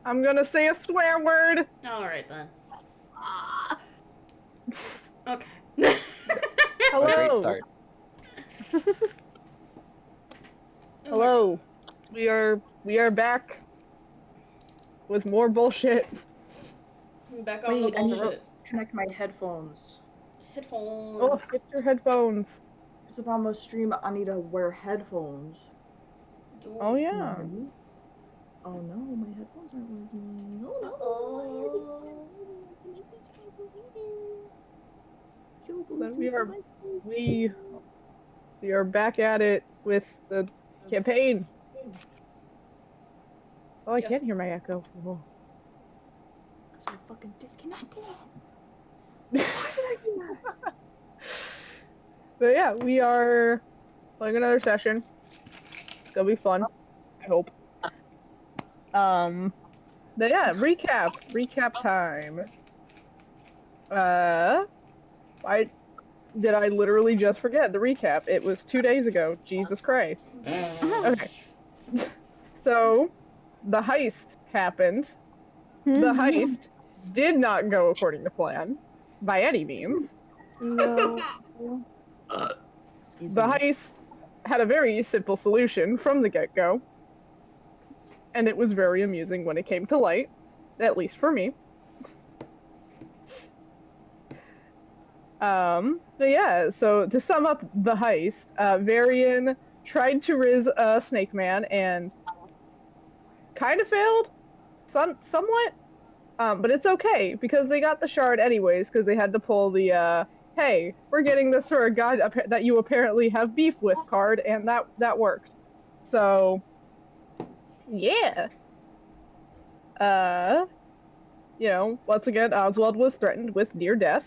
I'm gonna say a swear word. Alright then. Okay. Hello. What a great start. Hello. We are back with more bullshit. Back on the Wait, I need to bullshit. connect my headphones. Headphones. Oh, get your headphones. Because if I'm on stream, I need to wear headphones. Oh yeah. Oh no, my headphones aren't working. Oh no. Uh-oh. Then we are back at it with the campaign. Oh, I can't hear my echo. Oh. Because I fucking disconnected it. Why did I do that? But yeah, we are playing another session. It's gonna be fun. I hope. But yeah, recap time. I literally just forget the recap? It was 2 days ago. Jesus Christ. Okay. So, the heist happened. The heist did not go according to plan, by any means. No. Excuse The me. heist had a very simple solution from the get-go, and it was very amusing when it came to light, at least for me. So yeah, so to sum up the heist, Varian tried to riz Snake Man and kind of failed, somewhat. But it's okay because they got the shard anyways because they had to pull the hey, we're getting this for a god that you apparently have beef with card, and that worked. So yeah. You know, once again, Oswald was threatened with near death,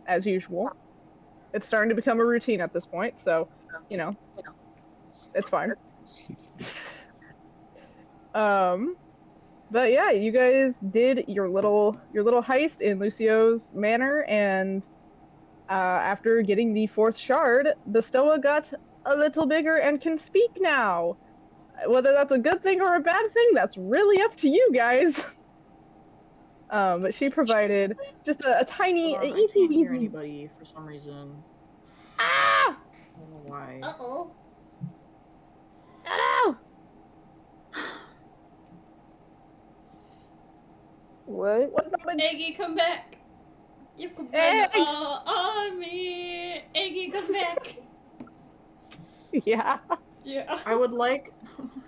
as usual. It's starting to become a routine at this point, so you know, it's fine. But yeah, you guys did your little heist in Lucio's manor, and after getting the fourth shard, the Stoa got a little bigger and can speak now. Whether that's a good thing or a bad thing, that's really up to you guys. But she provided just a tiny, I easy can't hear weasy. anybody for some reason. Ah! I don't know why. Uh-oh. No! What? What happened? Eggy, come back. You can blame Egg! it all on me. Eggy, come back. Yeah. Yeah. I would like.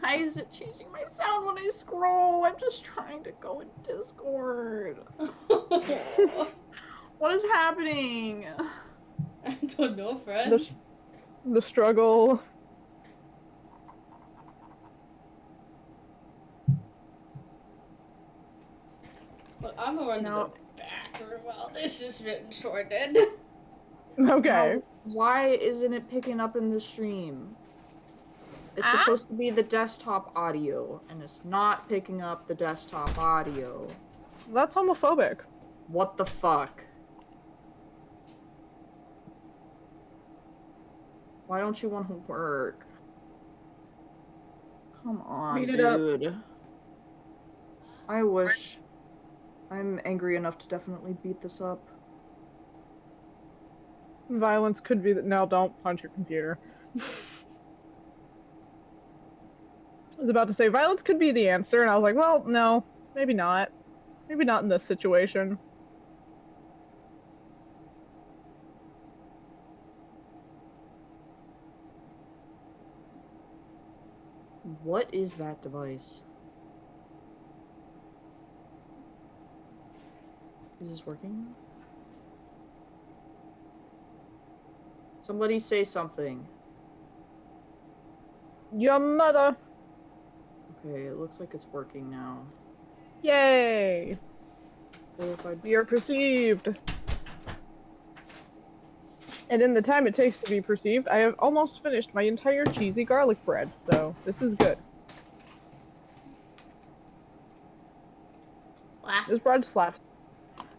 Why is it changing my sound when I scroll? I'm just trying to go in Discord. What is happening? I don't know, friend. The struggle. Well, I'm gonna run to Now- the bathroom while this is getting sorted. Okay. Now, why isn't it picking up in the stream? It's supposed to be the desktop audio, and it's not picking up the desktop audio. That's homophobic. What the fuck? Why don't you want to work? Come on, Beat it up. dude. I wish. I'm angry enough to definitely beat this up. Violence could be that. No, don't punch your computer. I was about to say violence could be the answer, and I was like, well, no, maybe not. Maybe not in this situation. What is that device? Is this working? Somebody say something. Your mother. Okay, it looks like it's working now. Yay. Verified. We are perceived. And in the time it takes to be perceived, I have almost finished my entire cheesy garlic bread, so this is good. Wow. This bread's flat.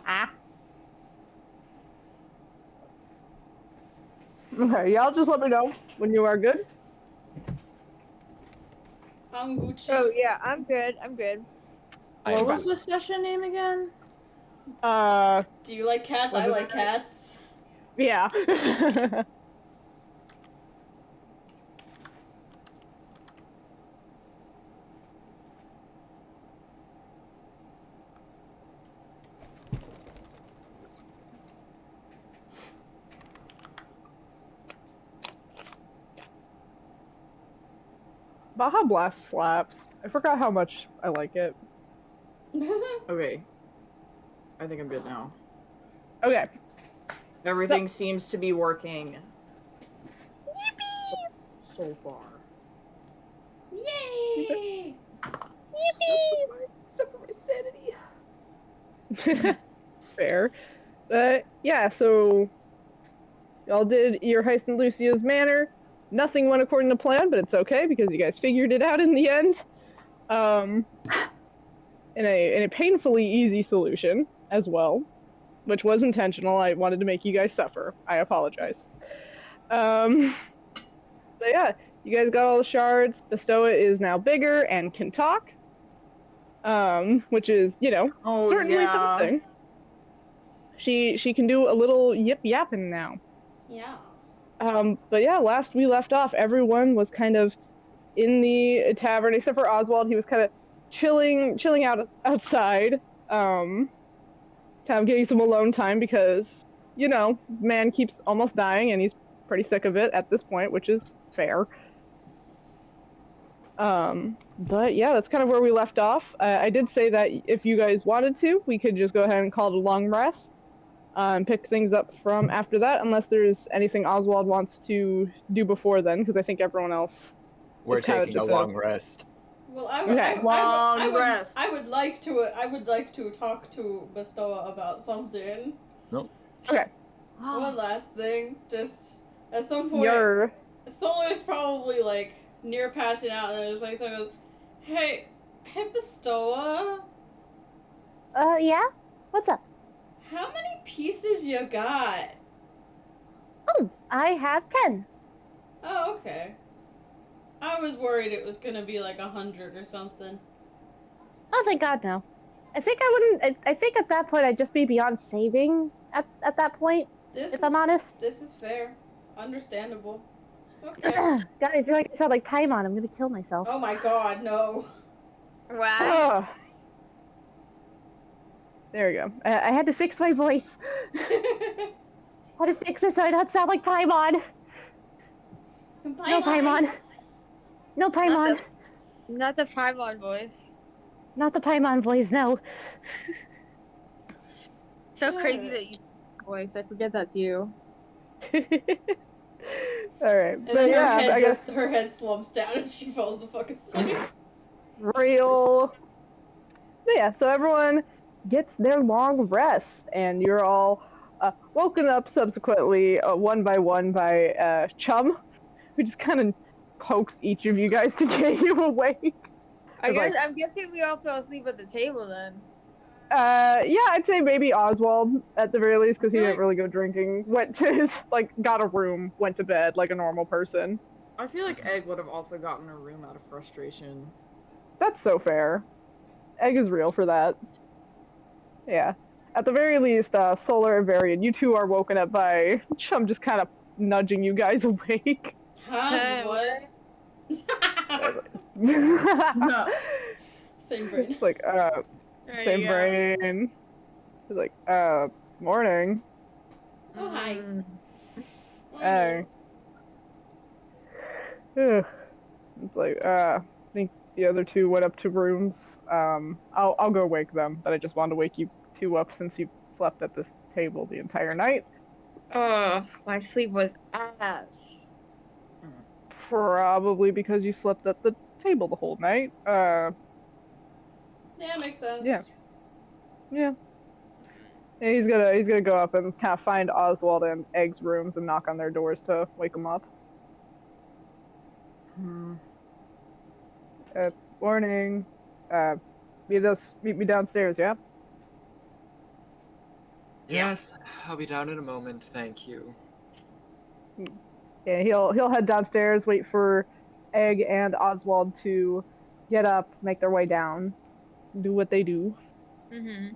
Ah. Okay, y'all just let me know when you are good. I'm Gucci. Oh yeah, I'm good. I'm good. What was the session name again? Do you like cats? I like cats. Yeah. Baja Blast slaps. I forgot how much I like it. Okay. I think I'm good now. Okay. Everything seems to be working. So far. Yay! Except for my sanity. Fair. Yeah, so y'all did your heist in Lucia's manor. Nothing went according to plan, but it's okay because you guys figured it out in the end. In a painfully easy solution as well, which was intentional. I wanted to make you guys suffer. I apologize. So yeah, you guys got all the shards. The Stoa is now bigger and can talk. Which is, certainly something. She can do a little yip yapping now. Yeah. But yeah, last we left off, everyone was kind of in the tavern, except for Oswald. He was kind of chilling outside, kind of getting some alone time because, man keeps almost dying and he's pretty sick of it at this point, which is fair. But yeah, that's kind of where we left off. I did say that if you guys wanted to, we could just go ahead and call it a long rest. And pick things up from after that, unless there's anything Oswald wants to do before then, because I think everyone else. We're taking a long rest. Well, I would like to talk to Bestoa about something. Nope. Okay. One last thing, just at some point, Solar's probably like near passing out, and there's like someone goes, "Hey, Bestoa." Yeah. What's up? How many pieces you got? Oh, I have 10. Oh, okay. I was worried it was gonna be like 100 or something. Oh, thank God, no. I think I wouldn't. I think at that point I'd just be beyond saving at that point. I'm honest. This is fair. Understandable. Okay. God, I feel like I sound like Paimon. I'm gonna kill myself. Oh my God, no. Wow. There we go. I had to fix my voice. I had to fix it so I don't sound like Paimon. No Paimon. No Paimon. Not the Paimon voice. Not the Paimon voice, no. So crazy that you voice. I forget that's you. Alright. And then her head her head slumps down and she falls the fuck asleep. Real. So yeah, so everyone gets their long rest, and you're all woken up subsequently one by one by Chum, who just kind of pokes each of you guys to get you awake. I'm guessing we all fell asleep at the table then. Yeah, I'd say maybe Oswald at the very least, because he didn't really go drinking. Went to his, got a room, went to bed like a normal person. I feel like Egg would have also gotten a room out of frustration. That's so fair. Egg is real for that. Yeah. At the very least, Solar and Varian, you two are woken up by Chum just kind of nudging you guys awake. Huh? What? No. Same brain. It's like, same brain. It's like, morning. Oh, hi. Hey. It's like, I think the other two went up to rooms. I'll go wake them, but I just wanted to wake you two up since you slept at this table the entire night. My sleep was ass. Probably because you slept at the table the whole night. Yeah, makes sense. Yeah. He's gonna go up and kind of find Oswald and Egg's rooms and knock on their doors to wake them up. Morning. Meet me downstairs, yeah? Yes, I'll be down in a moment, thank you. Yeah, he'll head downstairs, wait for Egg and Oswald to get up, make their way down. do what they do. Mm-hmm.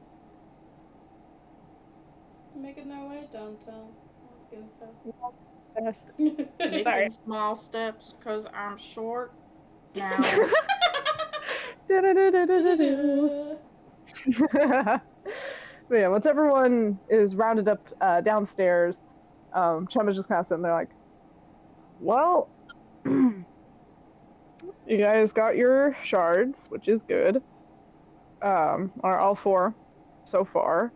Making their way downtown. Making small steps because I'm short now. But yeah, once everyone is rounded up downstairs, Chum is just kind of sitting there like, well, you guys got your shards, which is good. Are all 4 so far.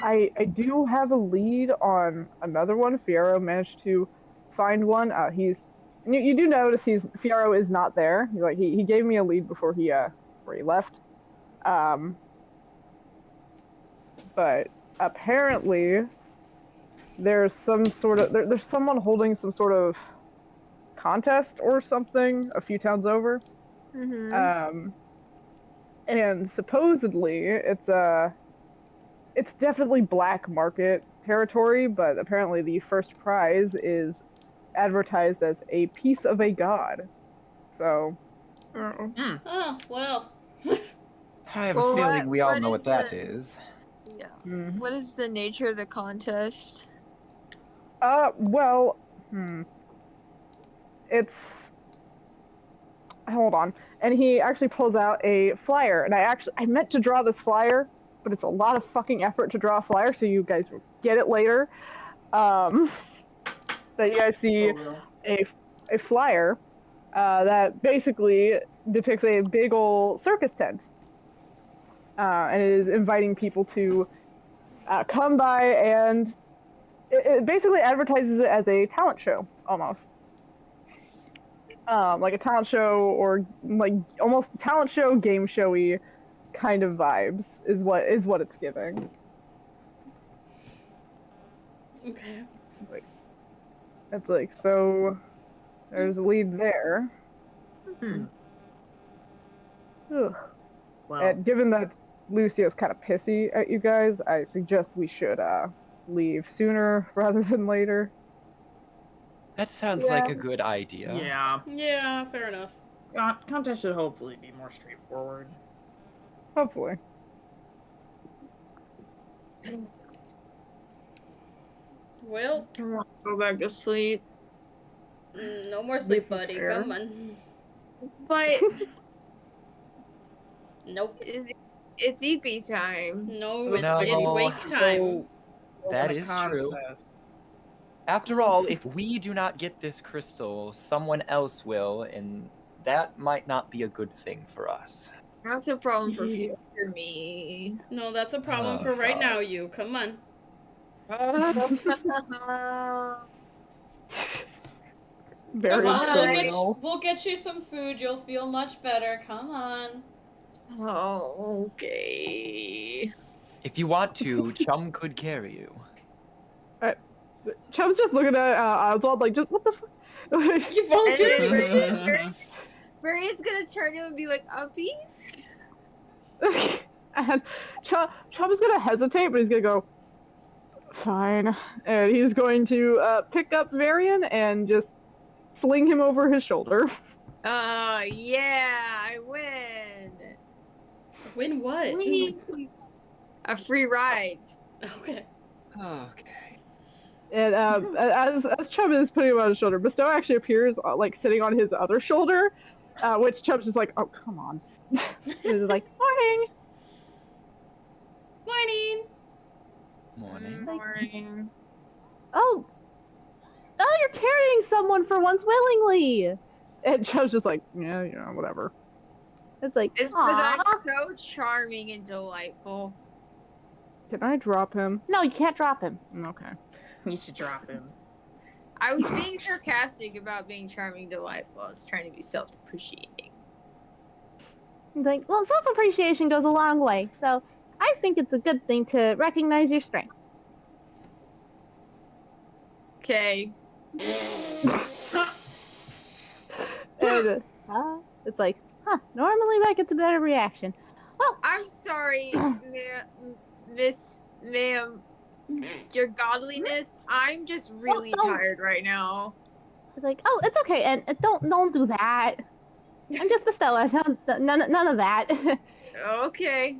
I do have a lead on another one. Fiero managed to find one. You do notice Fiero is not there. He gave me a lead before he left. But apparently there's there's someone holding some sort of contest or something a few towns over. Mm-hmm. And supposedly it's definitely black market territory, but apparently the first prize is advertised as a piece of a god. So, Oh, well. I have a feeling we all know what that is. Yeah. mm. What is the nature of the contest? Well, it's hold on. And he actually pulls out a flyer, and I meant to draw this flyer, but it's a lot of fucking effort to draw a flyer, so you guys will get it later. So you guys see a flyer that basically depicts a big old circus tent, and it is inviting people to come by, and it basically advertises it as a talent show almost. Like a talent show or like almost talent show, game showy kind of vibes is what it's giving. Okay. It's like so. There's a lead there. Ugh. Well, And given that Lucio's kind of pissy at you guys, I suggest we should leave sooner rather than later. That sounds like a good idea. yeah. Yeah, fair enough. Contest should hopefully be more straightforward. Hopefully. Well, I want to go back to sleep. no more sleep, buddy. fair. Come on. But Nope. it's EP time. No, No. it's wake time. That is true. After all, if we do not get this crystal, someone else will, and that might not be a good thing for us. That's a problem for future me. No, that's a problem for right now, you. Come on. Very Come on, criminal. we'll get you some food. You'll feel much better. Come on. Oh, okay. If you want to, Chum could carry you. Chum's just looking at Oswald like, just what the fuck? You volunteered for shit. Varian's gonna turn to him and be like, "Uppies?" And Chum's gonna hesitate, but he's gonna go, fine. And he's going to pick up Varian and just sling him over his shoulder. Yeah, I win. Win what? Whee! A free ride. Okay. Okay. And as Chum is putting him on his shoulder, Bestow actually appears like sitting on his other shoulder, which Chum's just like, oh, come on. He's like, morning. Morning. Morning. Morning. Oh, you're carrying someone for once willingly. And Chum's just like, yeah, whatever. It's like, It's because aw. I'm so charming and delightful. Can I drop him? No, you can't drop him. Okay. You should drop him. I was being sarcastic about being charming and delightful. I was trying to be self-depreciating. It's like, well, self-appreciation goes a long way, so I think it's a good thing to recognize your strength. Okay. And It's like, normally that gets a better reaction. Oh, I'm sorry, ma'am, your godliness. I'm just really don't. tired right now. It's like, oh, it's okay, and don't do that. I'm just Bestoa. None of that. Okay.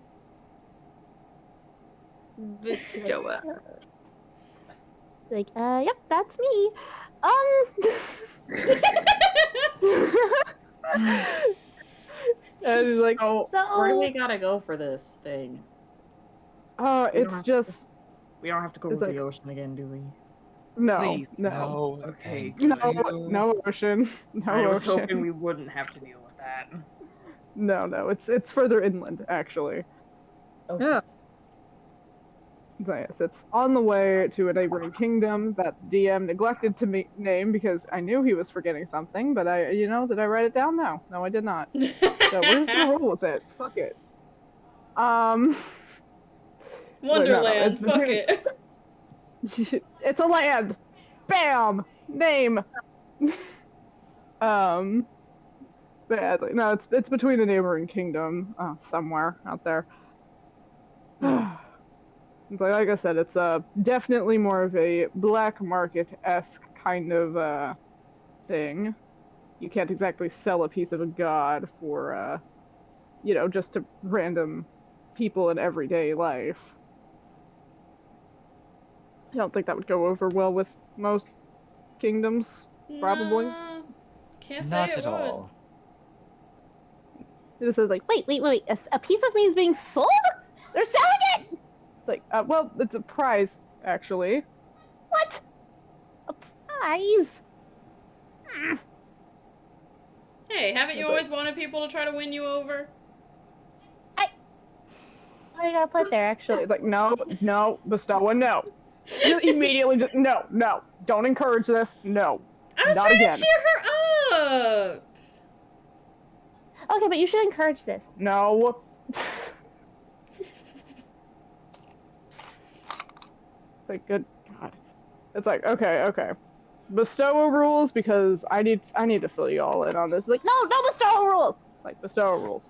Bestoa. Like, yep, that's me. And he's like, Oh, so where do we gotta go for this thing? oh, We don't it's have just, We don't have to go it's to like, the ocean again, do we? no, Please, no, no. Okay, Thank no, you. no ocean, no I was ocean. hoping we wouldn't have to deal with that. No, it's further inland, actually. Okay. Yeah. But yes, it's on the way to a neighboring kingdom that DM neglected to name because I knew he was forgetting something, but did I write it down? No, I did not. So we're just gonna roll with it. Fuck it. But no, it's Wonderland, fuck between. it. It's a land. Bam. Name. um. Badly. No, it's between a neighboring kingdom, somewhere out there. But like I said, it's definitely more of a black market-esque kind of thing. You can't exactly sell a piece of a god for just to random people in everyday life. I don't think that would go over well with most kingdoms, probably. Nah, can't say Not it at would. all. this is like, wait, a piece of me is being sold? They're selling it! It's like, well, it's a prize, actually. What? A prize? Hey, haven't you It's always like, wanted people to try to win you over? What do you gotta put there, actually? it's like, no, Bestoa, no. Just immediately, no, don't encourage this, no, I was not trying to again. cheer her up! Okay, but you should encourage this. No. Like, good God. It's like, okay. Bestoa rules because I need to fill you all in on this. Like, no Bestoa rules. Like, Bestoa rules.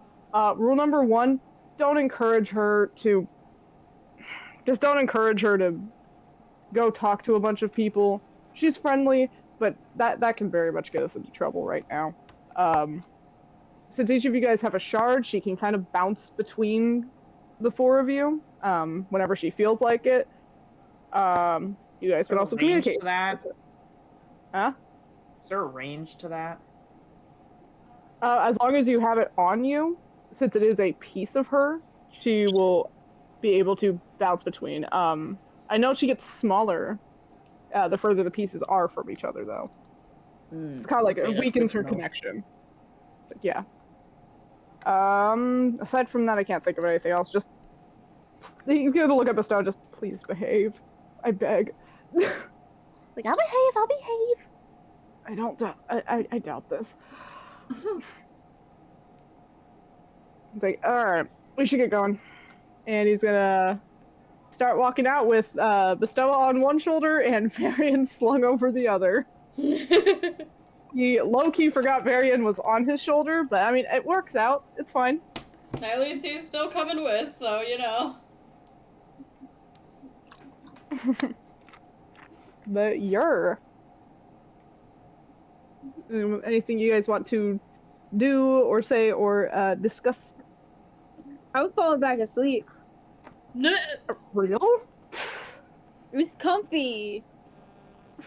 Rule number 1: don't encourage her to. Just don't encourage her to go talk to a bunch of people. She's friendly, but that can very much get us into trouble right now. Since each of you guys have a shard, she can kind of bounce between the 4 of you whenever she feels like it. You guys can also communicate. To that? Huh? Is there a range to that? As long as you have it on you, since it is a piece of her, she will be able to bounce between. I know she gets smaller the further the pieces are from each other, though. It's kind of like it weakens her connection. But yeah. Aside from that, I can't think of anything else. Just he's gonna look at the stone. Just please behave. I beg. Like, I'll behave. I don't. I doubt this. He's like, all right, we should get going. And he's gonna start walking out with Bestoa on one shoulder and Varian slung over the other. He low-key forgot Varian was on his shoulder, but I mean, it works out. It's fine. At least he's still coming with, so you know. But anything you guys want to do or say or discuss? I was falling back asleep. Real? It was comfy.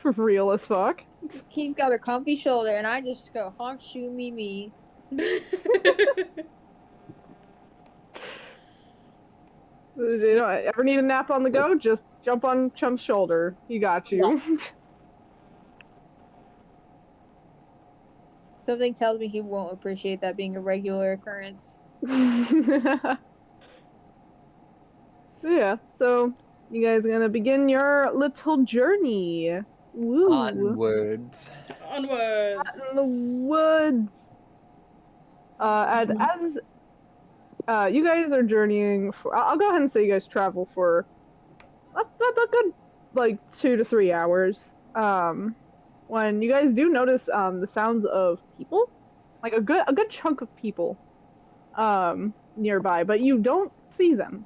Real as fuck. Keith got a comfy shoulder, and I just go honk, shoot me. You know, ever need a nap on the go? Just jump on Chump's shoulder. He got you. Yeah. Something tells me he won't appreciate that being a regular occurrence. Yeah, so you guys are gonna begin your little journey. Woo. Onwards. Onwards. Out in the woods. As you guys are journeying for, I'll go ahead and say you guys travel for a good like 2 to 3 hours. When you guys do notice the sounds of people, like a good chunk of people nearby, but you don't see them.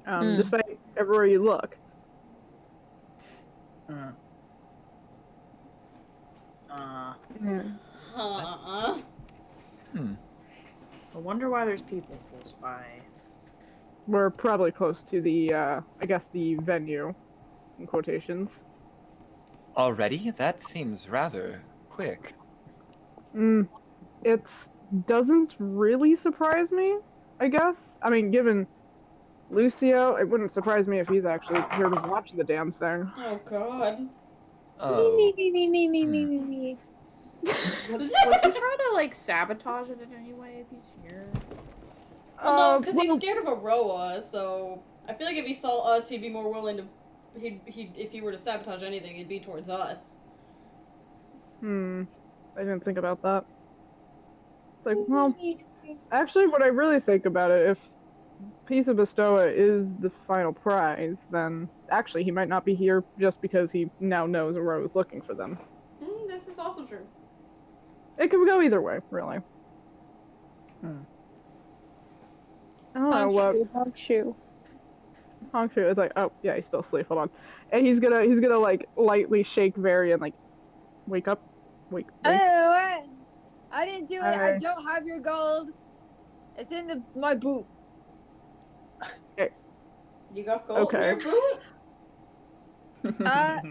Despite everywhere you look. I wonder why there's people close by. We're probably close to the, I guess the venue, in quotations. Already? That seems rather quick. It doesn't really surprise me, I guess. I mean, given Lucio, it wouldn't surprise me if he's actually here to watch the damn thing. Oh God. Oh. Me. Would he try to, like, sabotage it in any way if he's here? Well, no, because he's scared of Aroa, so I feel like if he saw us, he'd be more willing to. If he were to sabotage anything, it'd be towards us. I didn't think about that. It's like, well, actually, what I really think about it, if Piece of Bestoa is the final prize, then actually he might not be here just because he now knows Aroa is looking for them. This is also true. It could go either way, really. I don't know what. Honkshoe. Honkshoe is like, oh yeah, he's still asleep. Hold on, and he's gonna like lightly shake Varian, like, wake up, wake. I didn't do it. I Hi. don't have your gold. It's in my boot. Okay. You got gold in your boot?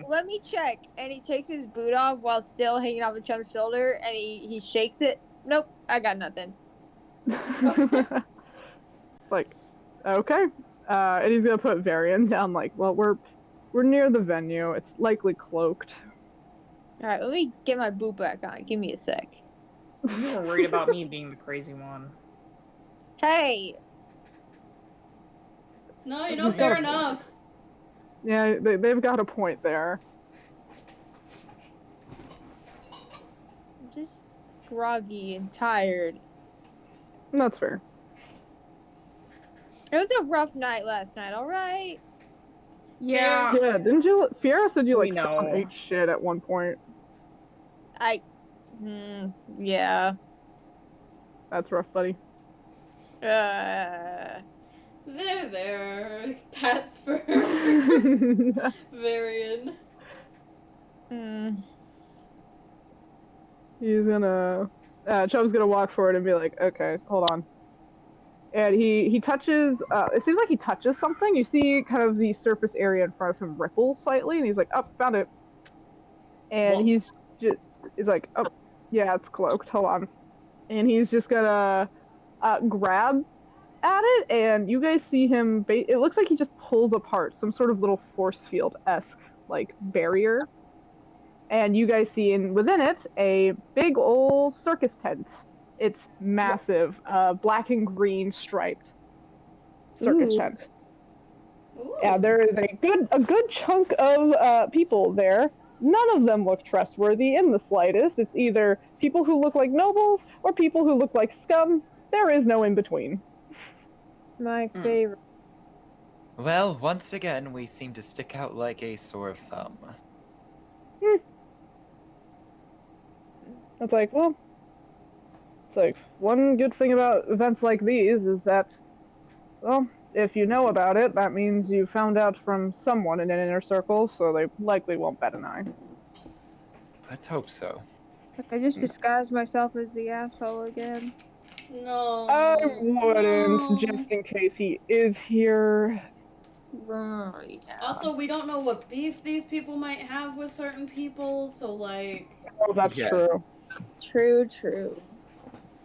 Let me check. And he takes his boot off while still hanging off the chump's shoulder, and he shakes it. Nope, I got nothing. Like, okay. And he's gonna put Varian down. Like, well, we're near the venue. It's likely cloaked. All right, let me get my boot back on. Give me a sec. You were worried about me being the crazy one. Hey. No, you know, fair enough. Yeah, they've got a point there. I'm just groggy and tired. That's fair. It was a rough night last night, alright? Yeah. Yeah, didn't you? Fiera said you like know. ate shit at one point. Yeah. That's rough, buddy. There. Pats for Varian. He's gonna. Chubb's gonna walk forward and be like, "Okay, hold on." And he touches. It seems like he touches something. You see, kind of the surface area in front of him ripple slightly, and he's like, "Oh, found it." And What? he's like, "Oh, yeah, it's cloaked. Hold on." And he's just gonna grab at it, and you guys see him. It looks like he just pulls apart some sort of little force field-esque like barrier, and you guys see within it a big old circus tent. It's massive, black and green striped circus tent. Ooh. Yeah, there is a good chunk of people there. None of them look trustworthy in the slightest. It's either people who look like nobles or people who look like scum. There is no in between. My favorite. Well, once again, we seem to stick out like a sore thumb. It's like, well, it's like, one good thing about events like these is that, well, if you know about it, that means you found out from someone in an inner circle, so they likely won't bat an eye. Let's hope so. I just disguised myself as the asshole again. No. I wouldn't, just in case he is here. Yeah. Also, we don't know what beef these people might have with certain people, so like. Oh, that's true. True.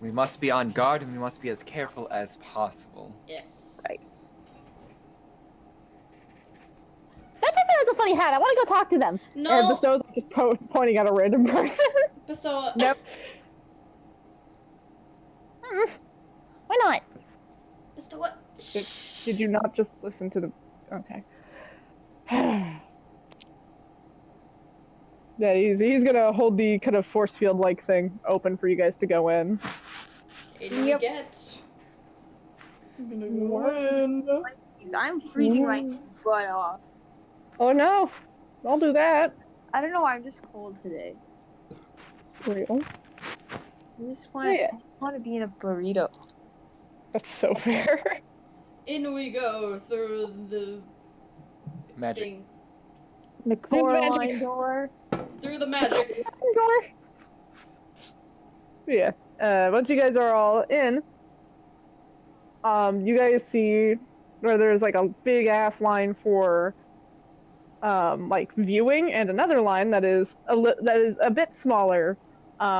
We must be on guard, and we must be as careful as possible. Yes. Right. That was a funny hat. I want to go talk to them. No. And Bestow's just pointing at a random person. Bestow. Nope. Why not? Bestow what? Did you not just listen to the... Okay. Yeah, he's gonna hold the kind of force field-like thing open for you guys to go in. Yep. I'm gonna go in. I'm freezing my butt off. Oh no! Don't do that. I don't know why I'm just cold today. Real. I just want to be in a burrito. That's so fair. In we go through the Magic. thing. The Coraline door. Through the magic. Door. Yeah. once you guys are all in, you guys see where there's like a big ass line for like viewing, and another line that is a bit smaller,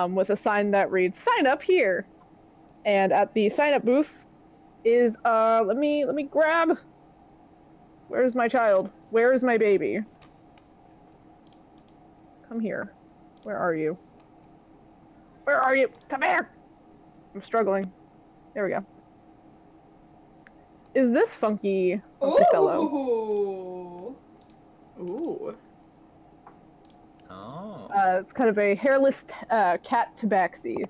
with a sign that reads "Sign up here." And at the sign up booth is let me grab. Where's my child? Where is my baby? Come here. Where are you? Where are you? Come here! I'm struggling. There we go. Is this funky fellow? Ooh. Oh. It's kind of a hairless cat tabaxi,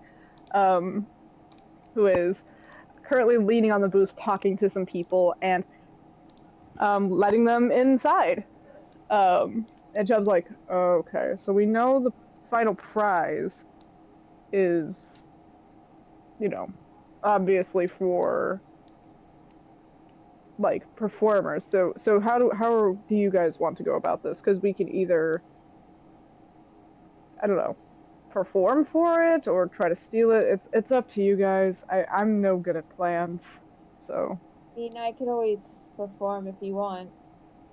who is currently leaning on the booth talking to some people and letting them inside. And Chubb's like, okay, so we know the final prize is, you know, obviously for like performers. So how do you guys want to go about this? Because we can either, I don't know, perform for it or try to steal it. It's up to you guys. I'm no good at plans, so. I mean, I could always perform if you want.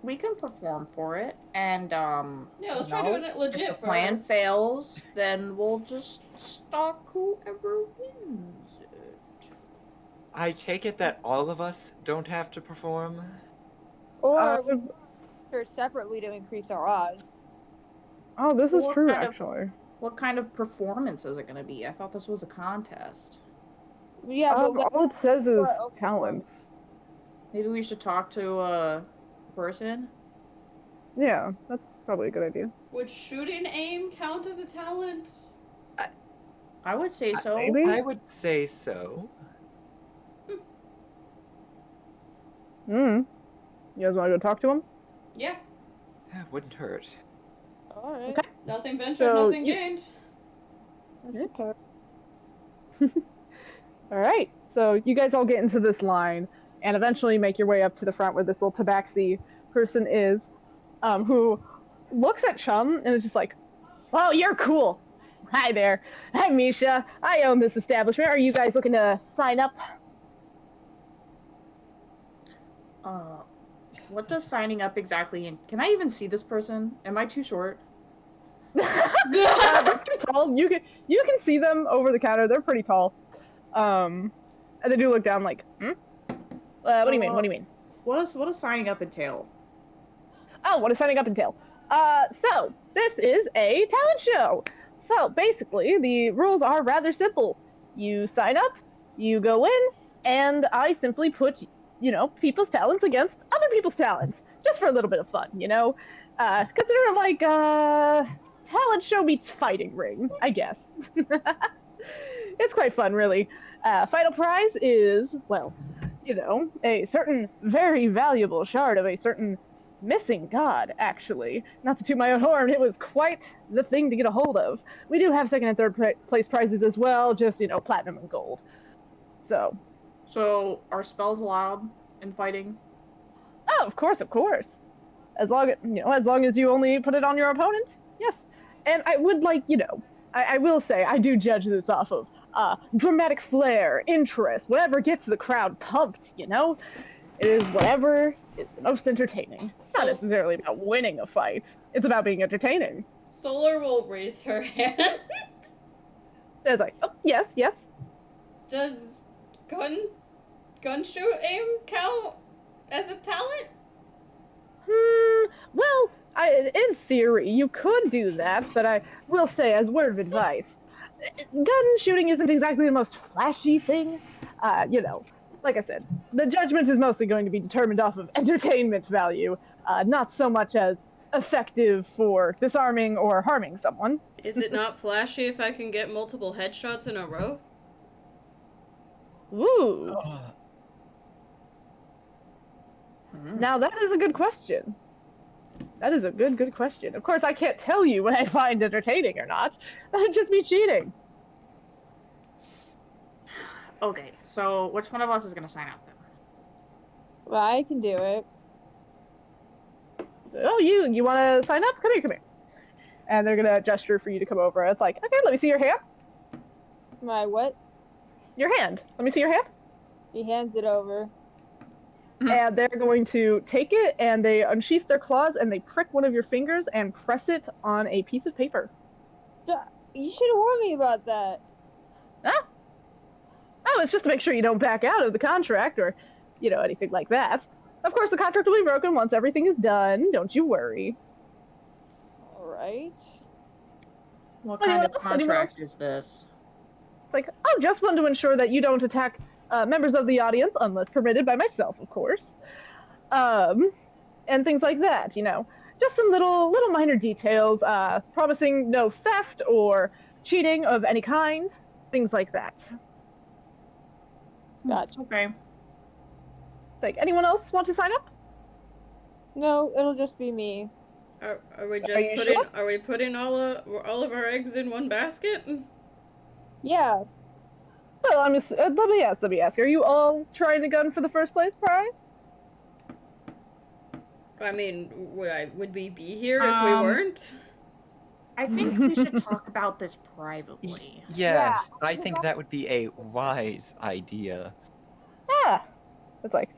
We can perform for it, and yeah, let's try doing it legit if the plan first. fails, then we'll just stalk whoever wins it. I take it that all of us don't have to perform? Or we're separately to increase our odds. Oh, this is true, actually. What kind of performance is it going to be? I thought this was a contest. Yeah, but all it says is talents. Maybe we should talk to a person? Yeah, that's probably a good idea. Would shooting aim count as a talent? I would say so. Maybe? I would say so. You guys want to go talk to him? Yeah. That wouldn't hurt. Alright. Okay. Nothing ventured, So nothing gained. Alright, so you guys all get into this line and eventually make your way up to the front where this little tabaxi person is, who looks at Chum and is just like, "Oh, you're cool. Hi there. I'm Misha. I own this establishment. Are you guys looking to sign up?" What does signing up exactly in? Can I even see this person? Am I too short? They're pretty tall. You can see them over the counter. They're pretty tall. And they do look down like, what do you mean? What do you mean? What does signing up entail? Oh, what does signing up entail? So this is a talent show. So basically, the rules are rather simple. You sign up, you go in, and I simply put, people's talents against other people's talents, just for a little bit of fun, Consider it like talent show meets fighting ring, I guess. It's quite fun, really. Final prize is, well, a certain very valuable shard of a certain missing god, actually. Not to toot my own horn, it was quite the thing to get a hold of. We do have second and third place prizes as well, just, platinum and gold. So, are spells allowed in fighting? Oh, of course. As long as you only put it on your opponent, yes. And I would I will say, I do judge this off of dramatic flair, interest, whatever gets the crowd pumped, It is whatever is the most entertaining. It's not necessarily about winning a fight. It's about being entertaining. Solar will raise her hand. It's like, oh, yes. Does gun shoot aim count as a talent? Well, in theory, you could do that, but I will say, as word of advice, gun shooting isn't exactly the most flashy thing. Like I said, the judgment is mostly going to be determined off of entertainment value, not so much as effective for disarming or harming someone. Is it not flashy if I can get multiple headshots in a row? Ooh. Now that is a good question. That is a good question. Of course, I can't tell you what I find entertaining or not. That would just be cheating. Okay, so which one of us is going to sign up then? Well, I can do it. Oh, you want to sign up? Come here. And they're going to gesture for you to come over. It's like, okay, let me see your hand. My what? Your hand. Let me see your hand. He hands it over. And they're going to take it and they unsheath their claws and they prick one of your fingers and press it on a piece of paper. You should have warned me about that. Ah. Oh, it's just to make sure you don't back out of the contract or, anything like that. Of course, the contract will be broken once everything is done. Don't you worry. All right. What kind of contract is this? It's like, oh, just one to ensure that you don't attack members of the audience unless permitted by myself, of course. And things like that, Just some little minor details, promising no theft or cheating of any kind, things like that. Gotcha. Okay. It's like, anyone else want to sign up? No, it'll just be me. Are we just putting? Sure? Are we putting all of our eggs in one basket? Yeah. So let me ask. Are you all trying to gun for the first place prize? I mean, would we be here if we weren't? I think we should talk about this privately. Yes, yeah, I think that would be a wise idea. Ah, it's like,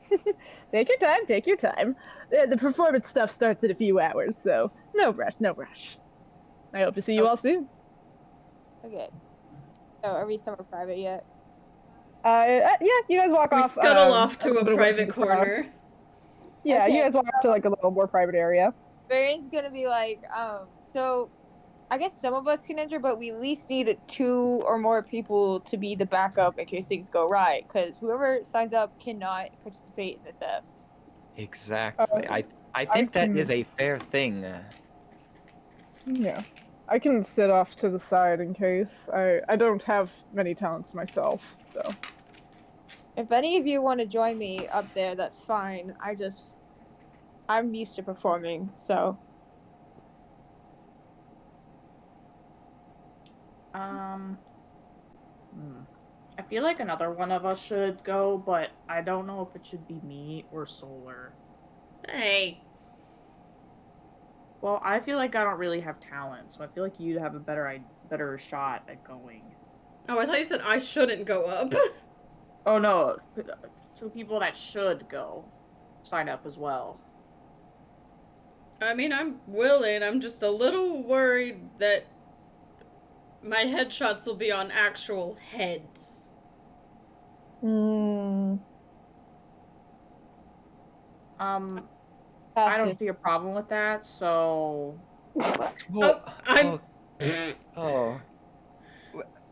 take your time. The performance stuff starts in a few hours, so no rush. I hope to see you all soon. Okay. So, are we somewhere private yet? Yeah, you guys walk off. We scuttle off to a private corner. Yeah, okay. You guys walk to, like, a little more private area. Varian's gonna be like, so I guess some of us can enter, but we at least need 2 or more people to be the backup in case things go right, because whoever signs up cannot participate in the theft. Exactly. I think that is a fair thing. Yeah. I can sit off to the side in case. I don't have many talents myself, so. If any of you want to join me up there, that's fine. I'm used to performing, so. I feel like another one of us should go, but I don't know if it should be me or Solar. Hey. Well, I feel like I don't really have talent, so I feel like you'd have a better shot at going. Oh, I thought you said I shouldn't go up. Oh no, 2 people that should go sign up as well. I mean, I'm willing. I'm just a little worried that my headshots will be on actual heads. I don't see a problem with that, so. Well,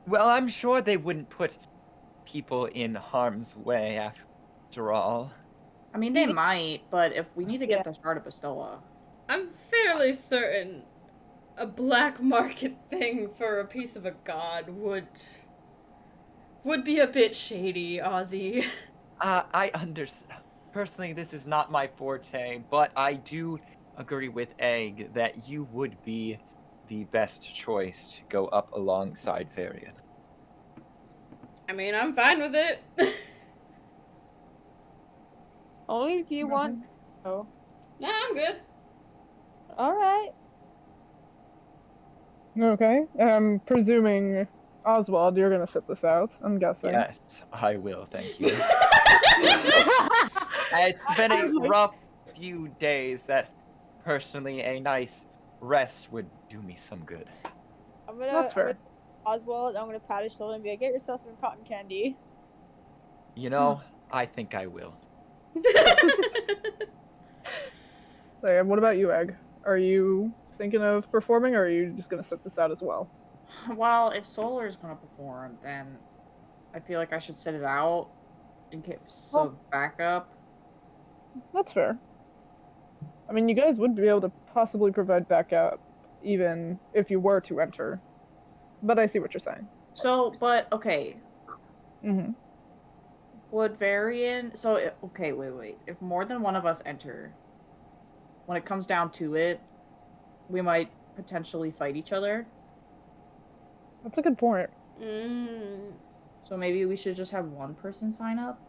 Well, I'm sure they wouldn't put people in harm's way after all. I mean, they might, but if we need to get the shard of Bestoa. I'm fairly certain a black market thing for a piece of a god would be a bit shady, Ozzy. I understand. Personally, this is not my forte, but I do agree with Egg that you would be the best choice to go up alongside Varian. I mean, I'm fine with it. Only if you want to. Oh. Nah, I'm good. Alright. Okay. Presuming, Oswald, you're gonna sit this out, I'm guessing. Yes, I will, thank you. It's been a rough few days that, personally, a nice rest would do me some good. That's fair. Oswald, I'm gonna pat his shoulder and be like, get yourself some cotton candy. You know, I think I will. So, what about you, Egg? Are you thinking of performing, or are you just gonna sit this out as well? Well, if Solar's gonna perform, then I feel like I should sit it out in case of backup. That's fair. I mean, you guys would be able to possibly provide backup even if you were to enter. But I see what you're saying. So, but, okay. Mm-hmm. Would Varian... So, okay, wait. If more than one of us enter, when it comes down to it, we might potentially fight each other. That's a good point. So maybe we should just have one person sign up?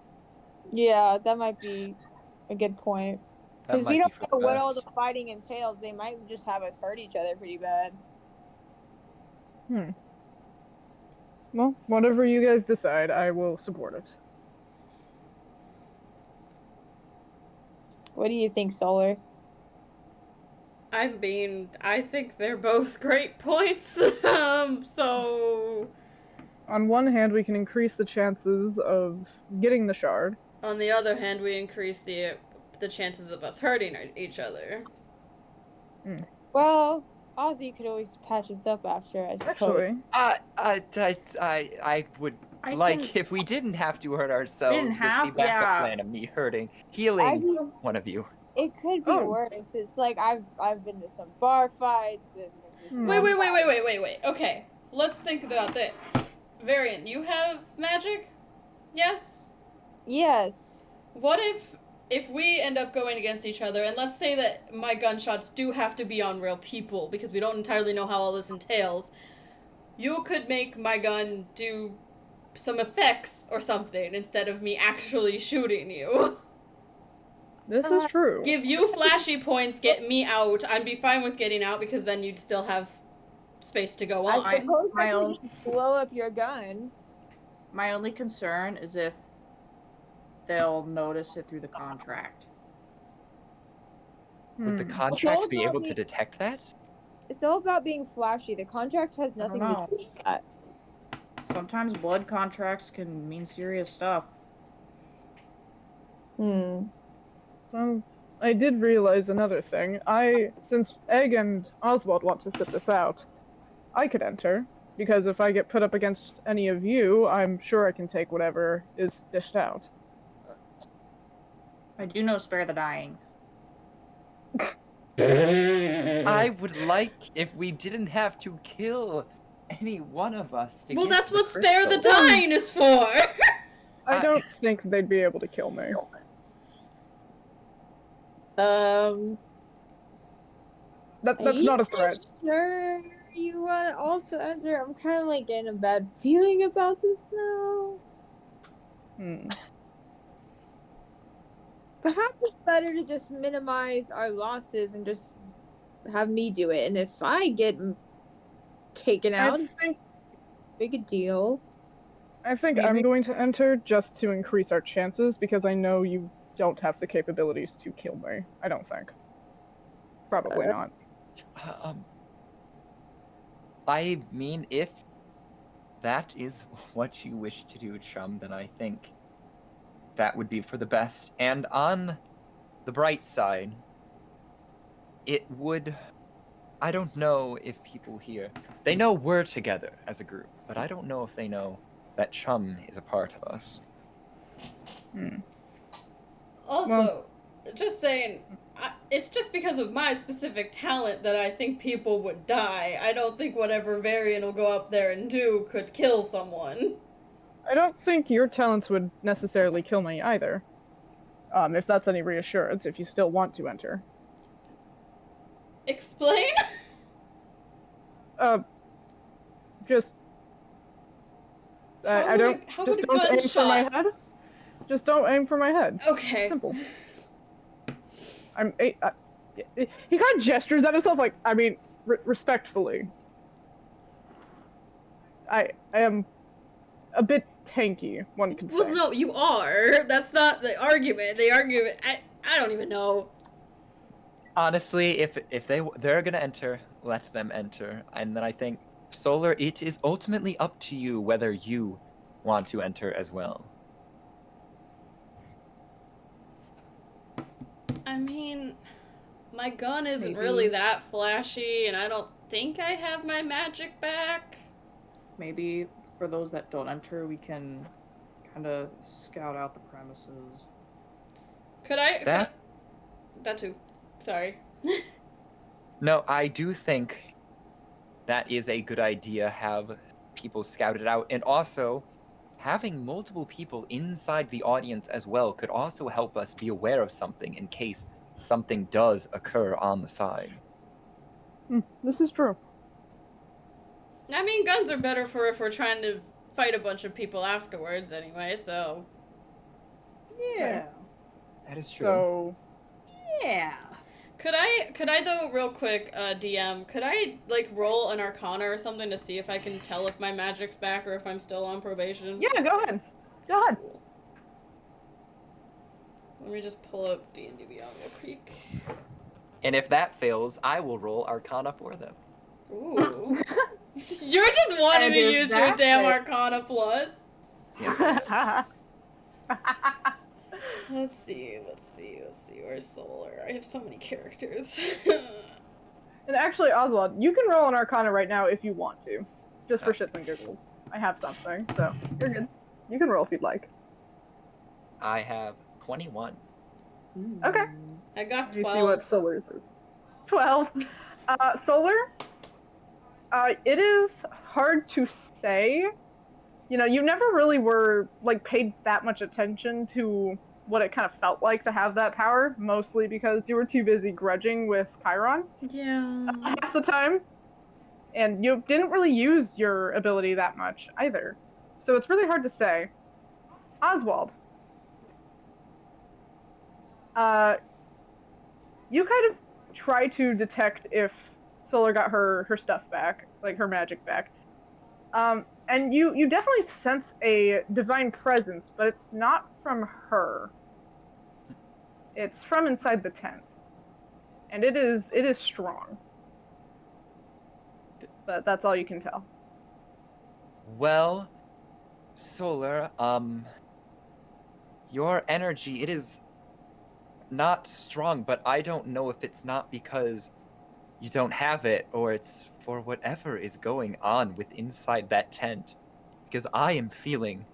Yeah, that might be a good point. Because we don't know what all the fighting entails. They might just have us hurt each other pretty bad. Well, whatever you guys decide, I will support it. What do you think, Solar? I mean, I think they're both great points. So On one hand, we can increase the chances of getting the shard. on the other hand, we increase the chances of us hurting each other. Well, Ozzy could always patch us up after, I suppose. Actually, I would if we didn't have to hurt ourselves with the backup plan of me healing one of you. It could be worse. It's like I've been to some bar fights and there's this Wait. Okay, let's think about this. Varian, you have magic? Yes? Yes. What if we end up going against each other, and let's say that my gunshots do have to be on real people, because we don't entirely know how all this entails, you could make my gun do some effects or something instead of me actually shooting you. This is true. Give you flashy points, get me out. I'd be fine with getting out, because then you'd still have space to go on. I suppose I could blow up your gun. My only concern is if they'll notice it through the contract. Would the contract be able to detect that? It's all about being flashy. The contract has nothing to do with that. Sometimes blood contracts can mean serious stuff. I did realize another thing. Since Egg and Oswald want to sit this out, I could enter, because if I get put up against any of you, I'm sure I can take whatever is dished out. I do know spare the dying. I would like if we didn't have to kill any one of us to Well, get that's to what the spare the crystal. dying is for! I don't think they'd be able to kill me. That's not a threat. Sure you want to also enter? I'm kind of like getting a bad feeling about this now. Perhaps it's better to just minimize our losses and just have me do it. And if I get taken out, big a deal. I think I'm going to enter just to increase our chances, because I know you don't have the capabilities to kill me. I don't think. Probably not. I mean, if that is what you wish to do, chum, then I think that would be for the best. And on the bright side, it would... I don't know if people here... They know we're together as a group, but I don't know if they know that chum is a part of us. Also, just saying, it's just because of my specific talent that I think people would die. I don't think whatever Varian will go up there and do could kill someone. I don't think your talents would necessarily kill me either. If that's any reassurance, if you still want to enter. Explain? Just... I don't... Just don't aim for my head. Just don't aim for my head. Okay. Simple. He kind of gestures at himself like, I mean, respectfully. I am a bit tanky, one could say. Well, no, you are. That's not the argument. The argument, I don't even know. Honestly, if they're gonna enter, let them enter. And then I think, Solar, it is ultimately up to you whether you want to enter as well. I mean, my gun isn't really that flashy, and I don't think I have my magic back. Maybe for those that don't enter, we can kind of scout out the premises. Could I? That too. Sorry. No, I do think that is a good idea, have people scout it out. And also, having multiple people inside the audience as well could also help us be aware of something in case something does occur on the side. This is true. I mean, guns are better for if we're trying to fight a bunch of people afterwards anyway, so... Yeah. That is true. So... Yeah. Could I though, real quick, DM, could I, like, roll an Arcana or something to see if I can tell if my magic's back or if I'm still on probation? Yeah, go ahead. Go ahead. Cool. Let me just pull up D&D Beyond real quick. And if that fails, I will roll Arcana for them. Ooh. You're just wanting to use your damn Arcana plus. Yes. Let's see. Where's Solar? I have so many characters. And actually, Oswald, you can roll an Arcana right now if you want to. Just for shits and giggles. I have something, so you're good. You can roll if you'd like. I have 21. Okay. I got 12. Let me see what Solar's is. 12. Solar, it is hard to say. You know, you never really were, like, paid that much attention to what it kind of felt like to have that power, mostly because you were too busy grudging with Chiron. Yeah. Half the time. And you didn't really use your ability that much, either. So it's really hard to say. Oswald. You kind of try to detect if Solar got her stuff back, like her magic back. And you definitely sense a divine presence, but it's not from her. It's from inside the tent. And it is strong. But that's all you can tell. Well, Solar, your energy, it is not strong, but I don't know if it's not because you don't have it, or it's for whatever is going on with inside that tent. Because I am feeling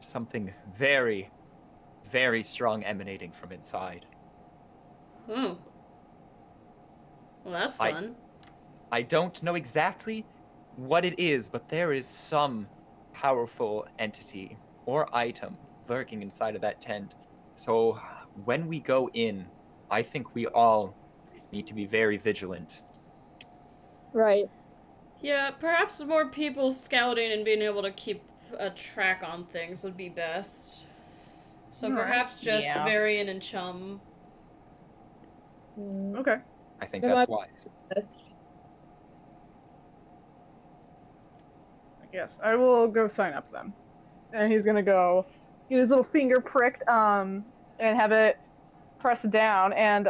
something very, very strong emanating from inside. Well, that's fun. I don't know exactly what it is, but there is some powerful entity or item lurking inside of that tent. So when we go in, I think we all need to be very vigilant. Right. Yeah, perhaps more people scouting and being able to keep a track on things would be best. So perhaps just Varian and Chum. Okay. I think that's wise. Yes, I will go sign up then. And he's gonna go get his little finger pricked, and have it pressed down. And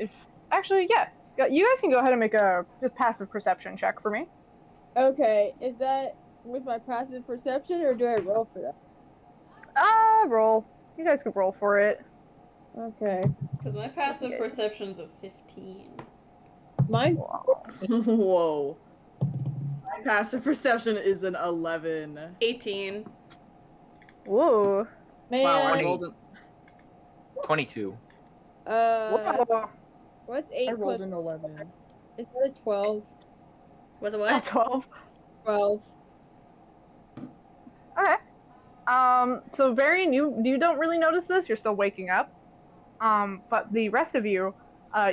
if actually, yeah, you guys can go ahead and make a just passive perception check for me. Okay, is that with my passive perception, or do I roll for that? Roll. You guys could roll for it. Okay. Because my passive perception's a 15. Mine. Whoa. My passive perception is an 11. 18. Whoa. Man. Wow, I rolled an 22. Whoa. What's 8 I rolled plus? an 11. Is that a 12? Was it what? 12. 12. Okay. So Varian, you don't really notice this. You're still waking up. But the rest of you,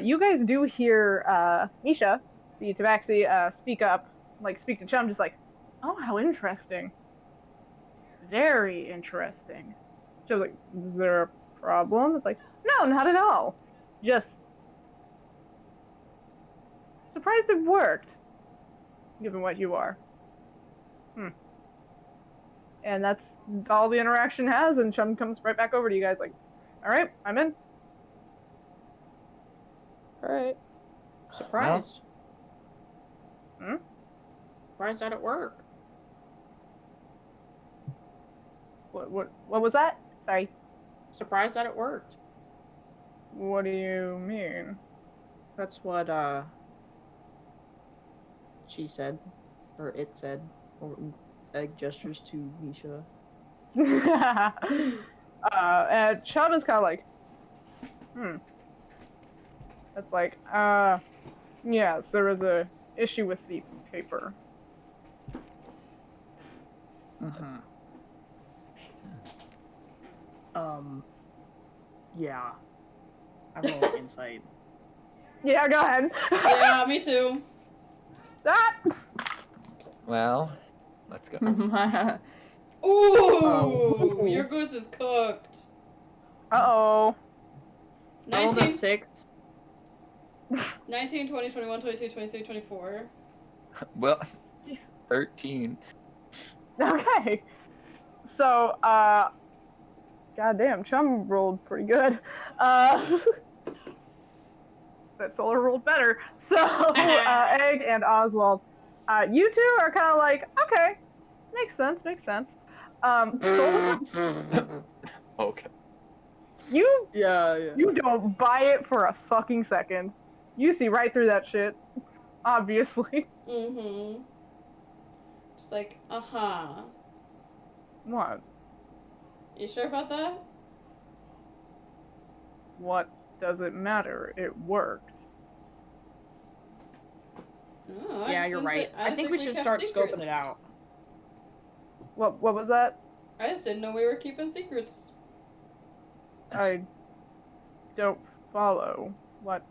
you guys do hear Misha, the Tabaxi, speak up, like speak to Chum, just like, oh, how interesting. Very interesting. She was like, is there a problem? It's like, no, not at all. Just surprised it worked, given what you are. And that's all the interaction has, and Chum comes right back over to you guys like, all right, I'm in. All right. Surprised. Hmm? Surprised that it worked. What was that? Sorry. Surprised that it worked. What do you mean? That's what she said, or it said, or egg gestures to Misha. And Chum is kind of like, That's like, yes, there was a issue with the paper. Yeah. I roll insight. Yeah, go ahead. Yeah, me too. That. Well, let's go. Ooh, your goose is cooked. Uh-oh. I rolled a 19. 6. 19, 20, 21, 22, 23, 24. Well, 13. Okay. So, goddamn, Chum rolled pretty good. But Solar rolled better. So, Egg and Oswald, you two are kind of like, okay, makes sense, makes sense. Solar, Okay. you Yeah. you don't buy it for a fucking second. You see right through that shit, obviously. Mm-hmm. Just like, uh-huh. What? You sure about that? What does it matter? It worked. Oh, I Yeah, just you're didn't right. I I think we should kept start secrets. scoping it out. What was that? I just didn't know we were keeping secrets. I don't follow. What?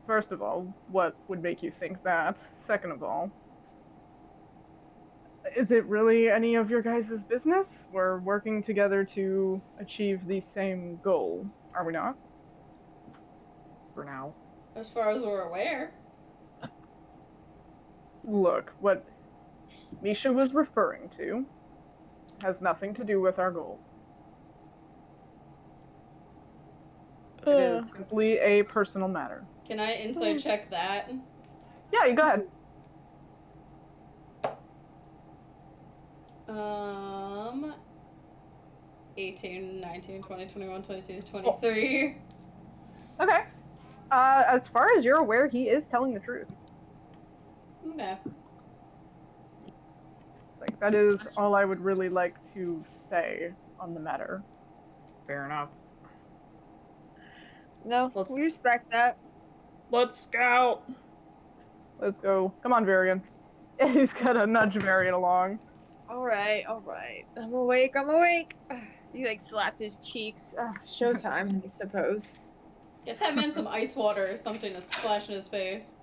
First of all, what would make you think that? Second of all, is it really any of your guys' business? We're working together to achieve the same goal, are we not? For now. As far as we're aware. Look, what Misha was referring to has nothing to do with our goal. It is simply a personal matter. Can I insight check that? Yeah, you go ahead. 18, 19, 20, 21, 22, 23. Okay. As far as you're aware, he is telling the truth. Okay. Like, that is all I would really like to say on the matter. Fair enough. No, we respect that. Let's scout. Let's go. Come on, Varian. He's gonna nudge Varian along. All right. I'm awake. He like slaps his cheeks. Showtime, I suppose. Get that man some ice water or something to splash in his face.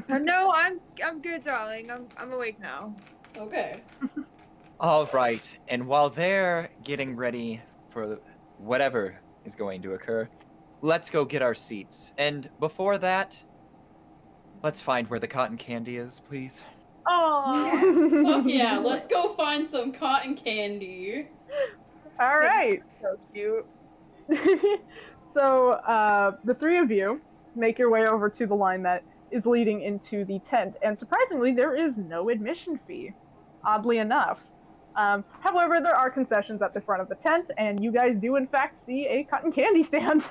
No, I'm good, darling. I'm awake now. Okay. All right, and while they're getting ready for whatever is going to occur, let's go get our seats. And before that, let's find where the cotton candy is, please. Oh, Fuck yeah, let's go find some cotton candy. All right. so cute. So, the three of you make your way over to the line that is leading into the tent, and surprisingly, there is no admission fee, oddly enough. However, there are concessions at the front of the tent, and you guys do in fact see a cotton candy stand.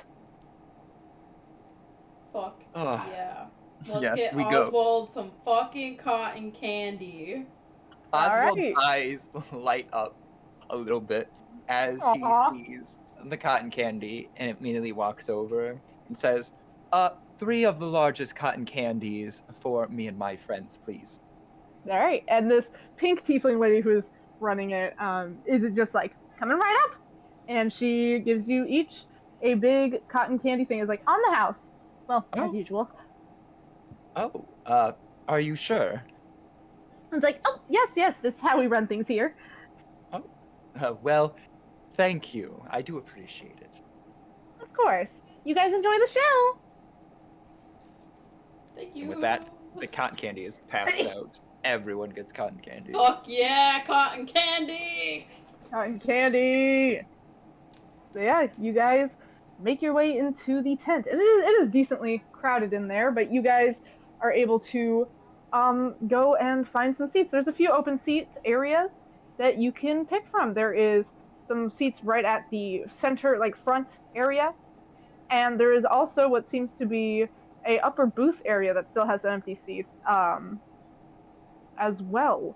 Fuck Ugh. yeah. Let's Yes, get we go. Oswald some fucking cotton candy. Oswald's Alright. eyes light up a little bit as Aw. he sees the cotton candy and immediately walks over and says, 3 of the largest cotton candies for me and my friends, please. All right, and this pink tiefling lady who's running it, is just like coming right up, and she gives you each a big cotton candy thing. Is like on the house, well, as Oh. usual. Oh, are you sure? It's like, oh yes, that's how we run things here. Well, thank you. I do appreciate it. Of course, you guys enjoy the show. Thank you. And with that, the cotton candy is passed out. Everyone gets cotton candy. Fuck yeah, cotton candy! Cotton candy. So yeah, you guys make your way into the tent. It is decently crowded in there, but you guys are able to go and find some seats. There's a few open seats areas that you can pick from. There is some seats right at the center, like front area, and there is also what seems to be a upper booth area that still has an empty seat as well.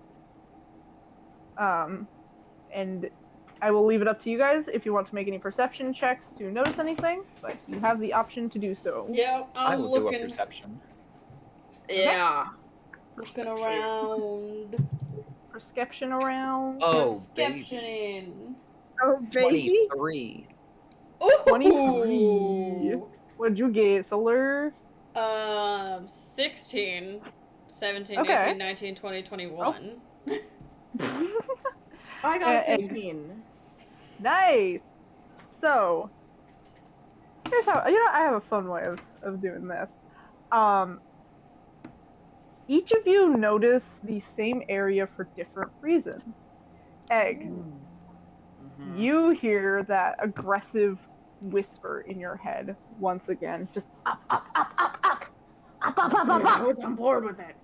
And I will leave it up to you guys if you want to make any perception checks to notice anything, but you have the option to do so. Yeah, I I'm will do a looking. perception. Yeah. Looking around. Perception around. Oh, Perceptioning. Oh, baby. 23. Ooh. 23. What'd you get, Solar? 16, 17, Okay. 18, 19, 20, 21. I got 15. Nice. So, here's how, I have a fun way of doing this. Each of you notice the same area for different reasons. Egg, you hear that aggressive whisper in your head once again. Just up, up, up, up, up, up, up, up, up, I up. was on board with it.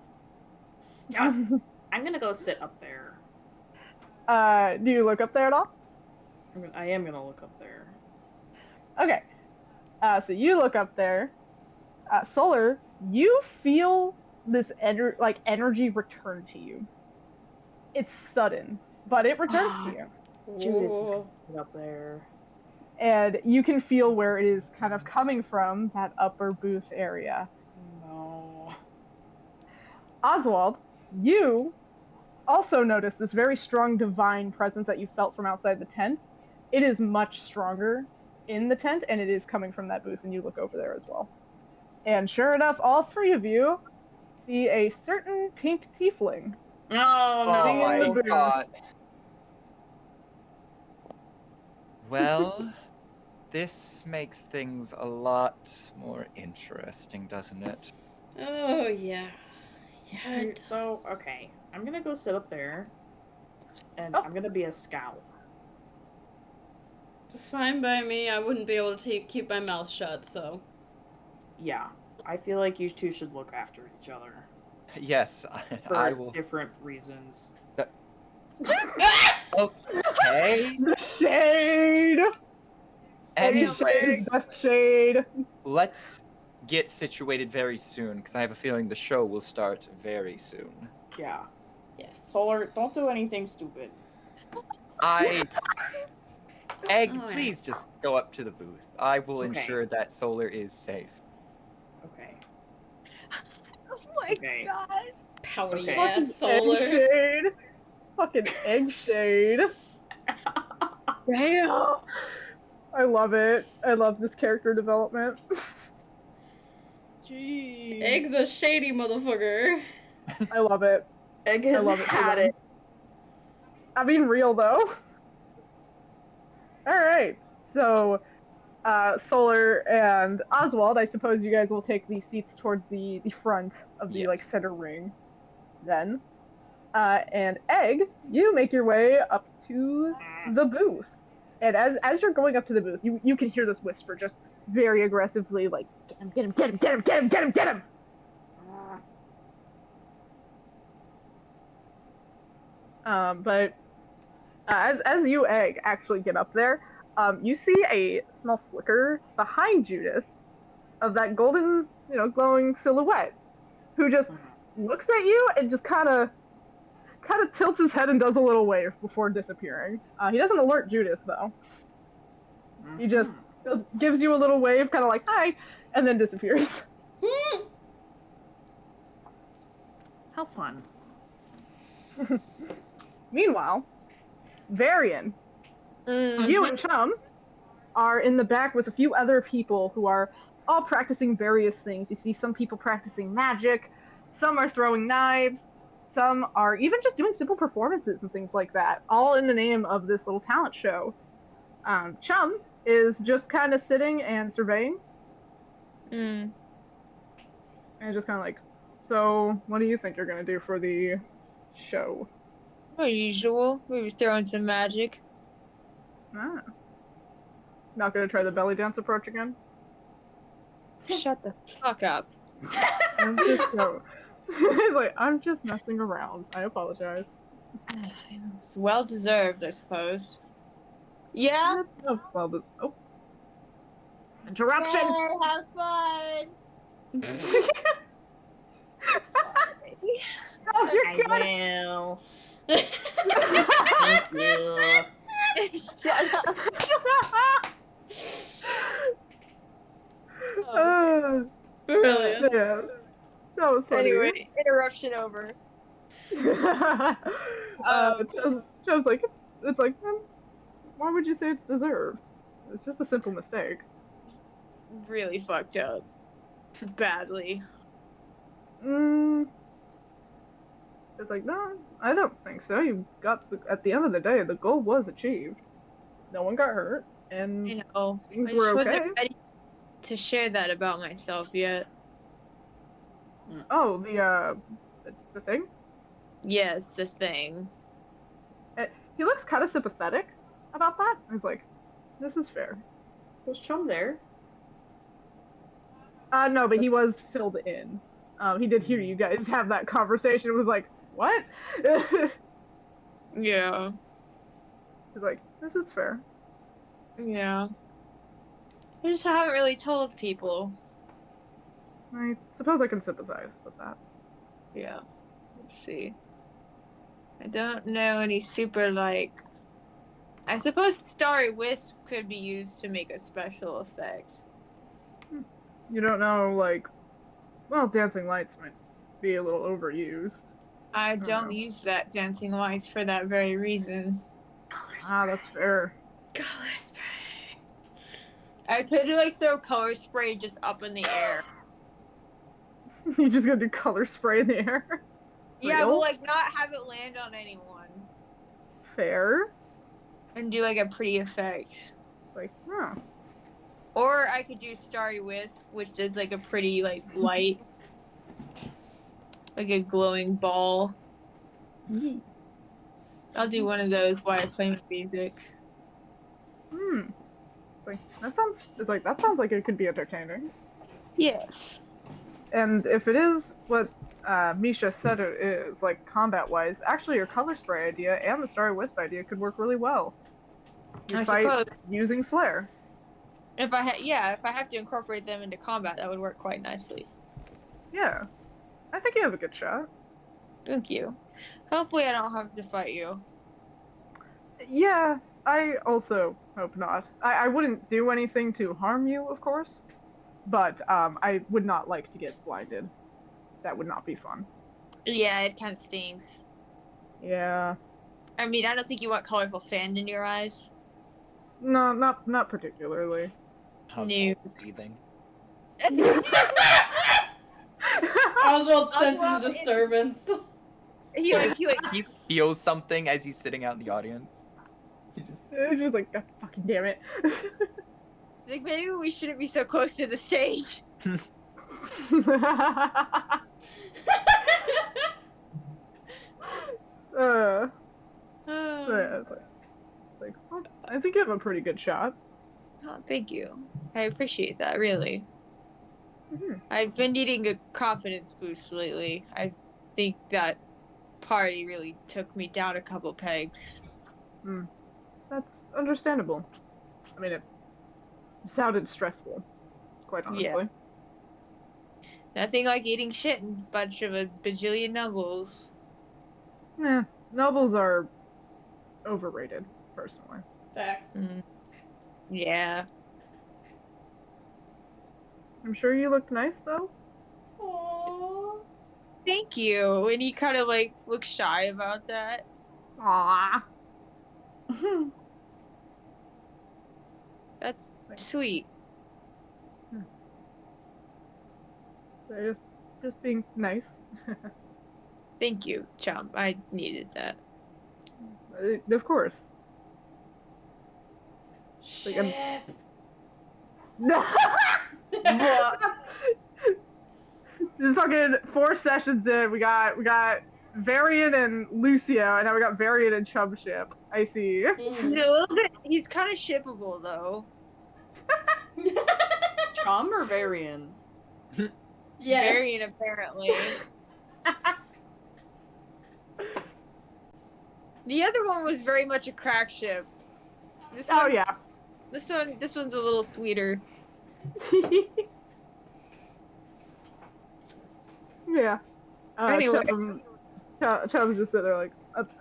Yes. I'm gonna go sit up there. Do you look up there at all? I am gonna look up there. Okay. So you look up there. Solar, you feel this energy return to you. It's sudden, but it returns to you. Judas is gonna sit up there. And you can feel where it is kind of coming from, that upper booth area. No. Oswald, you also notice this very strong divine presence that you felt from outside the tent. It is much stronger in the tent, and it is coming from that booth, and you look over there as well. And sure enough, all three of you see a certain pink tiefling. Oh Oh in the my booth. god. Well, this makes things a lot more interesting, doesn't it? Oh, yeah. Yeah, it does. So, okay. I'm gonna go sit up there. And Oh. I'm gonna be a scout. Fine by me. I wouldn't be able to keep my mouth shut, so. Yeah. I feel like you two should look after each other. Yes, For I will. different reasons. Okay. The shade! Anyway, Best shade. let's get situated very soon, because I have a feeling the show will start very soon. Yeah. Yes. Solar, don't do anything stupid. Egg, Alright. please just go up to the booth. I will Okay. ensure that Solar is safe. Okay. Oh my Okay. god. Pouty Okay. Fucking ass Solar. egg shade. Fucking egg shade. Damn. I love it. I love this character development. Jeez. Egg's a shady motherfucker. I love it. Egg I has love it. had it. I mean, real though. Alright. So, Solar and Oswald, I suppose you guys will take these seats towards the front of the Yes. center ring. Then, and Egg, you make your way up to the booth. And as you're going up to the booth, you can hear this whisper just very aggressively, like, get him, get him, get him, get him, get him, get him, get him. But as you, Egg, actually get up there, you see a small flicker behind Judas of that golden, glowing silhouette, who just looks at you and just kind of tilts his head and does a little wave before disappearing. He doesn't alert Judas though. He just gives you a little wave, kind of like hi, and then disappears. How fun. Meanwhile, Varian, you and Chum are in the back with a few other people who are all practicing various things. You see some people practicing magic, some are throwing knives, some are even just doing simple performances and things like that, all in the name of this little talent show. Chum is just kind of sitting and surveying. And just kind of like, so what do you think you're going to do for the show? As usual, we were throwing some magic. Not going to try the belly dance approach again? Shut the fuck up. I'm just like, I'm just messing around. I apologize. It's well deserved, I suppose. Yeah. Oh. Interruption! Yay, have fun! Oh, you're good. will. Thank you. Shut up. Brilliant. Yeah, that was funny. Anyway, interruption over. Joe's like, it's like, why would you say it's deserved? It's just a simple mistake. Really fucked up. Badly. It's like, no, I don't think so. You got at the end of the day, the goal was achieved. No one got hurt, and I know. things I were just okay. wasn't ready to share that about myself yet. Oh, the thing? Yes, the thing. He looks kind of sympathetic about that. He's like, this is fair. Was Chum there? No, but he was filled in. He did hear you guys have that conversation. It was like, what? Yeah. He's like, this is fair. Yeah. I just haven't really told people. I suppose I can sympathize with that. Yeah. Let's see. I don't know any super, like... I suppose Starry Wisp could be used to make a special effect. You don't know, like, well, dancing lights might be a little overused. I don't don't know. use that dancing lights for that very reason. That's fair. Color spray. I could, like, throw color spray just up in the air. You just gonna do color spray in the air? Yeah, but, Real? like, not have it land on anyone. Fair? And do, like, a pretty effect. Like, huh. Or I could do Starry Wisp, which is, like, a pretty, like, light. Like a glowing ball. I'll do one of those while I play my music. Like, that sounds like it could be entertaining. Yes. And if it is what Misha said it is, like combat-wise, actually your color spray idea and the Starry Wisp idea could work really well. You I fight suppose. using flare. If I have to incorporate them into combat, that would work quite nicely. Yeah. I think you have a good shot. Thank you. Hopefully I don't have to fight you. Yeah, I also hope not. I wouldn't do anything to harm you, of course, but I would not like to get blinded. That would not be fun. Yeah, it kind of stings. Yeah. I mean, I don't think you want colorful sand in your eyes. No, not particularly. Oswald seething. Oswald senses Oswald disturbance. He He feels something as he's sitting out in the audience. It's just like, God fucking damn it. like, maybe we shouldn't be so close to the stage. Yeah, it's like, well, I think you have a pretty good shot. Oh, thank you. I appreciate that, really. Mm-hmm. I've been needing a confidence boost lately. I think that party really took me down a couple pegs. That's understandable. I mean, it sounded stressful, quite honestly. Yeah. Nothing like eating shit and a bunch of a bajillion nobles. Yeah, nobles are overrated, personally. Facts. Yeah. I'm sure you looked nice, though. Aww. Thank you. And he kind of like looks shy about that. Aww. That's sweet. So just being nice. Thank you, chum. I needed that. Of course. Ship. No. Just fucking 4 sessions in, we got Varian and Lucio, and now we got Varian and Chubship. I see. He's a little bit. He's kind of shippable though. Chum or Varian? Yes. Varian apparently. The other one was very much a crack ship. This one, yeah. This one's a little sweeter. Yeah. Anyway. Chubb's just sitting there like,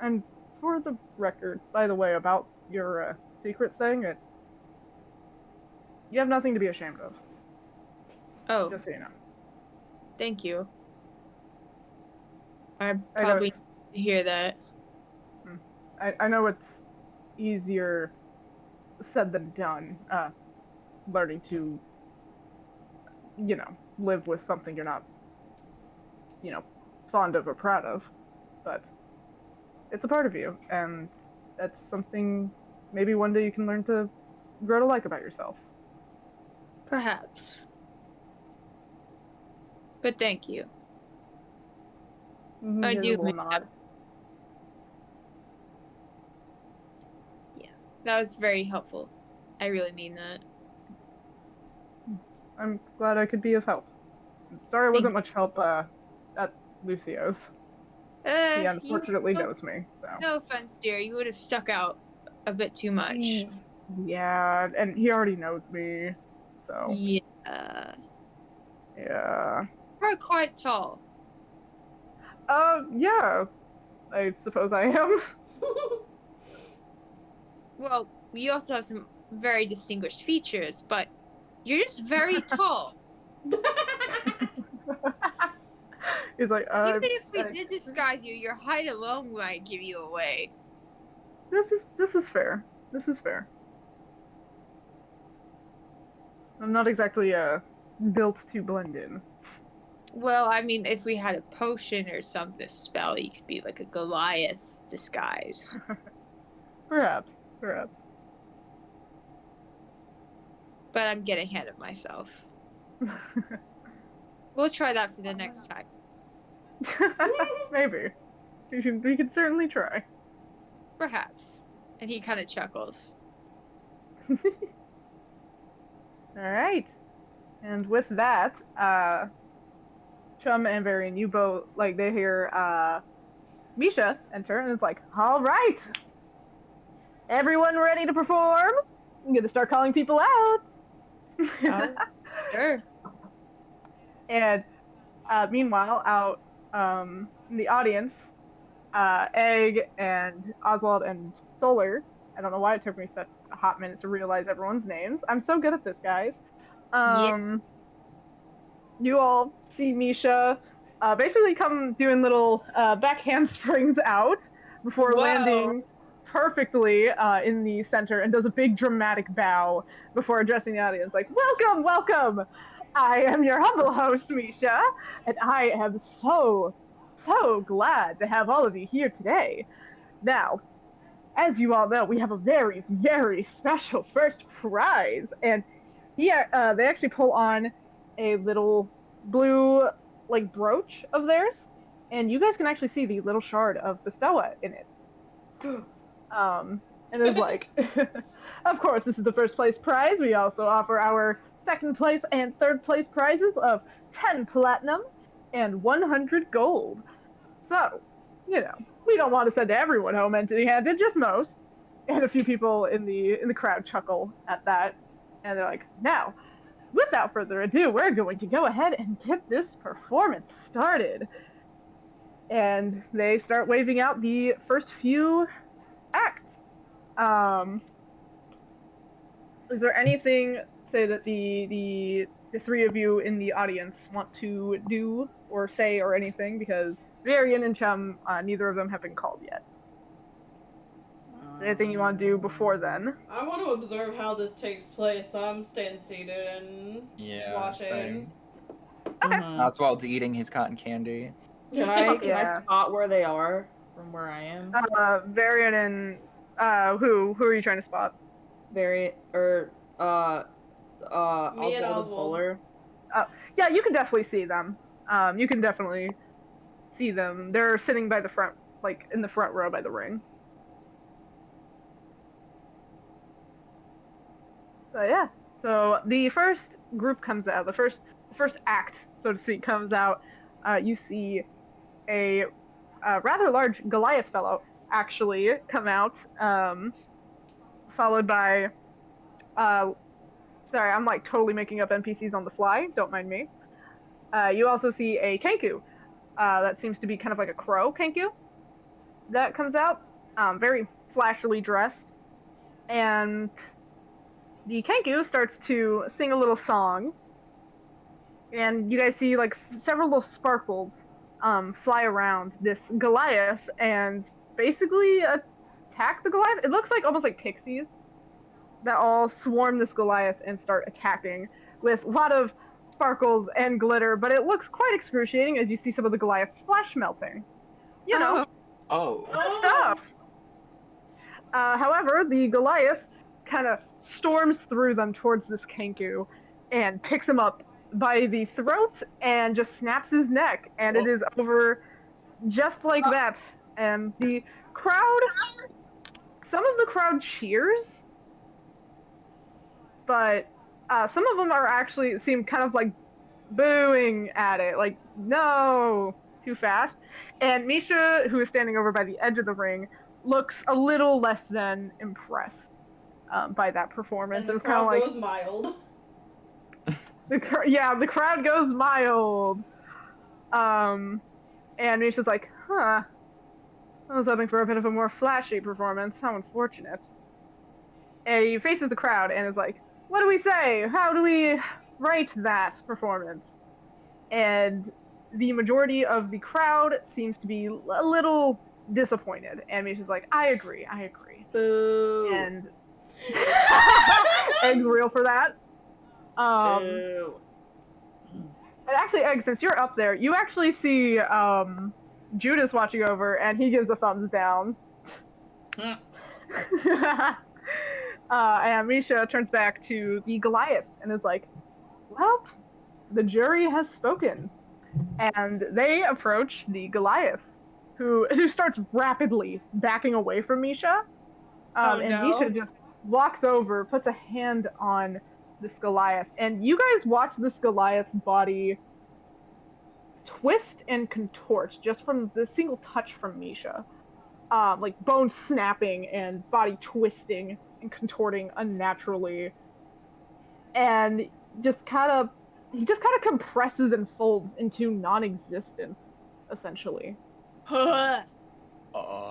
and for the record, by the way, about your secret thing, you have nothing to be ashamed of. Oh, Just so you know. thank you. I probably need to hear that. I know it's easier said than done, learning to, live with something you're not, fond of or proud of, but it's a part of you, and that's something maybe one day you can learn to grow to like about yourself. Perhaps. But thank you. I Here's do a little mean nod. that was very helpful. I really mean that. I'm glad I could be of help. Sorry it wasn't much help at Lucio's. He You unfortunately knows me, so. no offense, dear. You would have stuck out a bit too much. Yeah, and he already knows me, so. Yeah. Yeah. You're quite tall. Yeah. I suppose I am. Well, you also have some very distinguished features, but you're just very tall. He's like, Even if we did disguise you, your height alone might give you away. This is fair. This is fair. I'm not exactly built to blend in. Well, I mean, if we had a potion or something spell, you could be like a Goliath disguise. Perhaps. But I'm getting ahead of myself. We'll try that for the next time. Maybe. We could certainly try. Perhaps. And he kind of chuckles. Alright. And with that, Chum and Varian, you both, like, they hear Misha enter, and it's like, alright! Everyone ready to perform? I'm gonna start calling people out! Sure. And meanwhile, out in the audience, Egg and Oswald and Solar. I don't know why it took me such a hot minute to realize everyone's names. I'm so good at this, guys. You all see Misha basically come doing little back handsprings out before landing perfectly in the center and does a big dramatic bow before addressing the audience like, welcome, welcome! I am your humble host, Misha, and I am so glad to have all of you here today. Now, as you all know, we have a very, very special first prize, and here they actually pull on a little blue like brooch of theirs, and you guys can actually see the little shard of Bestoa in it. And it's like, of course, this is the first place prize. We also offer our second place and third place prizes of 10 platinum and 100 gold. So, you know, we don't want to send everyone home empty-handed, just most. And a few people in the crowd chuckle at that, and they're like, now, without further ado, we're going to go ahead and get this performance started. And they start waving out the first few acts. Is there anything, say, that the three of you in the audience want to do or say or anything? Because Varian and Chum, neither of them have been called yet. Anything you want to do before then? I want to observe how this takes place, so I'm staying seated and watching. Same. Okay. Oswald's eating his cotton candy. Can I spot where they are from where I am? Varian and who are you trying to spot? Me and Oswald and Solar. Yeah, you can definitely see them. You can definitely see them. They're sitting by the front, like in the front row by the ring. So yeah. So the first group comes out. The first act, so to speak, comes out. You see a rather large Goliath fellow actually come out, followed by. Sorry, I'm like totally making up NPCs on the fly. Don't mind me. You also see a Kenku. That seems to be kind of like a crow Kenku. That comes out, very flashily dressed, and the Kenku starts to sing a little song, and you guys see like several little sparkles fly around this Goliath and basically attack the Goliath. It looks like almost like pixies that all swarm this Goliath and start attacking with a lot of sparkles and glitter, but it looks quite excruciating as you see some of the Goliath's flesh melting. You know. Stuff. However, the Goliath kind of storms through them towards this Kenku and picks him up by the throat and just snaps his neck, and it is over just like that, and the crowd, some of the crowd cheers, but some of them are actually seem kind of like booing at it, like, no, too fast. And Misha, who is standing over by the edge of the ring, looks a little less than impressed by that performance. And the It's kind of crowd like, goes mild. the crowd goes mild. And Misha's like, huh, I was hoping for a bit of a more flashy performance. How unfortunate. And he faces the crowd and is like, what do we say? How do we rate that performance? And the majority of the crowd seems to be a little disappointed. And Misha's like, I agree. Boo. And Egg's real for that. Boo. And actually, Egg, since you're up there, you actually see Judas watching over, and he gives a thumbs down. And Misha turns back to the Goliath and is like, well, the jury has spoken. And they approach the Goliath, who starts rapidly backing away from Misha. And Misha just walks over, puts a hand on this Goliath, and you guys watch this Goliath's body twist and contort just from the single touch from Misha. Like bones snapping and body twisting and contorting unnaturally. And just kind of compresses and folds into non-existence, essentially.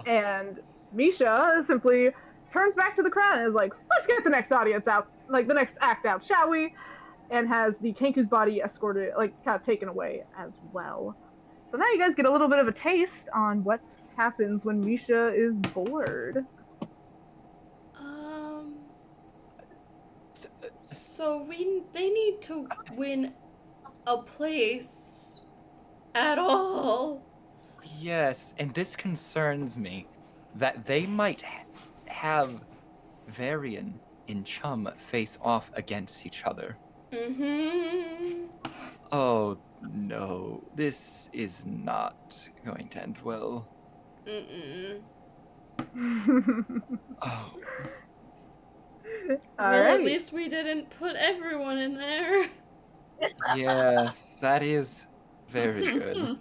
And Misha simply turns back to the crowd and is like, let's get the next audience out, like the next act out, shall we? And has the Kenku's body escorted, like kind of taken away as well. So now you guys get a little bit of a taste on what happens when Misha is bored. So they need to win a place at all. Yes, and this concerns me, that they might have Varian and Chum face off against each other. Mm-hmm. Oh no, this is not going to end well. Mm-mm. Oh. Well, at least we didn't put everyone in there. Yes, that is very good.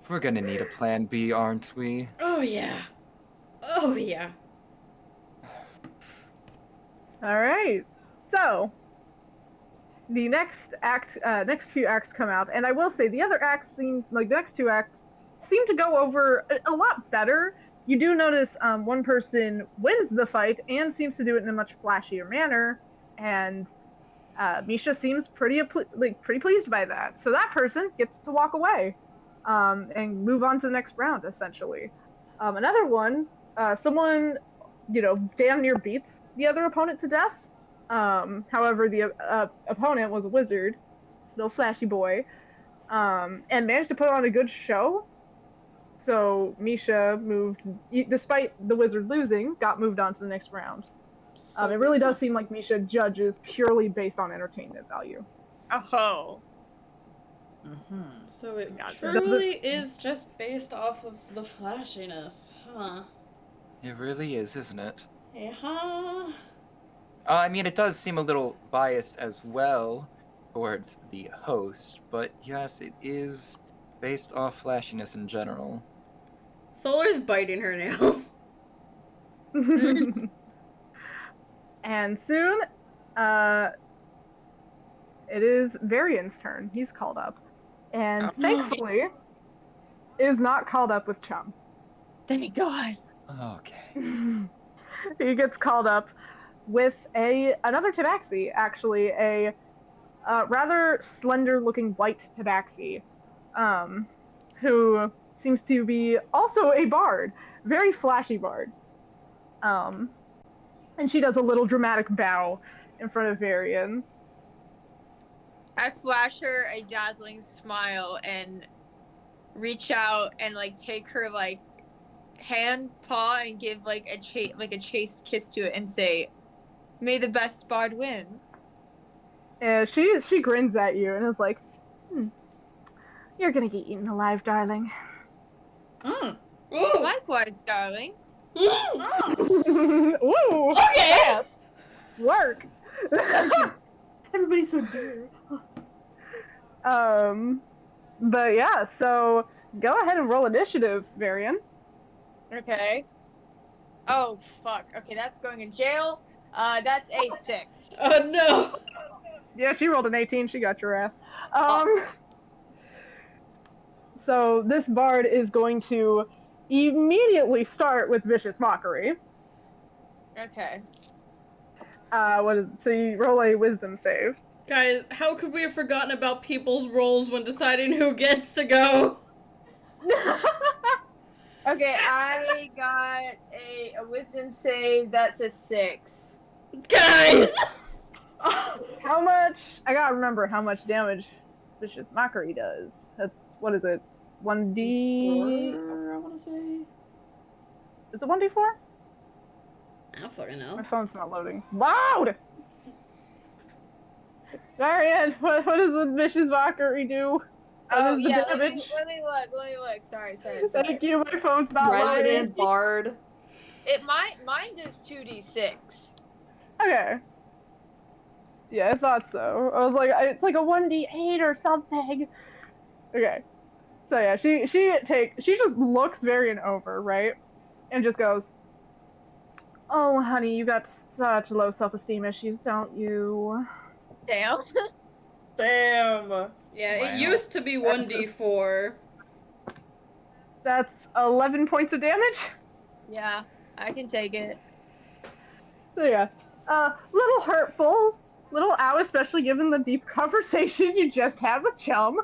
We're gonna need a plan B, aren't we? Oh yeah. Oh yeah. All right. So the next few acts come out, and I will say the other acts seem like the next two acts seem to go over a lot better. You do notice one person wins the fight and seems to do it in a much flashier manner, and Misha seems pretty pleased by that. So that person gets to walk away and move on to the next round, essentially. Another one, someone, damn near beats the other opponent to death. However, the opponent was a wizard, little flashy boy, and managed to put on a good show. So Misha despite the wizard losing, got moved on to the next round. So, it really does seem like Misha judges purely based on entertainment value. Oh. Mm-hmm. So it truly is just based off of the flashiness, huh? It really is, isn't it? Yeah. I mean, it does seem a little biased as well towards the host, but yes, it is based off flashiness in general. Solar's biting her nails. And soon, it is Varian's turn. He's called up. And thankfully, is not called up with Chum. Thank God. Okay. He gets called up with another tabaxi, actually, a rather slender-looking white tabaxi, who seems to be also a bard, very flashy bard. And she does a little dramatic bow in front of Varian. I flash her a dazzling smile and reach out and take her hand, paw, and give a chaste kiss to it and say, "May the best bard win." And she grins at you and is like, "You're gonna get eaten alive, darling." Mm. Ooh. Likewise, darling. Ooh, Okay. fast work. Everybody's so dear. But yeah, so go ahead and roll initiative, Varian. Okay. Oh fuck. Okay, that's going in jail. That's a 6. Oh no. Yeah, she rolled an 18. She got your ass. So this bard is going to immediately start with vicious mockery. Okay. So you roll a wisdom save. Guys, how could we have forgotten about people's roles when deciding who gets to go? Okay, I got a wisdom save. That's a 6. Guys! How much? I gotta remember how much damage vicious mockery does. That's what is it? 1d. I want to say. Is it 1d4? I don't fucking My know. phone's not loading. Loud! Marianne, what does the vicious mockery do? Oh is the yeah, damage? let me look. Sorry. Thank you, my phone's not loading. Resident Bard. Mine does 2d6. Okay. Yeah, I thought so. I was like, it's like a 1d8 or something. Okay. So yeah, she just looks Varian over, right? And just goes, "Oh, honey, you got such low self-esteem issues, don't you?" Damn. Damn. Yeah, Wow. it used to be 1d4. That's 11 points of damage. Yeah, I can take it. So yeah, little hurtful, little ow, especially given the deep conversation you just had with Chum.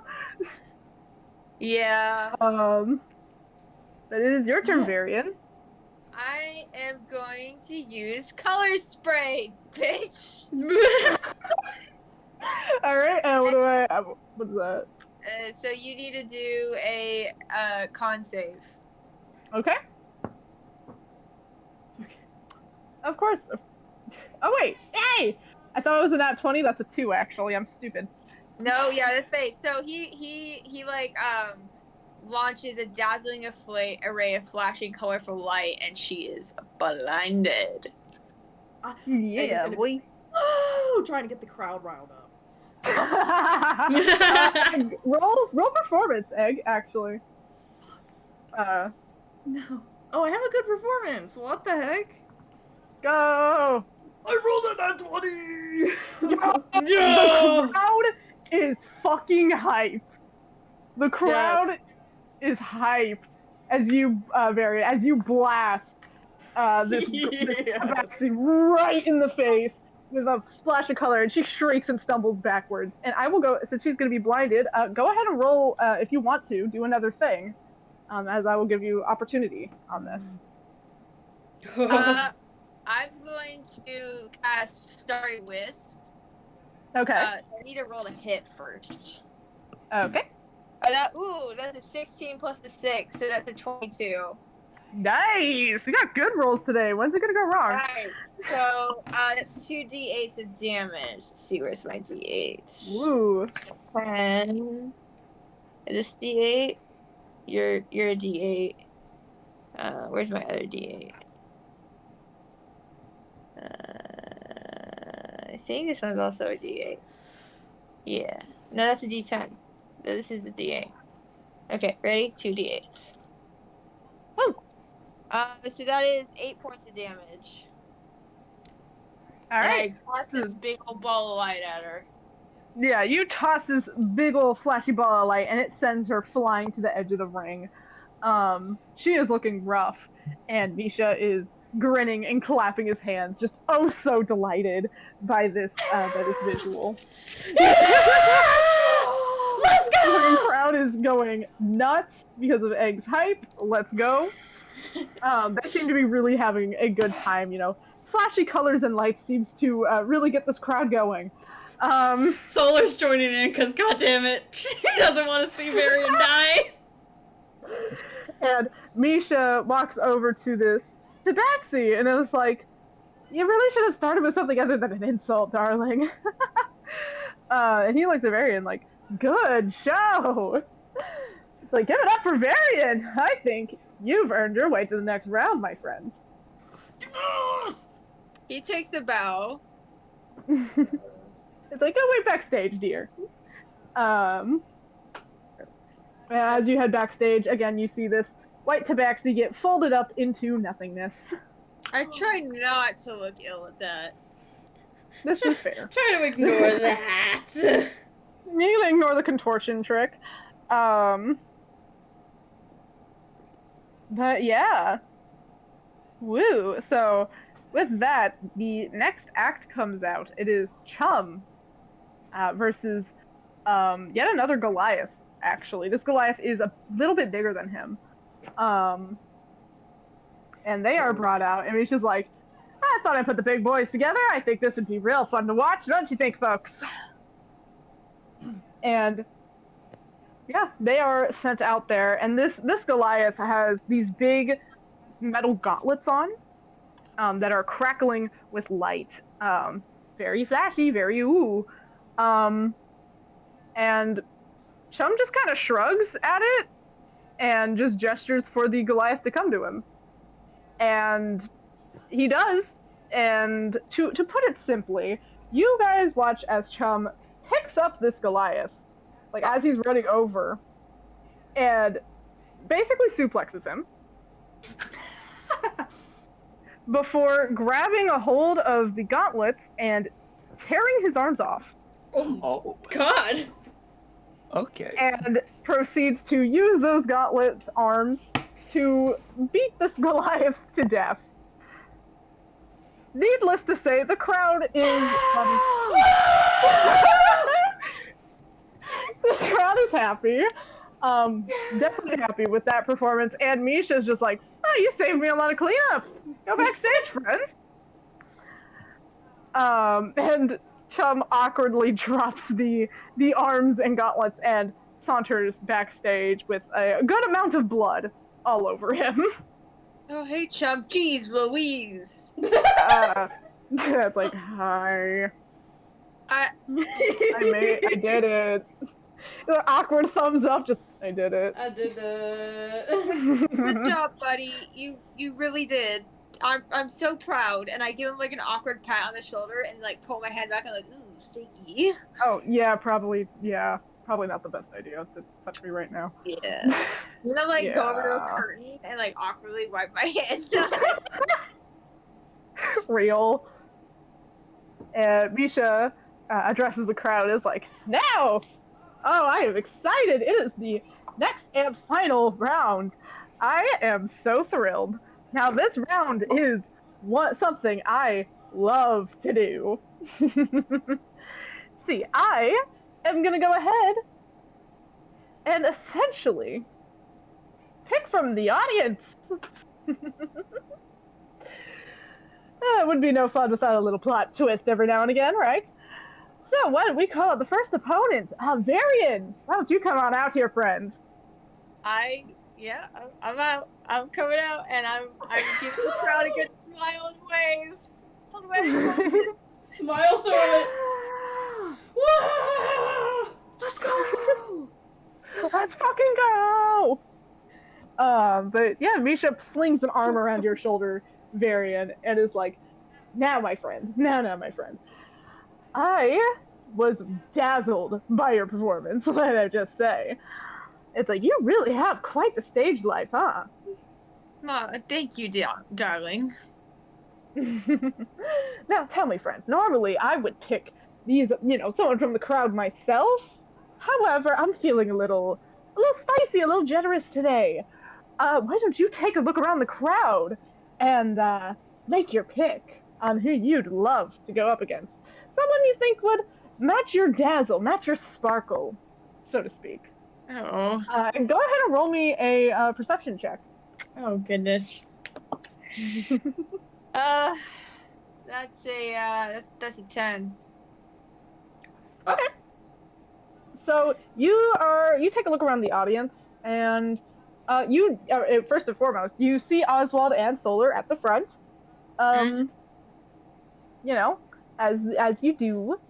Yeah. But it is your turn, Varian. I am going to use color spray, bitch. All right, what is that? So you need to do a con save. Okay. Of course. Oh wait, hey! I thought it was a nat 20. That's a 2, actually. I'm stupid. No, yeah, that's fake. So he like launches a dazzling array of flashing colorful light, and she is blinded. Yeah, boy. Oh, trying to get the crowd riled up. Roll performance, Egg. Actually. No. Oh, I have a good performance. What the heck? Go. I rolled a nat 20. The crowd is fucking hyped. The crowd Yes. is hyped as you as you blast this Tabaxi right in the face with a splash of color, and she shrieks and stumbles backwards. And I will go, since she's going to be blinded, go ahead and roll if you want to do another thing, as I will give you opportunity on this. I'm going to cast Starry Wisp. Okay. So I need to roll a hit first. Okay. That's a 16 plus a 6, so that's a 22. Nice. We got good rolls today. When's it gonna go wrong? Nice. So that's 2d8s of damage. Let's see, where's my d8? Ooh. 10. Is this d8? You're a d8. Where's my other d8? I think this one's also a d8. Yeah. No, that's a d10. No, this is the d8. Okay, ready? 2 d8s. Woo. So that is 8 points of damage. All right. I toss this big old ball of light at her. Yeah, you toss this big old flashy ball of light, and it sends her flying to the edge of the ring. She is looking rough, and Misha is grinning and clapping his hands, just oh so delighted by this visual. Let's go! The crowd is going nuts because of Egg's hype. Let's go. They seem to be really having a good time, you know. Flashy colors and lights seems to really get this crowd going. Solar's joining in because, goddammit, she doesn't want to see Varian die. And Misha walks over to this Tabaxi, and it was like, you really should have started with something other than an insult, darling. And he looks at Varian like, good show! It's like, give it up for Varian! I think you've earned your way to the next round, my friend. Yes! He takes a bow. It's like, go wait backstage, dear. As you head backstage, again, you see this white tabaxi get folded up into nothingness. I try not to look ill at that. This is fair. Try to ignore that. You can ignore the contortion trick. But yeah. Woo. So with that, the next act comes out. It is Chum versus yet another Goliath, actually. This Goliath is a little bit bigger than him. And they are brought out, and he's just like, I thought I'd put the big boys together. I think this would be real fun to watch, don't you think, folks? And yeah, they are sent out there, and this Goliath has these big metal gauntlets on that are crackling with light. Very flashy, very ooh. And Chum just kind of shrugs at it and just gestures for the Goliath to come to him. And he does. And to put it simply, you guys watch as Chum picks up this Goliath, like as he's running over, and basically suplexes him before grabbing a hold of the gauntlets and tearing his arms off. Oh, God. Okay. And proceeds to use those gauntlets arms to beat this Goliath to death. Needless to say, the crowd is the crowd is happy. Definitely happy with that performance. And Misha's just like, oh, you saved me a lot of cleanup. Go backstage, friend. And Chum awkwardly drops the arms and gauntlets and saunters backstage with a good amount of blood all over him. Oh, hey, Chum. Jeez Louise. It's like, hi. I did it. The awkward thumbs up, just, I did it. I did it. Good job, buddy. You really did. I'm so proud. And I give him like an awkward pat on the shoulder and like pull my hand back and like, ooh, sticky. Oh, yeah, probably not the best idea to touch me right now. Yeah. And then like go over to a curtain and like awkwardly wipe my hand. Real. And Misha addresses the crowd as like, now! Oh, I am excited! It is the next and final round. I am so thrilled. Now, this round is something I love to do. See, I am going to go ahead and essentially pick from the audience. It would be no fun without a little plot twist every now and again, right? So why don't we call out the first opponent, Varian? Why don't you come on out here, friend? I'm out. I'm coming out, and I'm giving the crowd a good smile and waves. Smile through it. Let's go! Let's fucking go! But yeah, Misha slings an arm around your shoulder, Varian, and is like, now, my friend. Now, my friend. I was dazzled by your performance, let I just say. It's like, you really have quite the stage life, huh? Oh, thank you, darling. Now, tell me, friend, normally I would pick these, someone from the crowd myself. However, I'm feeling a little spicy, a little generous today. Why don't you take a look around the crowd and make your pick on who you'd love to go up against? Someone you think would match your dazzle, match your sparkle, so to speak. Oh. And go ahead and roll me a perception check. Oh, goodness. That's a 10. Okay. So you take a look around the audience, and you first and foremost, you see Oswald and Solar at the front. As you do.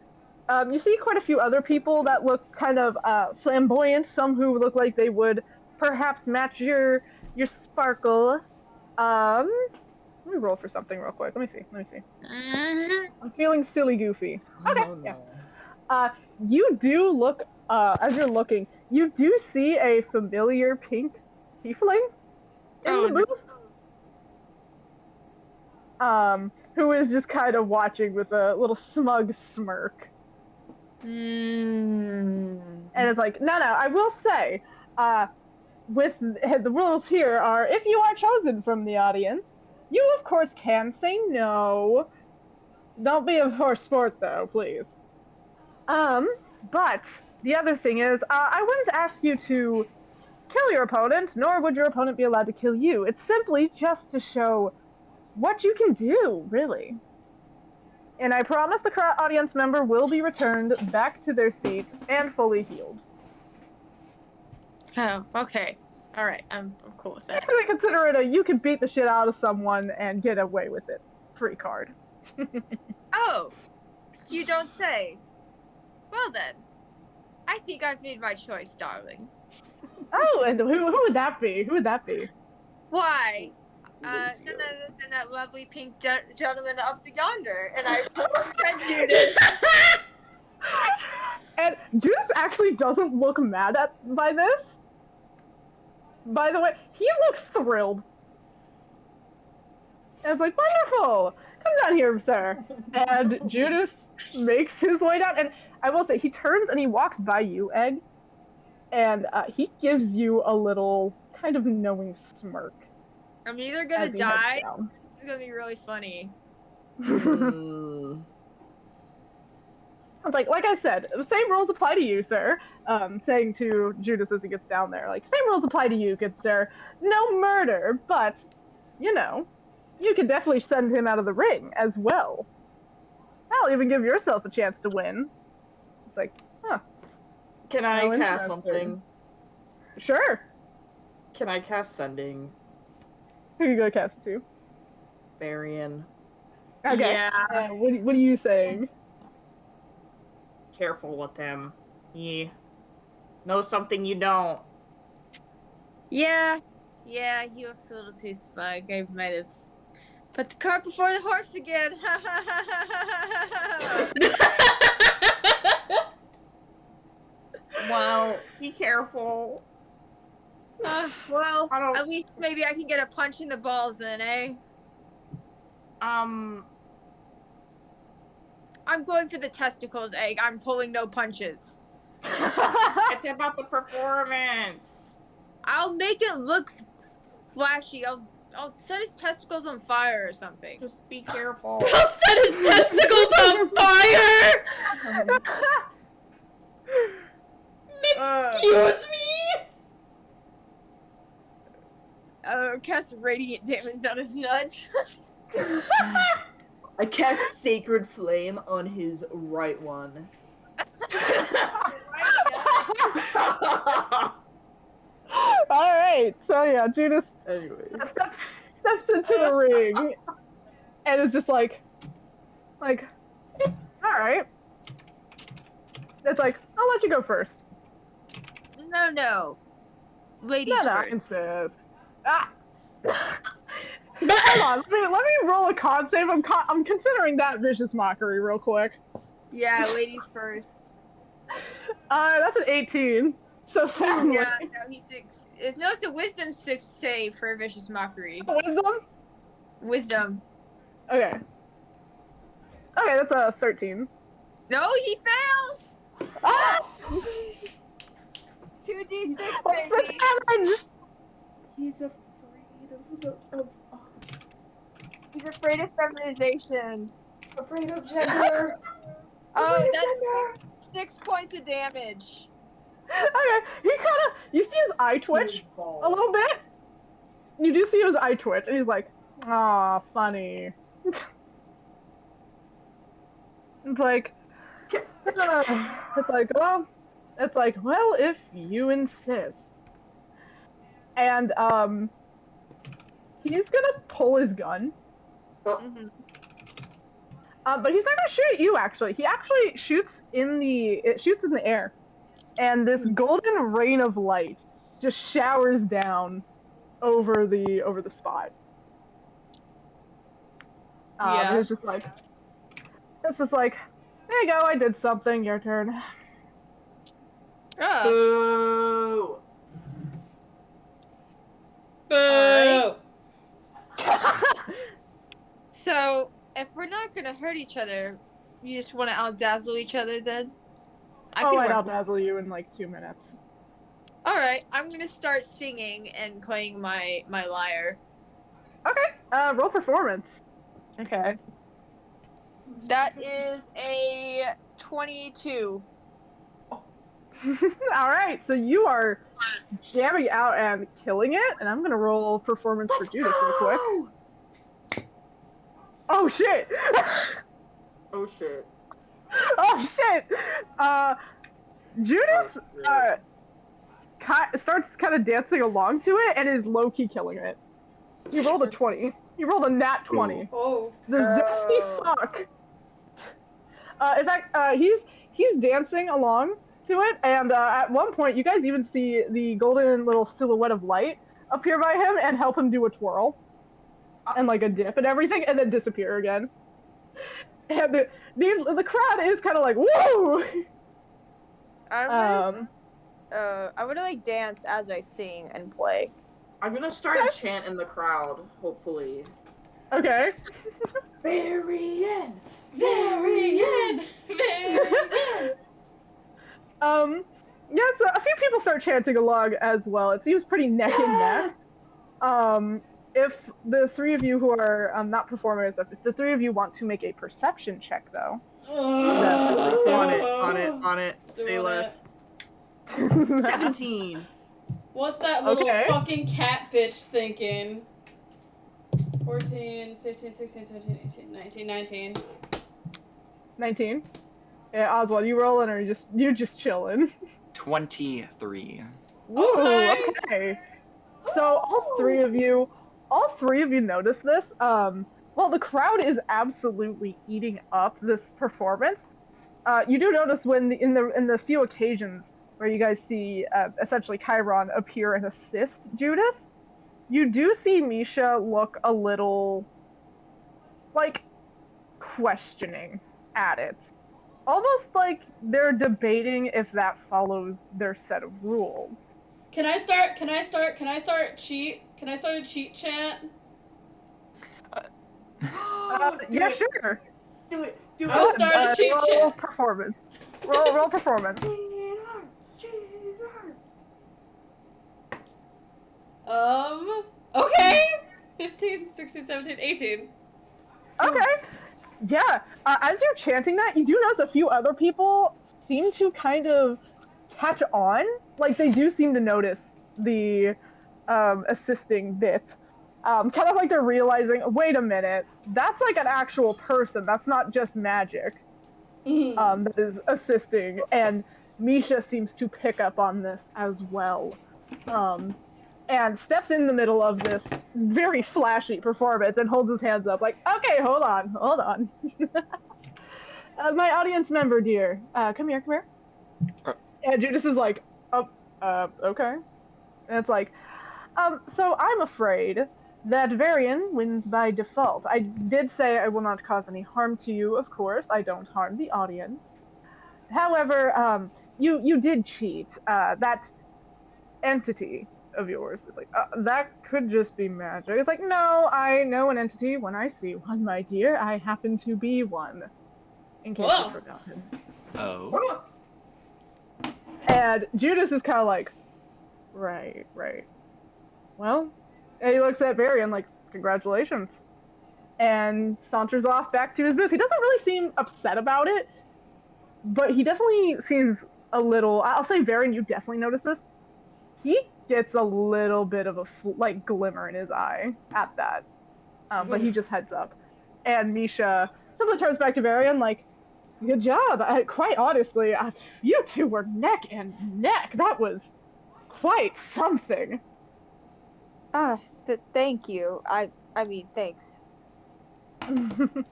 You see quite a few other people that look kind of flamboyant. Some who look like they would perhaps match your sparkle. Let me roll for something real quick. Let me see. I'm feeling silly goofy. Okay, Oh, yeah. no. You do look, as you're looking, you do see a familiar pink tiefling in Oh, the no. booth. Who is just kind of watching with a little smug smirk. Mm. And it's like, no, I will say, with the rules here are, if you are chosen from the audience, you of course can say no. Don't be a poor sport though, please. But the other thing is, I wouldn't ask you to kill your opponent, nor would your opponent be allowed to kill you. It's simply just to show what you can do, really. And I promise the audience member will be returned back to their seat and fully healed. Oh, okay. All right. I'm cool with that. Basically, consider it a you can beat the shit out of someone and get away with it free card. Oh, you don't say. Well then, I think I've made my choice, darling. Oh, and who would that be? Who would that be? Why? Lucio. None other than that lovely pink gentleman up yonder, and I pretend you to. And Judith actually doesn't look mad by this. By the way, he looks thrilled. And it's like, wonderful! Come down here, sir. And Judas makes his way down. And I will say, he turns and he walks by you, Egg. And he gives you a little kind of knowing smirk. I'm either gonna as he heads die. down. This is gonna be really funny. It's like I said, the same rules apply to you, sir. Saying to Judas as he gets down there, like, same rules apply to you, good sir. No murder, but, you know, you can definitely send him out of the ring as well. I'll even give yourself a chance to win. It's like, huh. Can I How cast interesting. something? Sure. Can I cast Sending? Who you gonna cast it to? Varian. Yeah. Okay. What are you saying? Careful with him. He knows something you don't. Yeah. Yeah, he looks a little too smug. I might have put the cart before the horse again. Well, be careful. Well, I don't- at least maybe I can get a punch in the balls then, eh? Um, I'm going for the testicles, Egg. I'm pulling no punches. it's about the performance. I'll make it look flashy. I'll set his testicles on fire or something. Just be careful. I'll set his testicles on fire! Excuse me? Cast radiant damage on his nuts. I cast Sacred Flame on his right one. Alright, so yeah, Judas Anyway. steps into the ring and is just like, alright. It's like, I'll let you go first. No. Ladies No, I first. insist. Ah. Hold on, let me roll a con save. I'm considering that vicious mockery real quick. Yeah, ladies first. That's an 18. So sadly. Yeah, no, he's six. No, it's a wisdom 6 save for a vicious mockery. Wisdom? Wisdom. Okay. Okay, that's a 13. No, he fails! Ah! 2d6, What's the baby! damage? He's afraid of He's afraid of feminization. afraid of gender. Oh, Afraid of that's 6 points of damage. Okay, he kind of, you see his eye twitch a little bit? You do see his eye twitch, and he's like, aw, funny. It's like, well, if you insist. And, he's gonna pull his gun. Mm-hmm. But he's not gonna shoot at you, actually. He actually shoots it shoots in the air, and this golden rain of light just showers down over the spot. Yeah. It's just like, there you go, I did something. Your turn. Ah. Boo! Boo! So, if we're not gonna hurt each other, you just want to outdazzle each other then? I could I'd work. outdazzle you in like 2 minutes. All right, I'm gonna start singing and playing my lyre. Okay. Roll performance. Okay. That is a 22. All right. So you are jamming out and killing it, and I'm gonna roll performance for Judas real quick. Oh shit! Oh shit. Oh shit! Judas Oh, shit. starts kind of dancing along to it and is low key killing it. He rolled a 20. He rolled a nat 20. Oh. The zesty fuck. In fact, he's dancing along to it, and at one point, you guys even see the golden little silhouette of light appear by him and help him do a twirl and like a dip and everything, and then disappear again. And the crowd is kind of like, whoa! I'm gonna like dance as I sing and play. I'm gonna start a chant in the crowd, hopefully. Okay. Varian! Varian! Yeah, so a few people start chanting along as well. It seems pretty neck and neck. If the three of you who are not performers, if the three of you want to make a perception check, though. On it. Say Doing less. it. 17. What's that little Okay. fucking cat bitch thinking? 14, 15, 16, 17, 18, 19, 19. 19. Yeah, Oswald, you rolling or you just chilling? 23. Woo, Okay. okay. So all three of you notice this. Well, the crowd is absolutely eating up this performance. You do notice when in the few occasions where you guys see essentially Chiron appear and assist Judas, you do see Misha look a little like questioning at it. Almost like they're debating if that follows their set of rules. Can I start a cheat chant? Yeah, sure. Do it. I'll start a cheat roll chant. performance. Roll performance. Okay. 15, 16, 17, 18. Okay. Yeah. As you're chanting that, you do notice a few other people seem to kind of catch on. Like they do seem to notice the assisting bit. Kind of like they're realizing, wait a minute, that's like an actual person. That's not just magic. That is assisting, and Misha seems to pick up on this as well. And steps in the middle of this very flashy performance and holds his hands up like, okay, hold on. My audience member, dear, come here. And Judas is like, okay. And it's like, so I'm afraid that Varian wins by default. I did say I will not cause any harm to you, of course. I don't harm the audience. However, you did cheat. That entity of yours is like, that could just be magic. It's like, no, I know an entity when I see one, my dear. I happen to be one. In case you've forgotten. Oh. And Judas is kind of like, right. Well, and he looks at Varian like, congratulations. And saunters off back to his booth. He doesn't really seem upset about it, but he definitely seems a little, I'll say Varian, you definitely notice this. He gets a little bit of a glimmer in his eye at that. But he just heads up. And Misha simply turns back to Varian like, good job. Quite honestly, you two were neck and neck. That was quite something. Thank you. I mean, thanks. Well,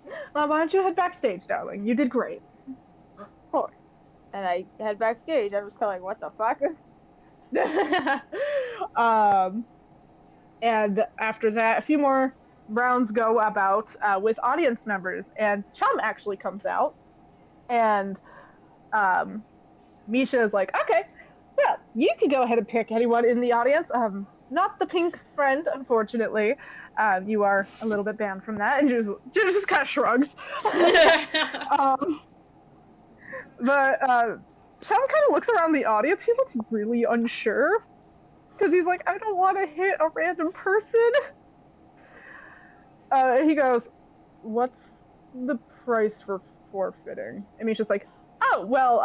why don't you head backstage, darling? You did great. course. And I head backstage. I'm just kind of like, what the fuck? And after that, a few more rounds go about with audience members, and Chum actually comes out, and Misha is like, okay, yeah, you can go ahead and pick anyone in the audience. Not the pink friend, unfortunately. You are a little bit banned from that. And just kind of shrugs. But Chum kind of looks around the audience. He looks really unsure because he's like, I don't want to hit a random person. He goes, what's the price for forfeiting? And he's just like, oh, well,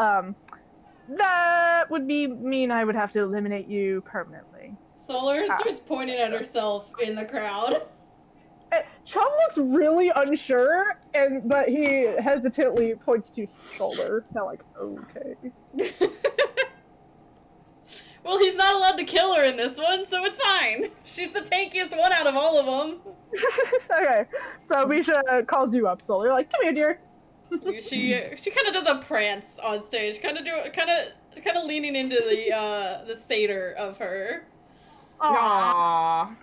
that would mean I would have to eliminate you permanently. Solar starts pointing at herself in the crowd. Chum looks really unsure, but he hesitantly points to shoulder. Kind of like, okay. Well, he's not allowed to kill her in this one, so it's fine. She's the tankiest one out of all of them. Okay, so Misha calls you up, Solar. Like, come here, dear. She kind of does a prance on stage, kind of leaning into the satyr of her. Aww.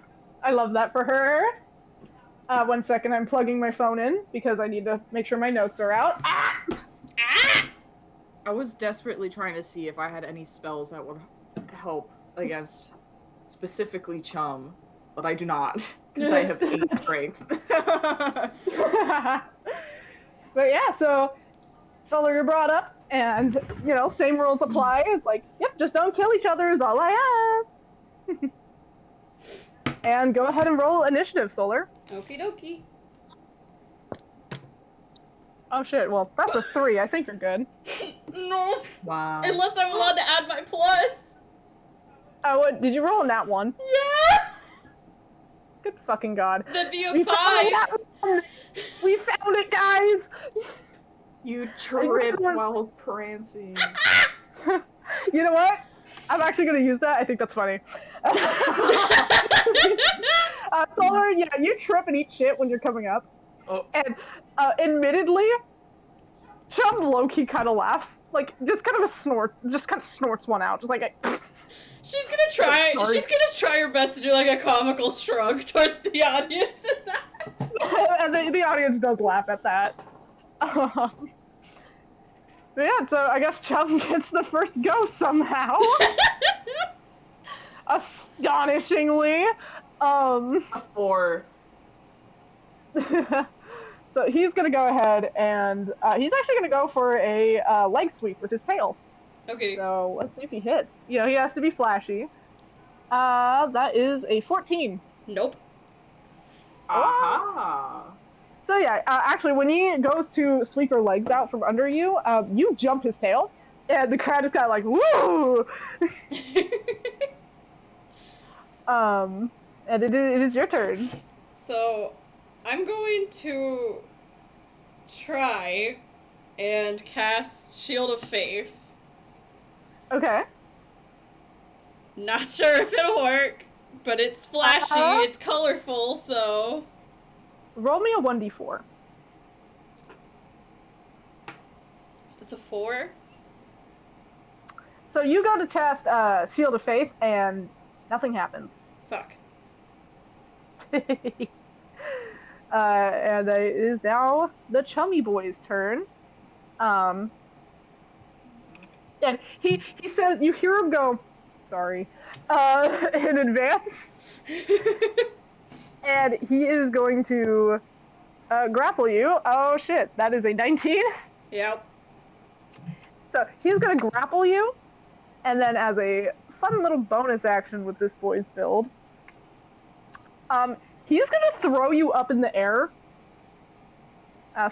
I love that for her. 1 second, I'm plugging my phone in because I need to make sure my notes are out. Ah! I was desperately trying to see if I had any spells that would help against specifically Chum, but I do not because I have 8 strength. But yeah, so Solar, you're brought up, and same rules apply. It's like, yep, just don't kill each other is all I ask. And go ahead and roll initiative, Solar. Okie dokie. Oh shit, well, that's a 3. I think you're good. No. Wow. Unless I'm allowed to add my plus. Oh, what? Did you roll in that one? Yeah. Good fucking god. That'd be a We 5. We found it, guys! You tripped while prancing. You know what? I'm actually gonna use that. I think that's funny. Solar, yeah, you trip and eat shit when you're coming up. Oh. And admittedly, Chum low-key kind of laughs. Like, just kind of snorts one out. Just like, She's gonna try her best to do like a comical shrug towards the audience. And the audience does laugh at that. But yeah, so I guess Chum gets the first go somehow. Astonishingly. A 4. So he's gonna go ahead and he's actually gonna go for a leg sweep with his tail. Okay. So let's see if he hits. He has to be flashy. That is a 14. Nope. Aha. So yeah, actually, when he goes to sweep her legs out from under you, you jump his tail, and the crowd is kind of like, woo! And it is your turn. So, I'm going to try and cast Shield of Faith. Okay. Not sure if it'll work, but it's flashy, it's colorful, so... Roll me a 1d4. That's a 4? So you go to cast Shield of Faith, and nothing happens. Fuck. And it is now the Chummy Boy's turn. And he says, you hear him go, sorry, in advance. And he is going to grapple you. Oh shit, that is a 19. Yep. So he's going to grapple you, and then as a fun little bonus action with this boy's build, he's going to throw you up in the air.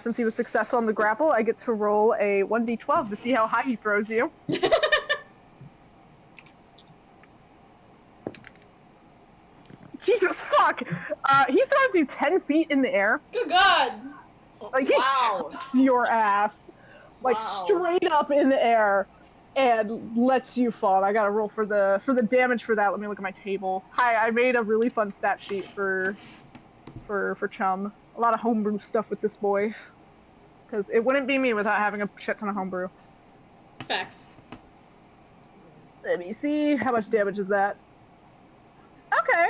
Since he was successful on the grapple, I get to roll a 1d12 to see how high he throws you. Jesus fuck! He throws you 10 feet in the air. Good God! Like, he chucks your ass. Like, straight up in the air. And lets you fall. I gotta roll for the damage for that. Let me look at my table. Hi, I made a really fun stat sheet for Chum. A lot of homebrew stuff with this boy. Because it wouldn't be me without having a shit ton of homebrew. Spex. Let me see. How much damage is that? Okay.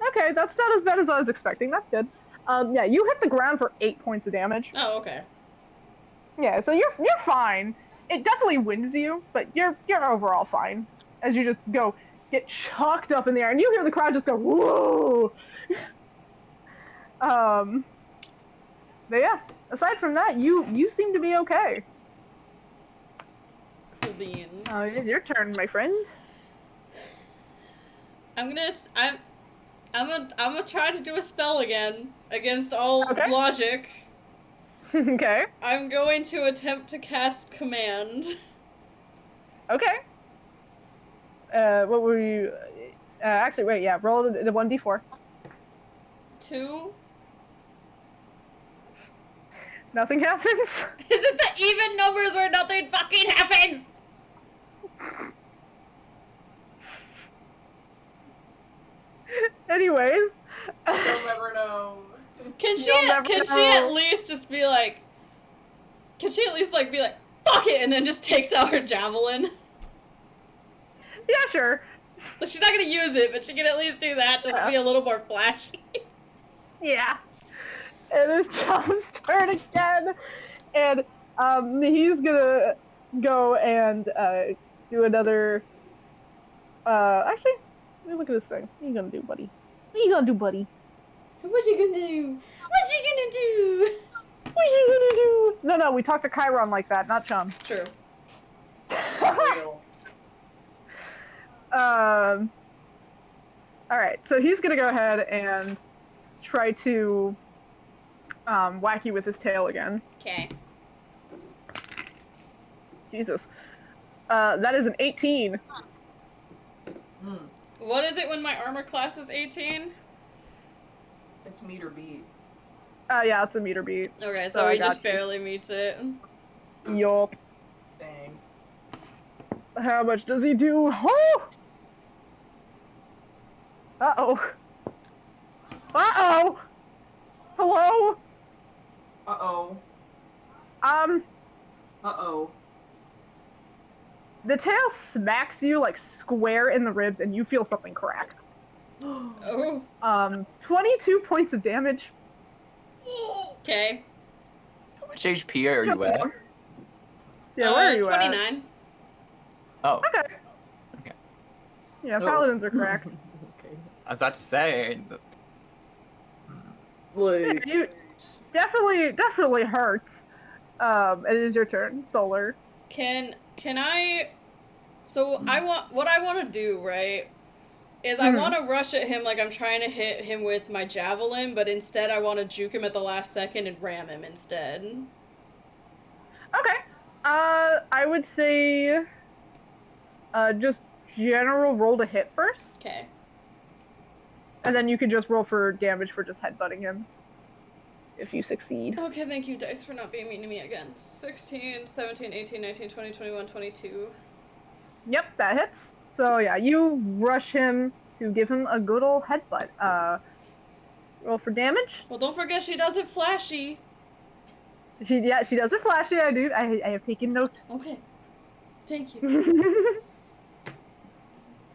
Okay, that's not as bad as I was expecting. That's good. Yeah, you hit the ground for 8 points of damage. Oh, okay. Yeah, so you're fine. It definitely wins you, but you're overall fine. As you just get chucked up in the air, and you hear the crowd just go, whoa! But yeah, aside from that, you seem to be okay. Cool beans. It is your turn, my friend. I'm gonna try to do a spell again against all logic. Okay. I'm going to attempt to cast command. Okay. What were you? Actually, wait. Yeah, roll the 1d4. 2. Nothing happens. Is it the even numbers where nothing fucking happens? Anyways. You'll never know. Can she at least just be like, can she at least like be like, fuck it, and then just takes out her javelin? Yeah, sure. Like, she's not gonna use it, but she can at least do that to be a little more flashy. Yeah. And it's Chom's turn again, and he's gonna go and do another. Actually, let me look at this thing. What are you gonna do, buddy? What are you gonna do, buddy? What you gonna do? What you gonna do? What are you gonna do? No, we talk to Chiron like that, not Chum. True. Alright, so he's gonna go ahead and try to whack you with his tail again. Okay. Jesus. That is an 18. What is it when my armor class is 18? It's meter beat. Yeah, it's a meter beat. Okay, so he just barely meets it. Yup. Dang. How much does he do? Oh! Uh-oh. Uh-oh! Hello? Uh-oh. Uh-oh. The tail smacks you, like, square in the ribs, and you feel something crack. Oh. 22 points of damage. Okay. How much HP are you at? Yeah, where are you 29. at? 29. Oh. Okay. Yeah, paladins are cracked. Okay. I was about to say. Like, Yeah, you definitely hurts. It is your turn, Solar. Can I... So, what I want to do, right, is I want to rush at him like I'm trying to hit him with my javelin, but instead I want to juke him at the last second and ram him instead. Okay. I would say, just general roll to hit first. Okay. And then you can just roll for damage for just headbutting him. If you succeed. Okay, thank you, dice, for not being mean to me again. 16, 17, 18, 19, 20, 21, 22. Yep, that hits. So yeah, you rush him to give him a good old headbutt. Roll for damage. Well, don't forget she does it flashy. She does it flashy, I do. I have taken notes. Okay. Thank you.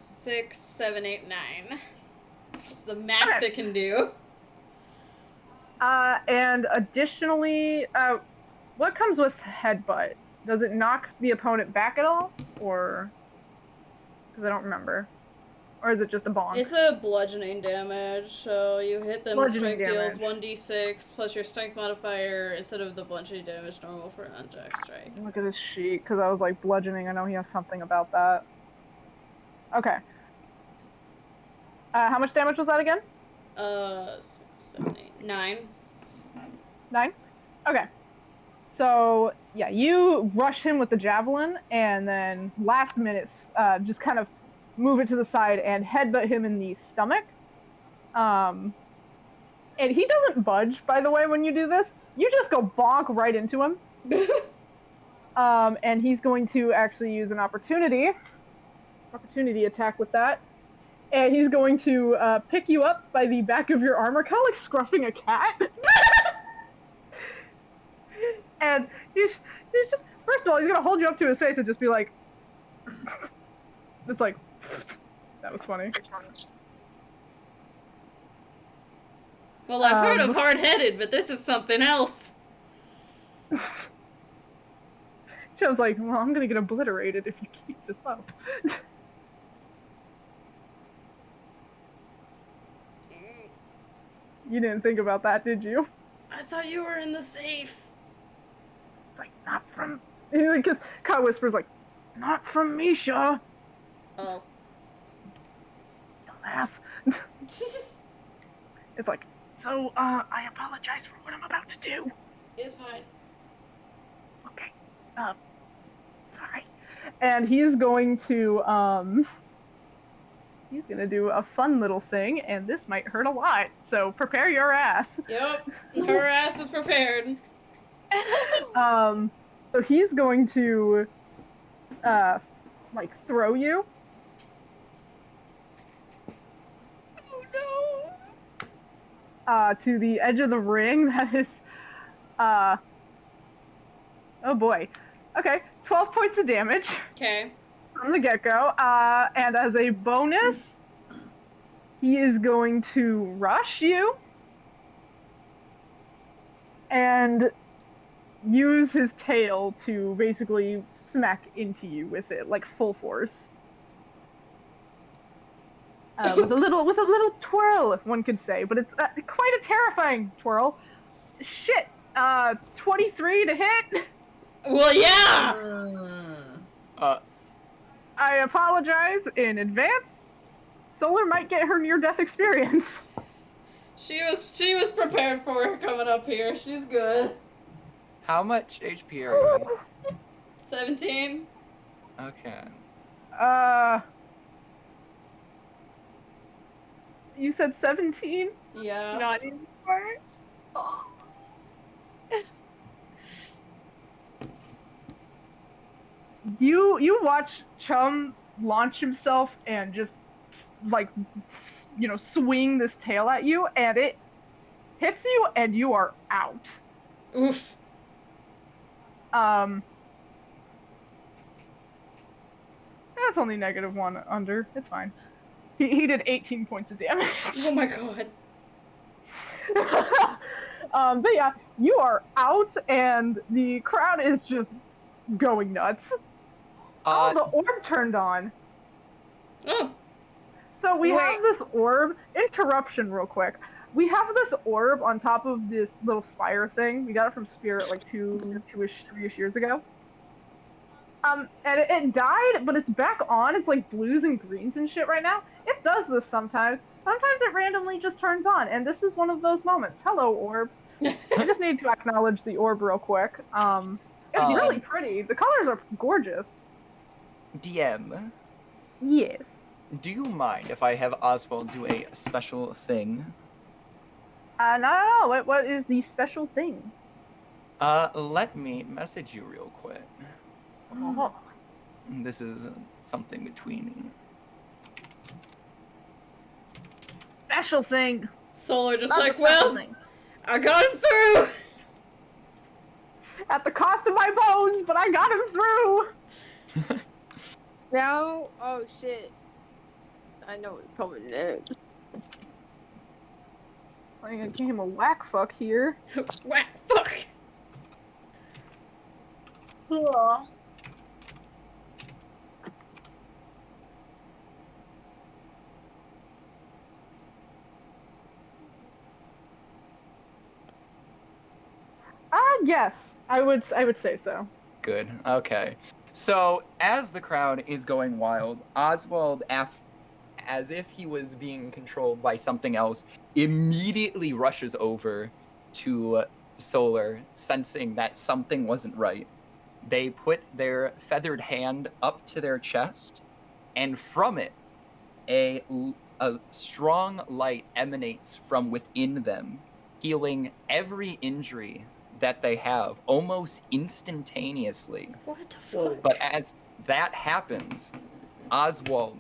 6, 7, 8, 9. That's the max it can do. And additionally, what comes with headbutt? Does it knock the opponent back at all? Or... Because I don't remember. Or is it just a bonk? It's a bludgeoning damage, so you hit them, Bludgeoning strength damage. deals 1d6 plus your strength modifier instead of the bludgeoning damage normal for an unjacked strike. Look at his sheet, because I was like, bludgeoning, I know he has something about that. Okay. How much damage was that again? 7, 8, 9. 9? Okay. So, yeah, you rush him with the javelin, and then last minute, just kind of move it to the side and headbutt him in the stomach. And he doesn't budge, by the way, when you do this. You just go bonk right into him. And he's going to actually use an opportunity attack with that. And he's going to pick you up by the back of your armor, kind of like scruffing a cat. And he's just, First of all, he's gonna hold you up to his face and just be like, it's like, that was funny. Well, I've heard of hard-headed, but this is something else. Joe's like, well, I'm gonna get obliterated if you keep this up. You didn't think about that, did you? I thought you were in the safe. Like, not from... Because Kai whispers, like, not from Misha. Oh. Dumbass. It's like, so, I apologize for what I'm about to do. It's fine. Okay. Sorry. And he's going to, he's gonna do a fun little thing, and this might hurt a lot, so prepare your ass. Yep, her ass is prepared. So he's going to, like, throw you. Oh no! To the edge of the ring. That is, oh boy. Okay, 12 points of damage. Okay. From the get-go. And as a bonus, he is going to rush you and use his tail to basically smack into you with it, like full force. With a little twirl, if one could say, but it's quite a terrifying twirl. Shit, 23 to hit. Well, yeah. I apologize in advance. Solar might get her near-death experience. She was prepared for her coming up here. She's good. How much HP are you 17. at? Okay. You said 17? Yeah. Not anymore. Oh. You watch Chum launch himself and just, like, you know, swing this tail at you, and it hits you, and you are out. Oof. That's only -1 under. It's fine. He did 18 points of damage. Oh my god. But yeah, you are out, and the crowd is just going nuts. Oh, the orb turned on. Oh. So we have this orb. Interruption, real quick. We have this orb on top of this little spire thing. We got it from Spirit like 3-ish years ago. And it died, but it's back on. It's like blues and greens and shit right now. It does this sometimes. Sometimes it randomly just turns on, and this is one of those moments. Hello, orb. I just need to acknowledge the orb real quick. It's really pretty. The colors are gorgeous. DM. Yes. Do you mind if I have Oswald do a special thing? No. What is the special thing? Let me message you real quick. Oh. This is something between. Special thing. Solar just Not like, a special well, thing. I got him through. At the cost of my bones, but I got him through. Now, oh shit. I know what's coming next. I'm gonna give him a whack fuck here. Whack, fuck. Cool. Yes, I would say so. Good. Okay. So as the crowd is going wild, Oswald, as if he was being controlled by something else, immediately rushes over to Solar, sensing that something wasn't right. They put their feathered hand up to their chest, and from it, a strong light emanates from within them, healing every injury that they have almost instantaneously. What the fuck? But as that happens, Oswald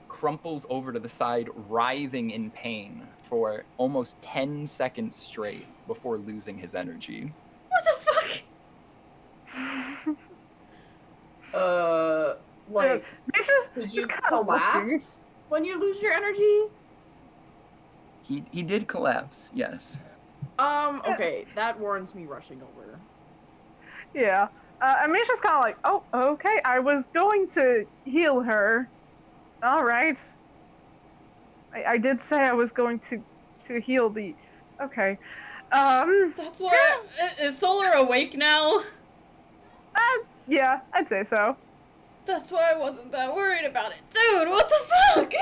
crumples over to the side, writhing in pain for almost 10 seconds straight before losing his energy. What the fuck? Like, Misha's did you just kinda looking. collapse when you lose your energy? He did collapse, yes. Okay, that warrants me rushing over. Yeah. Misha's kind of like, oh, okay, I was going to heal her. All right. I did say I was going to heal the. Okay. That's why. Is Solar awake now? Yeah, I'd say so. That's why I wasn't that worried about it. Dude, what the fuck?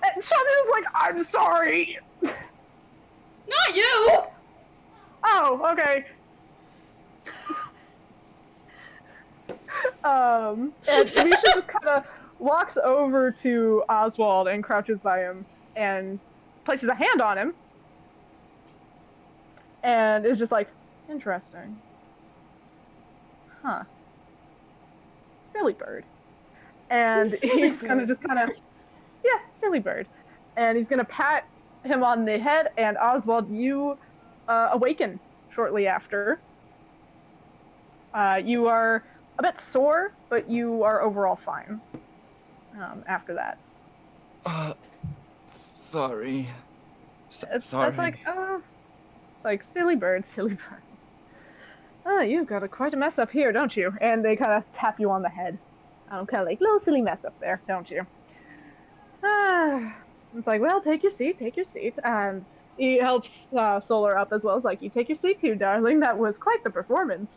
And Shami's like, I'm sorry. Not you! Oh, okay. And Misha just kind of walks over to Oswald and crouches by him and places a hand on him. And is just like, interesting. Huh. Silly bird. And he's gonna just kind of, yeah, silly bird. And he's gonna pat him on the head, and Oswald, you awaken shortly after. You are a bit sore, but you are overall fine after that. Sorry. That's like silly bird, silly bird. Oh, you've got quite a mess up here, don't you? And they kind of tap you on the head. Kind of like, little silly mess up there, don't you? It's like, well, take your seat, and he helps Solar up as well. It's like, you take your seat too, darling. That was quite the performance.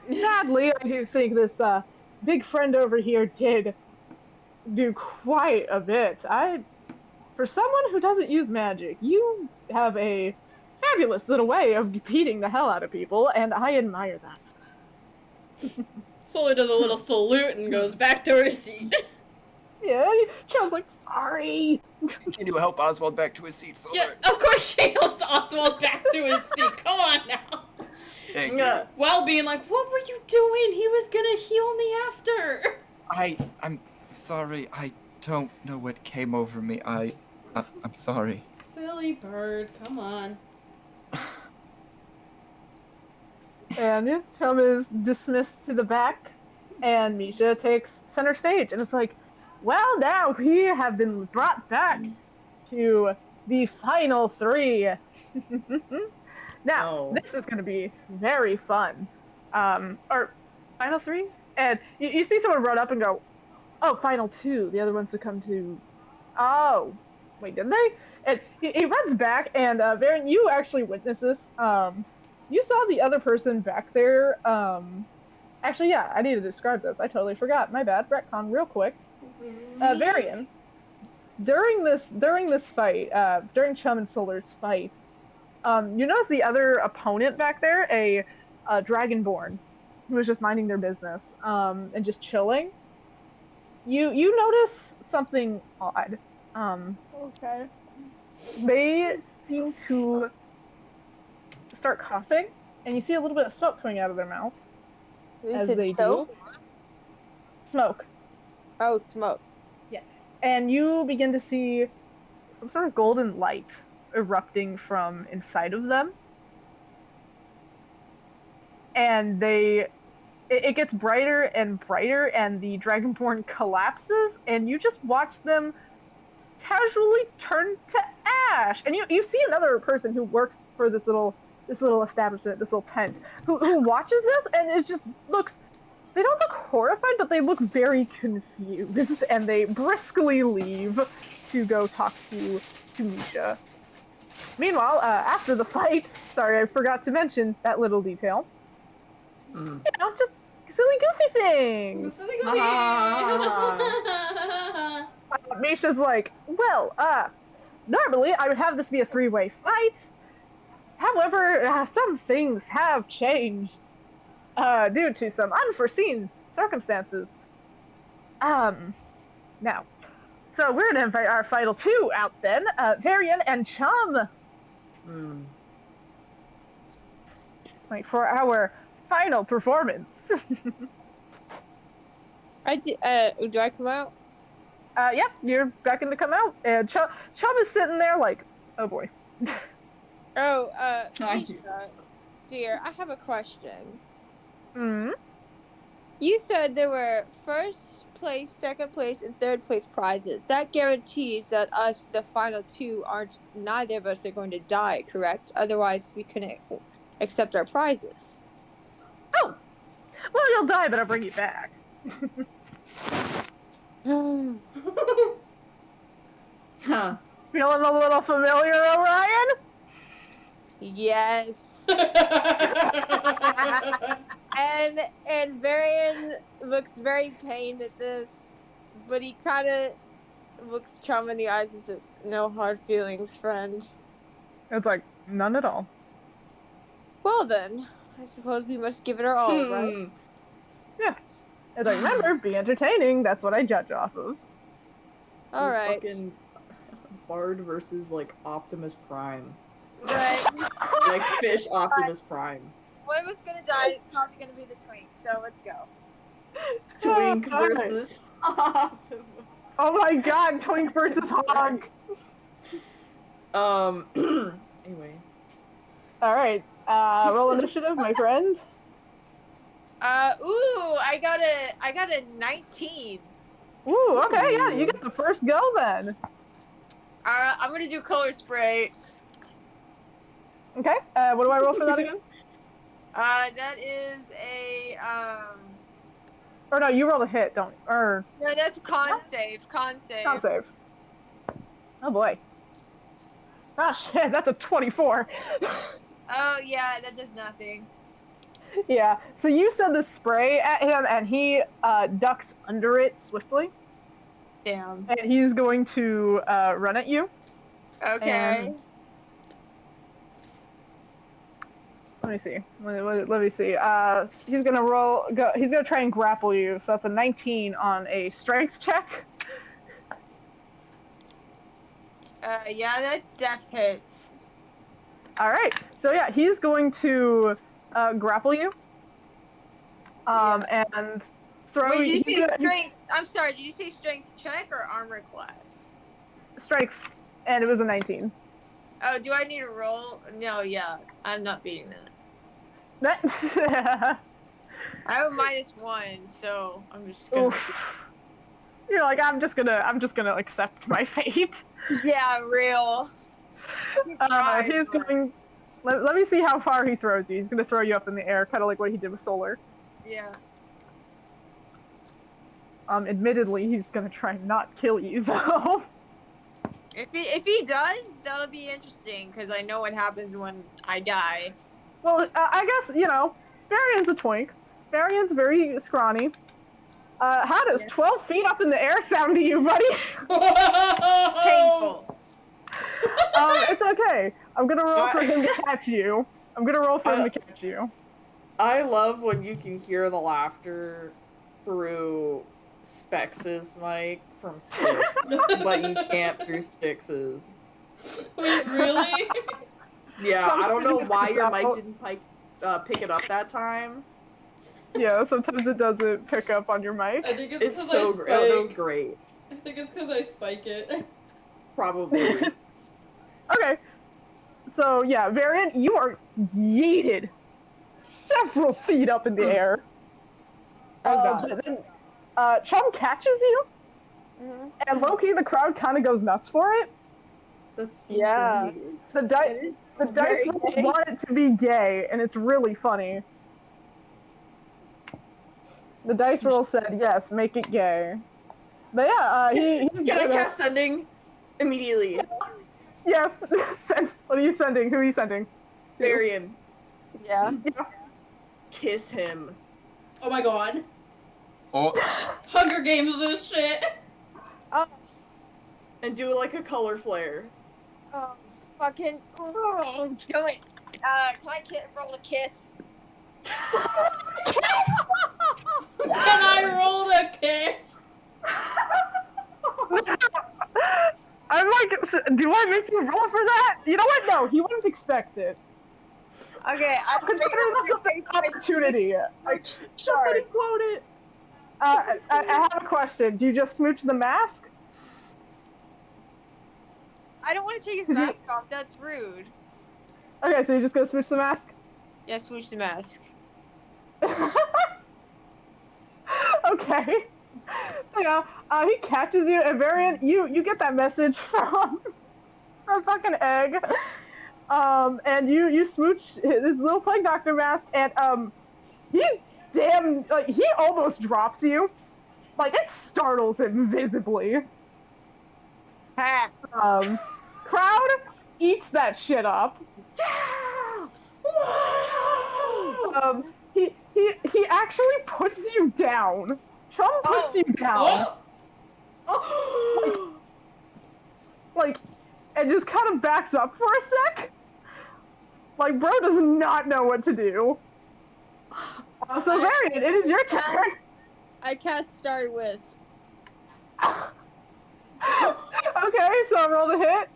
Sadly, I do think this big friend over here did do quite a bit. For someone who doesn't use magic, you have a fabulous little way of beating the hell out of people, and I admire that. Solar does a little salute and goes back to her seat. Yeah, Chell's like, sorry. Can you help Oswald back to his seat, Solar? Yeah, of course she helps Oswald back to his seat. Come on now. Thank you. While being like, what were you doing? He was gonna heal me after. I'm sorry. I don't know what came over me. I'm sorry. Silly bird, come on. And Chum is dismissed to the back, and Misha takes center stage. And it's like, well, now we have been brought back to the final three. Now, this is going to be very fun. Or, final three? And you see someone run up and go, oh, final two. The other ones would come to, oh, wait, didn't they? And he runs back, and Varen, you actually witness this. You saw the other person back there. Actually, yeah, I need to describe this. I totally forgot. My bad. Retcon real quick. Varian, during this fight, during Chum and Solar's fight, you notice the other opponent back there, a Dragonborn, who was just minding their business, and just chilling. You notice something odd. Okay. They seem to start coughing, and you see a little bit of smoke coming out of their mouth. As they do. Smoke. Oh, smoke. Yeah. And you begin to see some sort of golden light erupting from inside of them. And it gets brighter and brighter, and the Dragonborn collapses, and you just watch them casually turn to ash. And you see another person who works for this little establishment, this little tent, who watches this and it just looks. They don't look horrified, but they look very confused, and they briskly leave to go talk to Misha. Meanwhile, after the fight, sorry, I forgot to mention that little detail. You know, just silly goofy things. Silly goofy. Misha's like, well, normally I would have this be a three-way fight. However, some things have changed due to some unforeseen circumstances. Now, so we're gonna invite our final two out then, Varian and Chum. Like for our final performance. Do I come out? Yep, you're back in to come out, and Chum is sitting there like, oh boy. Misha, dear, I have a question. Hmm? You said there were first place, second place, and third place prizes. That guarantees that us, the final two, aren't neither of us are going to die, correct? Otherwise, we couldn't accept our prizes. Oh, well, you'll die, but I'll bring you back. Huh. Feeling a little familiar, Orion? Yes. And Varian looks very pained at this, but he kind of looks Chum in the eyes and says, "No hard feelings, friend." It's like, none at all. Well then, I suppose we must give it our all, right? Yeah. It's like, remember, be entertaining. That's what I judge off of. All We're right. Fucking Bard versus like Optimus Prime. Right. Like fish Optimus Prime. One of us gonna die. It's probably gonna be the twink. So let's go. Twink Oh, God. versus Optimus. Oh my god, Twink versus Hog. Anyway. Alright, roll initiative, my friend. Ooh, I got a 19. Ooh, okay, yeah, you get the first go then. I'm gonna do color spray. Okay, what do I roll for that again? That is a Or no, you roll a hit, don't or no, that's con save. Con save. con save. Oh boy. Ah shit, that's a 24. Oh yeah, that does nothing. Yeah, so you send the spray at him and he ducks under it swiftly. Damn. And he's going to run at you. Okay. And let me see. Let me see. He's gonna he's gonna try and grapple you. So that's a 19 on a strength check. Yeah, that def hits. All right. So yeah, he's going to grapple you. And throw. Wait, did you say gonna, strength? I'm sorry. Did you say strength check or armor class? Strength, and it was a 19. Oh, do I need to roll? No, yeah, I'm not beating that. I have a -1, so I'm just gonna. You're like, I'm just gonna accept my fate. Yeah, real. He's going. Let me see how far he throws you. He's gonna throw you up in the air, kind of like what he did with Solar. Yeah. Admittedly, he's gonna try and not kill you though. If he does, that'll be interesting because I know what happens when I die. Well, I guess Varian's a twink. Varian's very scrawny. How does 12 feet up in the air sound to you, buddy? Painful. It's okay. I'm gonna roll for him to catch you. I love when you can hear the laughter through Spex's mic from Styx, but you can't through Styx's. Wait, really? Yeah, I don't know why your mic didn't pick it up that time. Yeah, sometimes it doesn't pick up on your mic. I think it's so great. Oh, that was great. I think it's because I spike it. Probably. Okay. So yeah, Varian, you are yeeted several feet up in the air. But then, Chum catches you, and low-key the crowd kind of goes nuts for it. That's so Yeah. weird. The dice want it to be gay, and it's really funny. The dice roll said, yes, make it gay. But yeah, he's Can I cast sending immediately? Yes. What are you sending? Who are you sending? Varian. Yeah. Kiss him. Oh my god. Oh, Hunger Games this shit. Oh, And do like a color flare. fucking. Oh, do it. Can I roll a kiss? Can I roll a kiss? I'm like, do I make you roll for that? You know what? No, he wouldn't expect it. Okay, I'm Consider this an opportunity. Somebody quote it. I have a question. Do you just smooch the mask? I don't want to take his mask off. That's rude. Okay, so you're just gonna smooch the mask? Yeah, switch the mask. Okay. So yeah, he catches you, and Varian, you get that message from fucking Egg. And you smooch his little plague doctor mask, and he he almost drops you. Like it startles him visibly. Ha! Crowd eats that shit up. Yeah! Let's go! He actually puts you down. Chum puts you down. Oh! Like, and just kind of backs up for a sec. Like, bro does not know what to do. So, Varian, it is your turn. I cast Star Wisp. Okay, so roll the hit.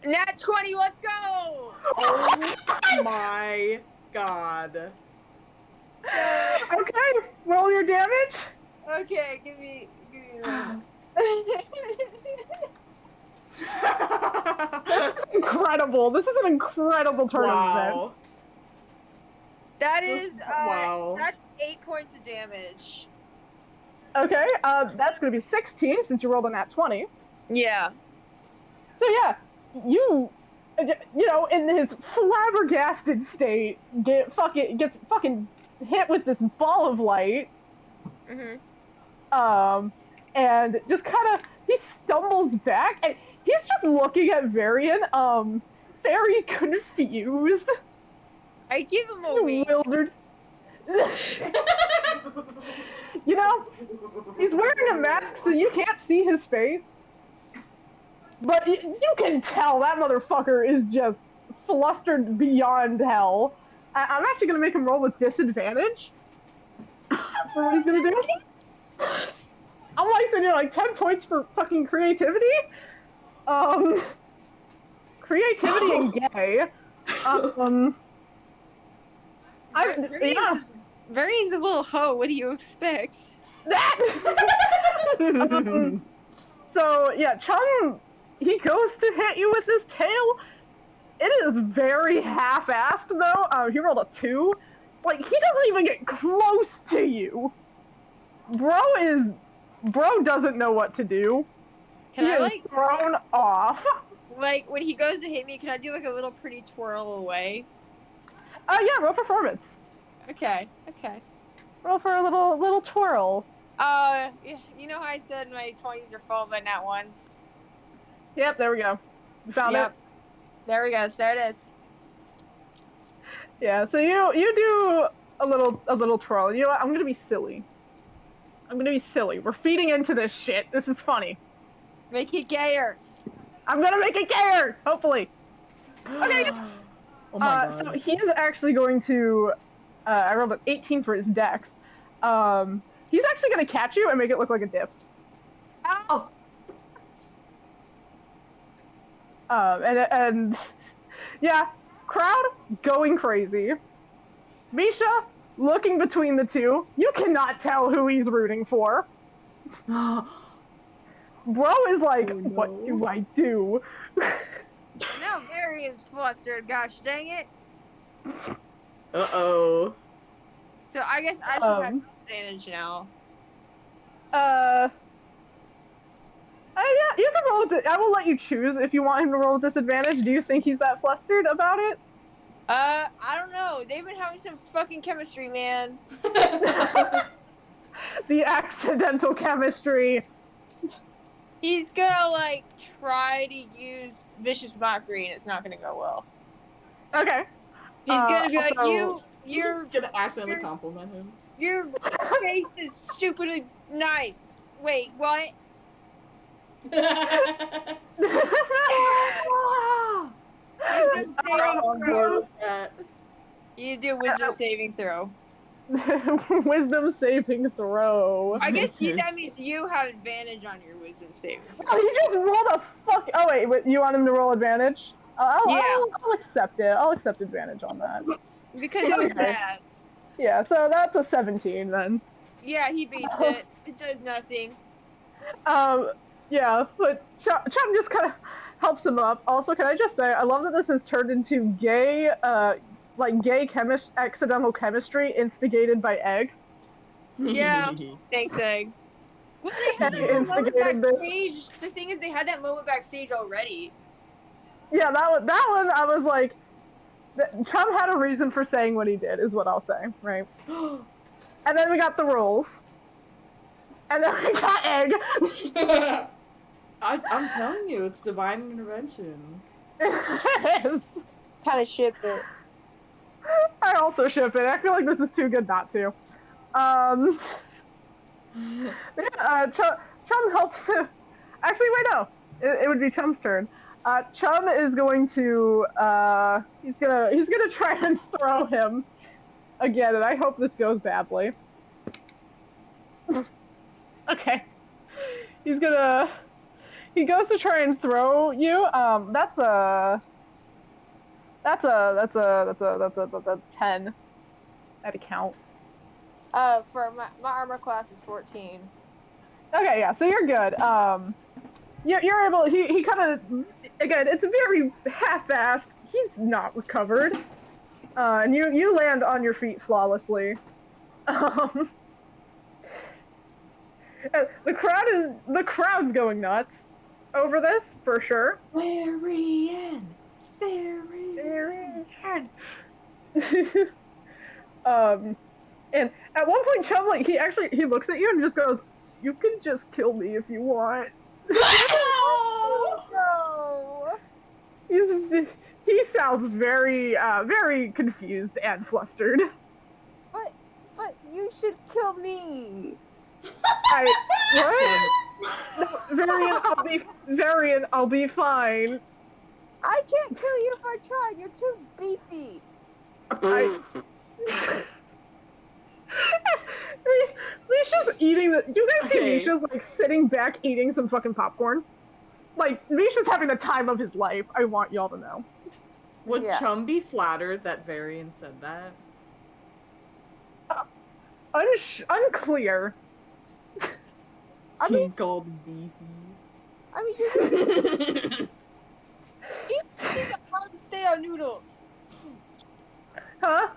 Nat 20, let's go! Oh my god. Okay, roll your damage. Okay, give me a minute. Incredible. This is an incredible tournament. Wow. That is, wow. that's 8 points of damage. Okay, that's going to be 16 since you rolled a nat 20. Yeah. So yeah, you know, in his flabbergasted state, gets fucking hit with this ball of light. Mm-hmm. And just kind of, he stumbles back, and he's just looking at Varian, very confused. I give him a wink. Bewildered. You know, he's wearing a mask, so you can't see his face. But you can tell that motherfucker is just flustered beyond hell. I'm actually going to make him roll with disadvantage for what he's going to do. I'm like 10 points for fucking creativity. Creativity and gay. Varian's a little hoe. What do you expect? So yeah, Chum, he goes to hit you with his tail. It is very half-assed though. He rolled a 2. Like he doesn't even get close to you. Bro doesn't know what to do. Can I is like thrown off? Like when he goes to hit me? Can I do like a little pretty twirl away? Yeah, roll performance. Okay. Roll for a little twirl. You know how I said my 20s are full but not once? Yep, there we go. You found it. There we go. There it is. Yeah, so you do a little twirl. You know what? I'm gonna be silly. We're feeding into this shit. This is funny. Make it gayer. I'm gonna make it gayer, hopefully. Okay. Oh my god. So he is actually going to. I rolled an 18 for his dex. He's actually gonna catch you and make it look like a dip. Oh. And yeah, crowd going crazy. Misha looking between the two. You cannot tell who he's rooting for. Bro is like, oh, no. What do I do? Now Varian's flustered. Gosh dang it. Uh-oh. So I guess I should have advantage now. Yeah, you can roll with it. I will let you choose if you want him to roll with disadvantage. Do you think he's that flustered about it? I don't know. They've been having some fucking chemistry, man. The accidental chemistry. He's gonna like try to use vicious mockery, and it's not gonna go well. Okay. He's gonna be like, also- you're gonna accidentally compliment him. your face is stupidly nice. Wait, what? Wisdom saving throw. You do wisdom saving throw. Wisdom saving throw. I guess that means you have advantage on your wisdom saving throw. Oh, he just rolled a fuck. Oh wait, you want him to roll advantage? I'll accept it. I'll accept advantage on that. Because it was bad. Yeah, so that's a 17 then. Yeah, he beats it. It does nothing. Yeah, but Chum just kind of helps him up. Also, can I just say, I love that this has turned into gay accidental chemistry instigated by Egg. Yeah. Thanks, Egg. Well, they had that moment backstage. The thing is, they had that moment backstage already. Yeah, that one, I was like, Chum had a reason for saying what he did, is what I'll say, right? And then we got the rules. And then we got Egg. I'm telling you, it's divine intervention. It is. Kind of ship it. I also ship it. I feel like this is too good not to. Chum helps him. Actually, wait, no. It would be Chum's turn. Chum is going to he's gonna try and throw him again, and I hope this goes badly. Okay. He goes to try and throw you. That's a 10 at a count. For my armor class is 14. Okay, yeah, so you're good. You're able. He kind of, again, it's very half-assed. He's not recovered. And you land on your feet flawlessly. The crowd's going nuts over this for sure. Varian. And at one point, Chum, like, he looks at you and just goes, "You can just kill me if you want." No. He sounds very very confused and flustered. But you should kill me. What? No, Varian, I'll be fine. I can't kill you if I tried. You're too beefy. Misha's eating the. You guys see Misha's like sitting back eating some fucking popcorn? Like, Misha's having the time of his life. I want y'all to know. Would Chum be flattered that Varian said that? Unclear. I mean, called beefy. I mean, these arms, they are noodles. Huh?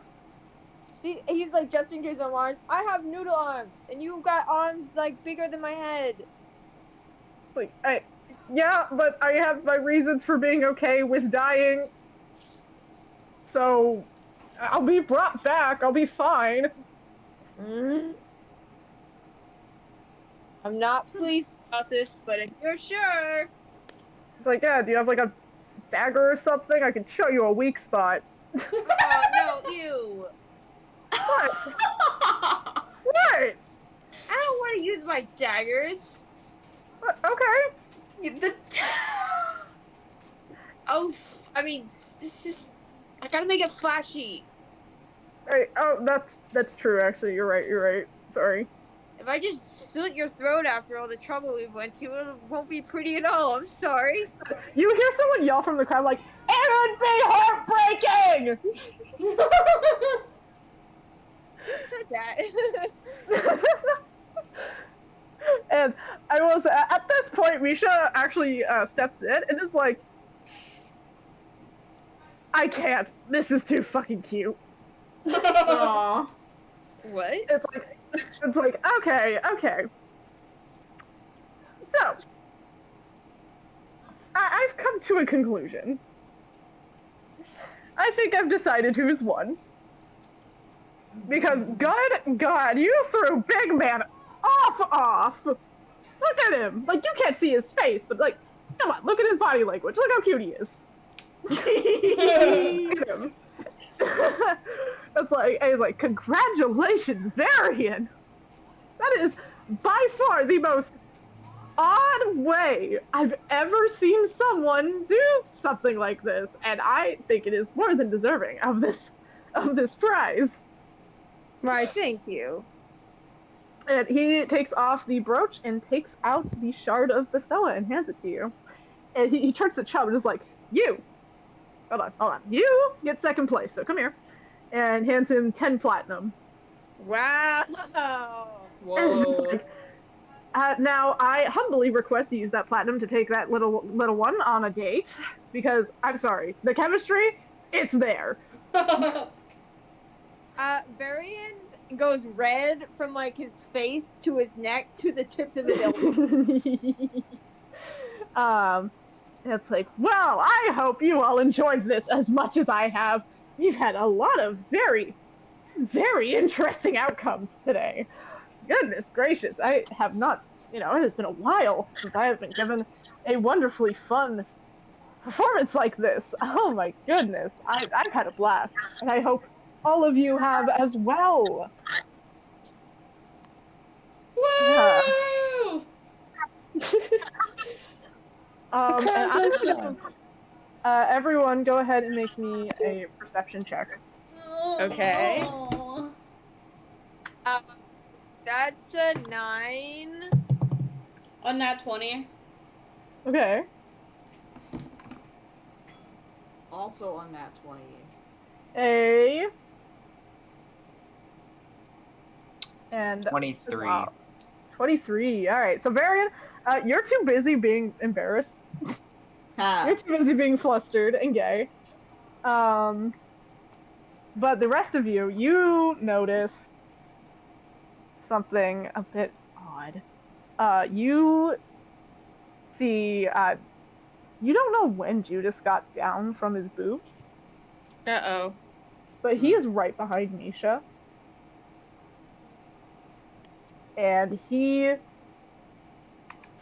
He's like gesting to his own arms. I have noodle arms, and you got arms like bigger than my head. Like, yeah, but I have my reasons for being okay with dying. So, I'll be brought back. I'll be fine. I'm not pleased about this, but if you're sure. It's like, yeah, do you have like a dagger or something? I can show you a weak spot. Oh, no, ew. What? What? I don't want to use my daggers. Okay. Oh, I mean, it's just, I gotta make it flashy. Right. Oh, that's true. Actually, you're right. Sorry. If I just slit your throat after all the trouble we went to, it won't be pretty at all. I'm sorry. You hear someone yell from the crowd like, "It would be heartbreaking!" Who said that? And I will say, at this point, Misha actually steps in and is like, "I can't. This is too fucking cute." Aww. What? It's like, okay. So, I've come to a conclusion. I think I've decided who's won. Because, good God, you threw Big Man off. Look at him. Like, you can't see his face, but, like, come on, look at his body language. Look how cute he is. Look at him. It's like, congratulations, Varian. That is by far the most odd way I've ever seen someone do something like this, and I think it is more than deserving of this prize. Right, thank you. And he takes off the brooch and takes out the shard of Bestoa and hands it to you. And he turns to Chubb and is like, "You, hold on, you get second place, so come here." And hands him 10 platinum. Wow. Whoa. Now, I humbly request you use that platinum to take that little one on a date, because, I'm sorry, the chemistry, it's there. Varian goes red from like his face to his neck to the tips of his elbows. It's like, well, I hope you all enjoyed this as much as I have. We've had a lot of very, very interesting outcomes today. Goodness gracious, I have not, it has been a while since I have been given a wonderfully fun performance like this. Oh my goodness, I've had a blast, and I hope all of you have as well. Uh, Woo! and I'm gonna everyone go ahead and make me a perception check. Okay. Oh. That's a 9. On that 20. Okay. Also on that 20. And 23. wow, 23. All right. So Varian, you're too busy being embarrassed. You're too busy being flustered and gay. But the rest of you notice something a bit odd. You see, you don't know when Judas got down from his boot, Uh-oh. but he is right behind Misha. And he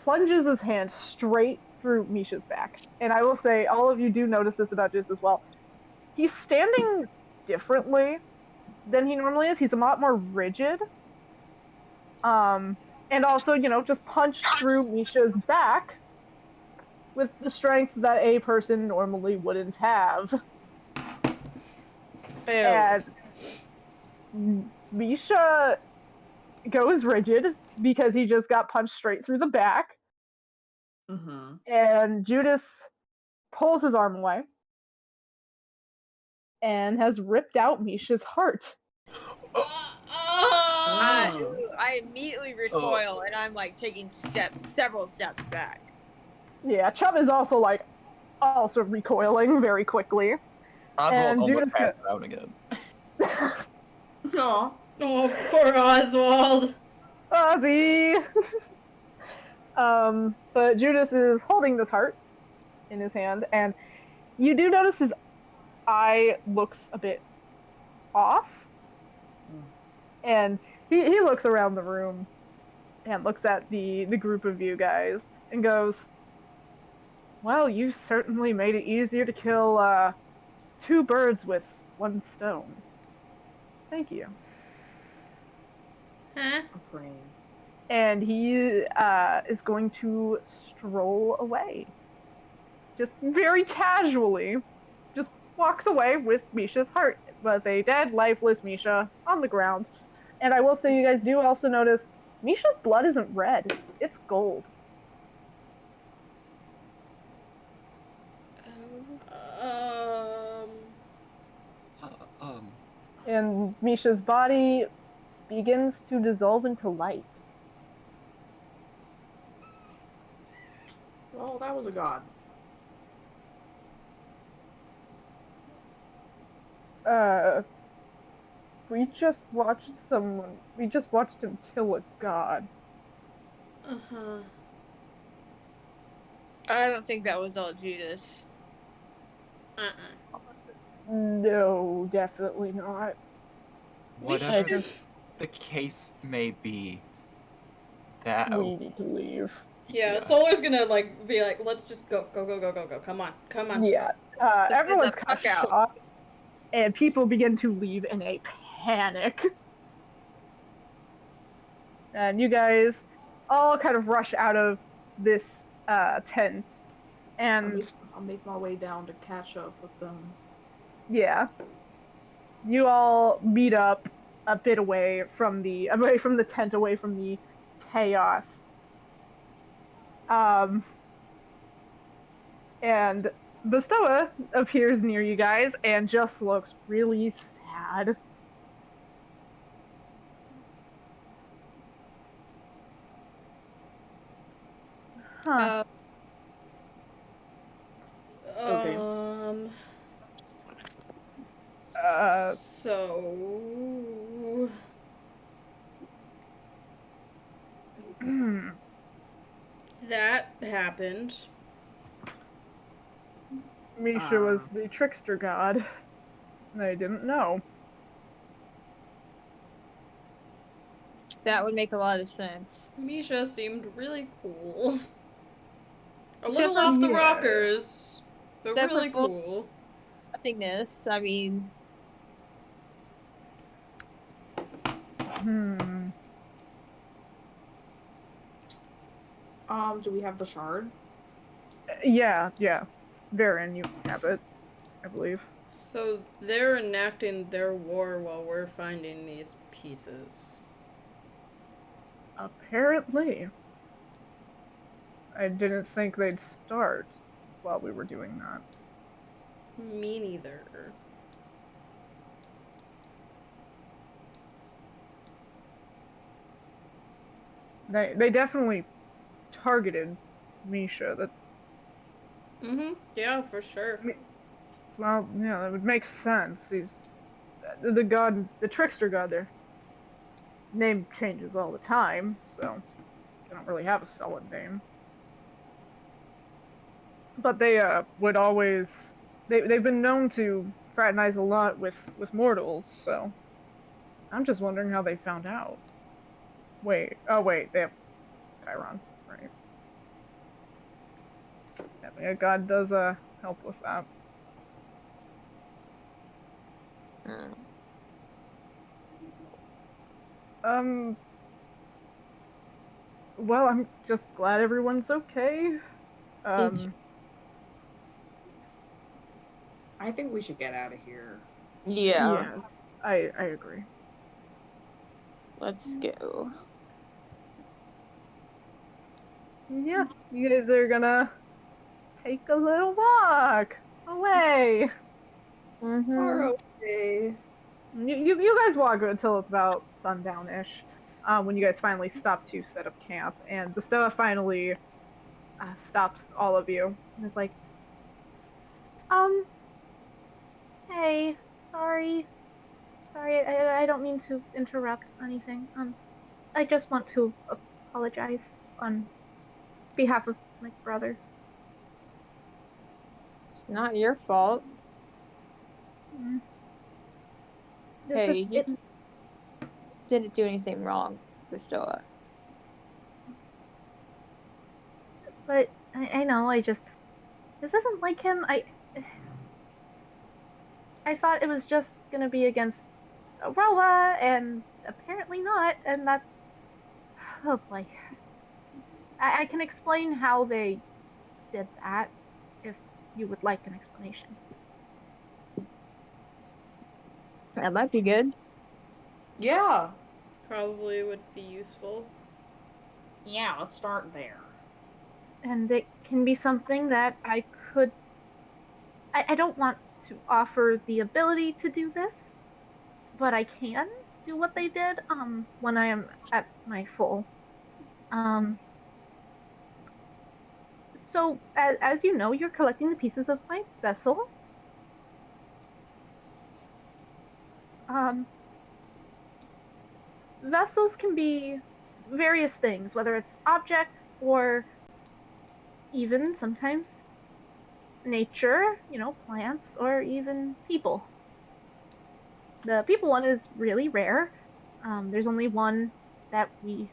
plunges his hand straight through Misha's back. And I will say, all of you do notice this about Judas as well. He's standing differently than he normally is. He's a lot more rigid. And also, just punched through Misha's back with the strength that a person normally wouldn't have. Ew. And Misha goes rigid because he just got punched straight through the back. Mm-hmm. And Judas pulls his arm away and has ripped out Misha's heart. I immediately recoil and I'm like taking several steps back. Yeah, Chubb is also recoiling very quickly. Oswald almost Judas passes out again. Aw. Oh, poor Oswald. Ozzy. But Judas is holding this heart in his hand, and you do notice his eye looks a bit off. And he looks around the room and looks at the group of you guys and goes, well, you certainly made it easier to kill 2 birds with 1 stone. Thank you. Huh? And he is going to stroll away. Just very casually. Just walks away with Misha's heart. It was a dead, lifeless Misha on the ground. And I will say, you guys do also notice Misha's blood isn't red, it's gold. And Misha's body begins to dissolve into light. Well, that was a god. We just watched him kill a god. Uh-huh. I don't think that was all Judas. No, definitely not. Whatever the case may be, that we need to leave. Yeah, Solar's gonna be like, let's just go. Come on. Yeah. Everyone's kind of shocked, and people begin to leave in a panic. And you guys all kind of rush out of this tent, and I'll make my way down to catch up with them. Yeah. You all meet up a bit away from the tent, away from the chaos. And Bestoa appears near you guys and just looks really sad. Huh. Okay. So happened. Misha was the trickster god, and I didn't know. That would make a lot of sense. Misha seemed really cool. A Except little for- off the Yeah. rockers, but Except for really full- cool. Nothingness. I mean, Do we have the shard? Yeah. Varian, you have it, I believe. So they're enacting their war while we're finding these pieces. Apparently. I didn't think they'd start while we were doing that. Me neither. They definitely targeted Misha. That Yeah, for sure. well, yeah, that would make sense. The god, the trickster god. Their name changes all the time, so they don't really have a solid name. But they would always they've been known to fraternize a lot with mortals. So I'm just wondering how they found out. Wait, they have Chiron, right? Yeah, God does help with that. Well, I'm just glad everyone's okay. I think we should get out of here. yeah. I agree. Let's go. Yeah, you guys are gonna take a little walk away. Mm-hmm. Okay. You guys walk until it's about sundown-ish, when you guys finally stop to set up camp, and the Stella finally stops all of you, and it's like, hey, sorry, I don't mean to interrupt anything. I just want to apologize on behalf of my brother. It's not your fault. Mm. Hey, he didn't do anything wrong, Gustoa. But I know, this isn't like him. I thought it was just gonna be against Aroa, and apparently not, and that's, oh boy. I can explain how they did that, if you would like an explanation. That might be good. Yeah. Probably would be useful. Yeah, let's start there. And it can be something that I don't want to offer the ability to do this, but I can do what they did, when I am at my full. So, as you know, you're collecting the pieces of my vessel. Vessels can be various things, whether it's objects or even sometimes nature, plants, or even people. The people one is really rare. There's only one that we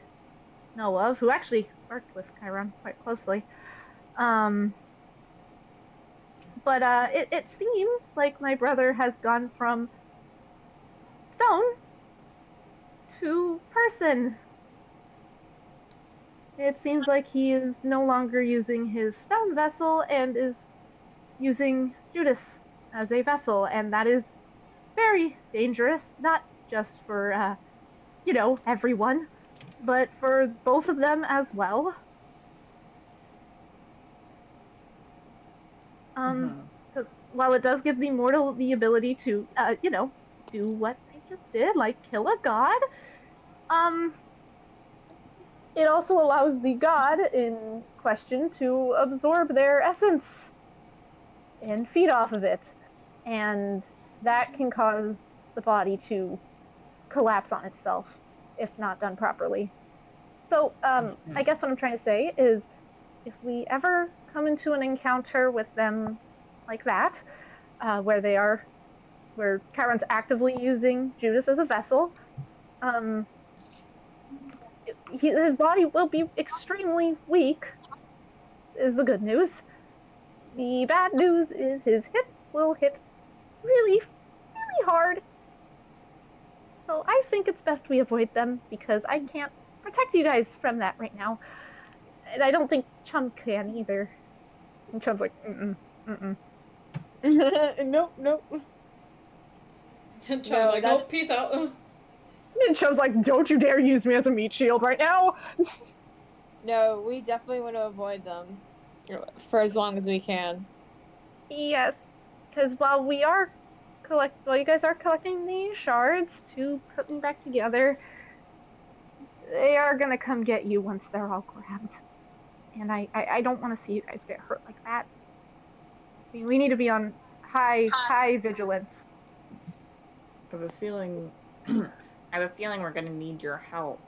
know of who actually worked with Chiron quite closely. But it seems like my brother has gone from stone to person. It seems like he is no longer using his stone vessel and is using Judas as a vessel, and that is very dangerous, not just for, everyone, but for both of them as well. Because while it does give the mortal the ability to, do what they just did, like kill a god, it also allows the god in question to absorb their essence and feed off of it. And that can cause the body to collapse on itself if not done properly. So, I guess what I'm trying to say is if we ever come into an encounter with them like that, where Chiron's actively using Judas as a vessel, um, his body will be extremely weak, is the good news. The bad news is his hits will hit really, really hard. So I think it's best we avoid them because I can't protect you guys from that right now. And I don't think Chum can either. And Chum's like, mm-mm. Nope, nope. And Chum's No, like, that's- nope, peace out. And Chum's like, don't you dare use me as a meat shield right now. No, we definitely want to avoid them for as long as we can. Yes, because while you guys are collecting these shards to put them back together, they are gonna come get you once they're all grabbed. And I don't want to see you guys get hurt like that. I mean, we need to be on high vigilance. I have a feeling we're gonna need your help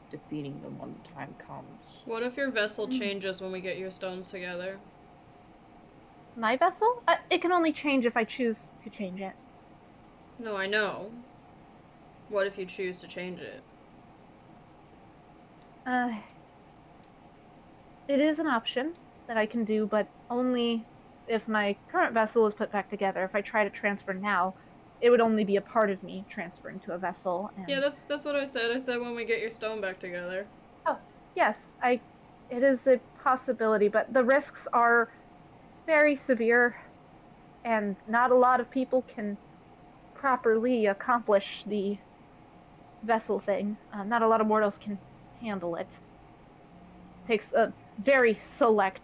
defeating them when the time comes. What if your vessel changes when we get your stones together? My vessel? It can only change if I choose to change it. No, I know. What if you choose to change it? It is an option that I can do, but only if my current vessel is put back together. If I try to transfer now, it would only be a part of me transferring to a vessel. And... Yeah, that's what I said. I said when we get your stone back together. Oh, yes, it is a possibility, but the risks are very severe, and not a lot of people can properly accomplish the vessel thing. Not a lot of mortals can handle it. It takes a very select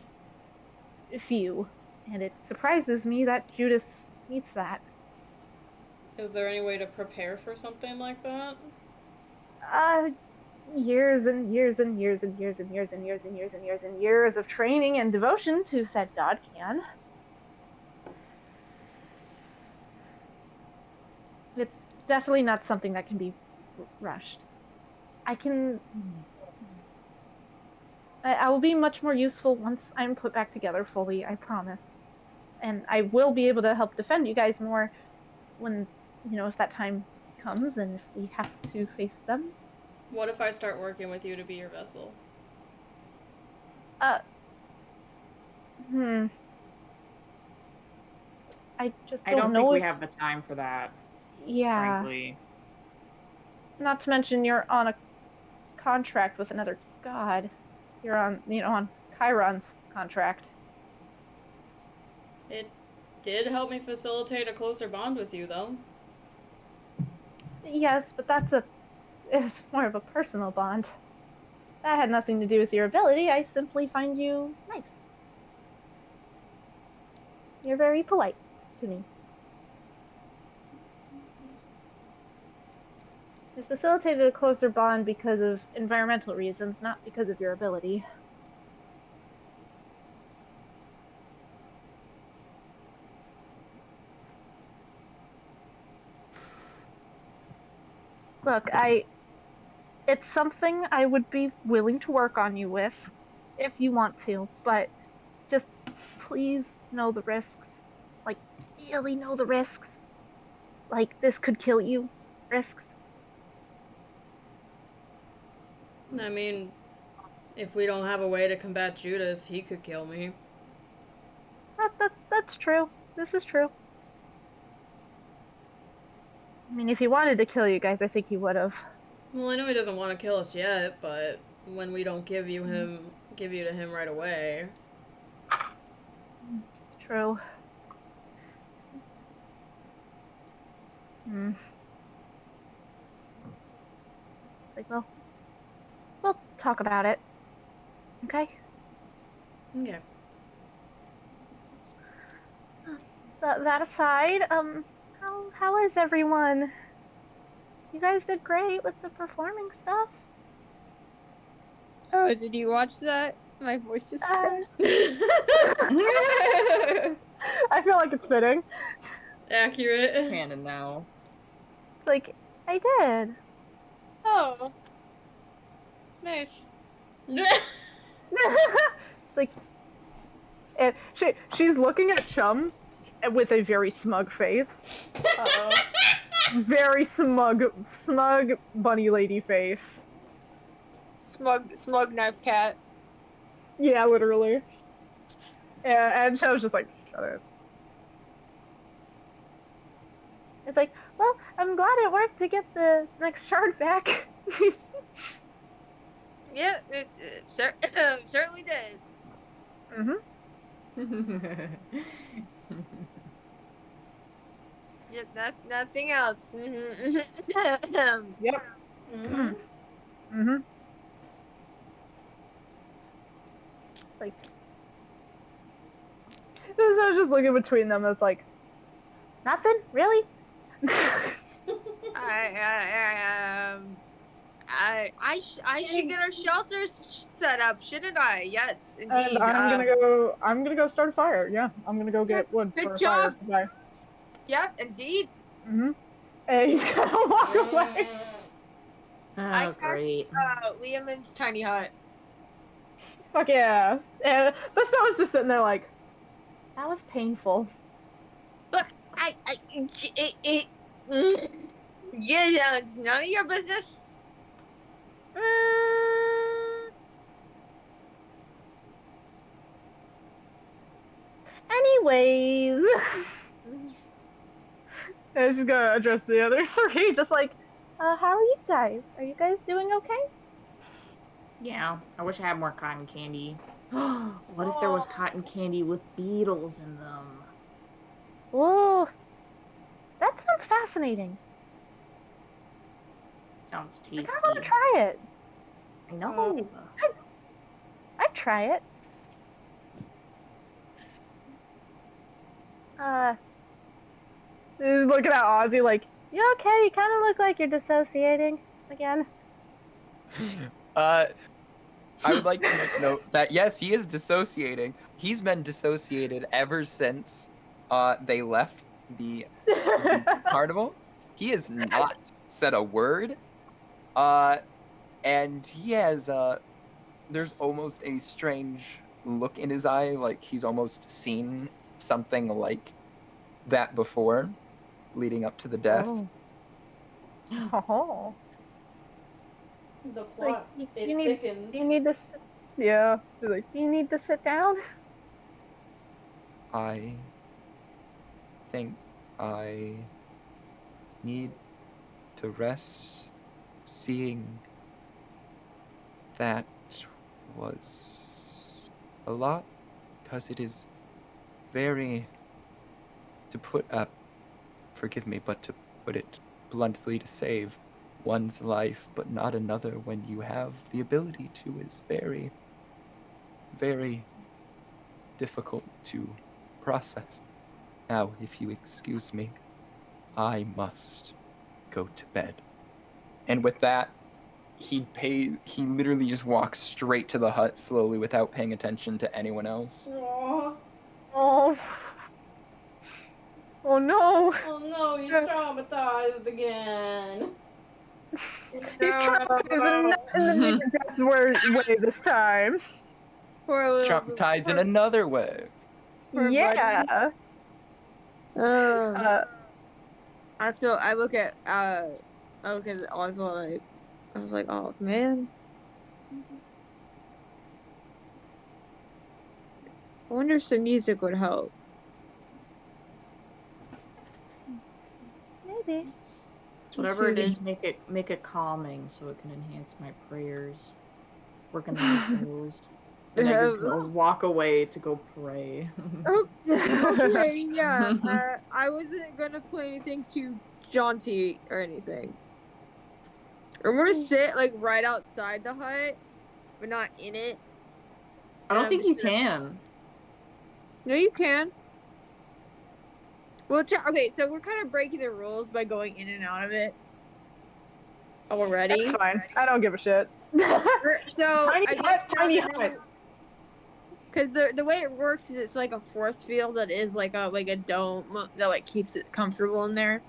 few, and it surprises me that Judas meets that. Is there any way to prepare for something like that? Years and years and years and years and years and years and years and years and years of training and devotion to said god can. It's definitely not something that can be rushed. I will be much more useful once I'm put back together fully, I promise. And I will be able to help defend you guys more when, if that time comes and if we have to face them. What if I start working with you to be your vessel? I don't know think we have the time for that. Yeah. Frankly. Not to mention you're on a contract with another god. You're on Chiron's contract. It did help me facilitate a closer bond with you, though. Yes, but it's more of a personal bond. That had nothing to do with your ability. I simply find you nice. You're very polite to me. It facilitated a closer bond because of environmental reasons, not because of your ability. Look, it's something I would be willing to work on you with if you want to, but just please know the risks. Like, really know the risks. Like, this could kill you. Risks. I mean, if we don't have a way to combat Judas, he could kill me. That's true. This is true. I mean, if he wanted to kill you guys, I think he would have. Well, I know he doesn't want to kill us yet, but when we don't give you to him right away. True. Like, well, we'll talk about it. Okay? Okay. That aside, how is everyone? You guys did great with the performing stuff. Oh, did you watch that? My voice just cracked. I feel like it's fitting. Accurate. It's canon now. Like, I did. Oh. Nice. Like, and she's looking at Chum with a very smug face. Uh-oh. Very smug bunny lady face. Smug knife cat. Yeah, literally. And Chum's just like, shut it. It's like, well, I'm glad it worked to get the next shard back. Yeah, it certainly did. Yeah, nothing else. Yep. Mm-hmm. Like, so I was just looking between them. It's like, Nothing? Really? I should get our shelters set up, shouldn't I? Yes, and indeed. I'm gonna go start a fire. Yeah, I'm gonna go get wood Good for a job. fire. Yep, indeed. And he's gonna walk away. I Oh, cast great. Liamon's tiny hut. Fuck yeah. And the someone's just sitting there like, that was painful. Look, yeah, it's none of your business. Anyways. And she's gonna address the other three, just like, How are you guys? Are you guys doing okay? Yeah, I wish I had more cotton candy. What if there was cotton candy with beetles in them? Whoa. That sounds fascinating. Sounds I tasty. kinda wanna try it. I know. I'd try it. he's looking at Ozzy like, You okay? You kinda look like you're dissociating again. I would like to make note that yes, he is dissociating. He's been dissociated ever since they left the carnival. He has not said a word. And he has there's almost a strange look in his eye, like he's almost seen something like that before, leading up to the death. oh. The Like, plot, you it need, thickens. you need to, Yeah. She's like, you need to sit down. I think I need to rest. Seeing that was a lot, because it is very, to put up, forgive me, but to put it bluntly, to save one's life but not another when you have the ability to is very, very difficult to process. Now, if you excuse me, I must go to bed. And with that, he literally just walks straight to the hut slowly without paying attention to anyone else. Aww. Oh. oh no. Oh no, he's traumatized again. He's traumatized in the near-death way this time. Poor little Traumatized in another way. Poor Yeah. I look at Oswald, I was like, oh man. I wonder if some music would help. Maybe. Whatever it is, make it calming so it can enhance my prayers. We're gonna make those. And I just gonna walk away to go pray. Okay, yeah. I wasn't gonna play anything too jaunty or anything. I'm gonna sit like right outside the hut, but not in it. I don't think you can. No, you can. Well, okay, so we're kind of breaking the rules by going in and out of it already. That's fine. I don't give a shit. So Tiny I guess tiny hut. because the way it works is it's like a force field that is like a dome that like keeps it comfortable in there.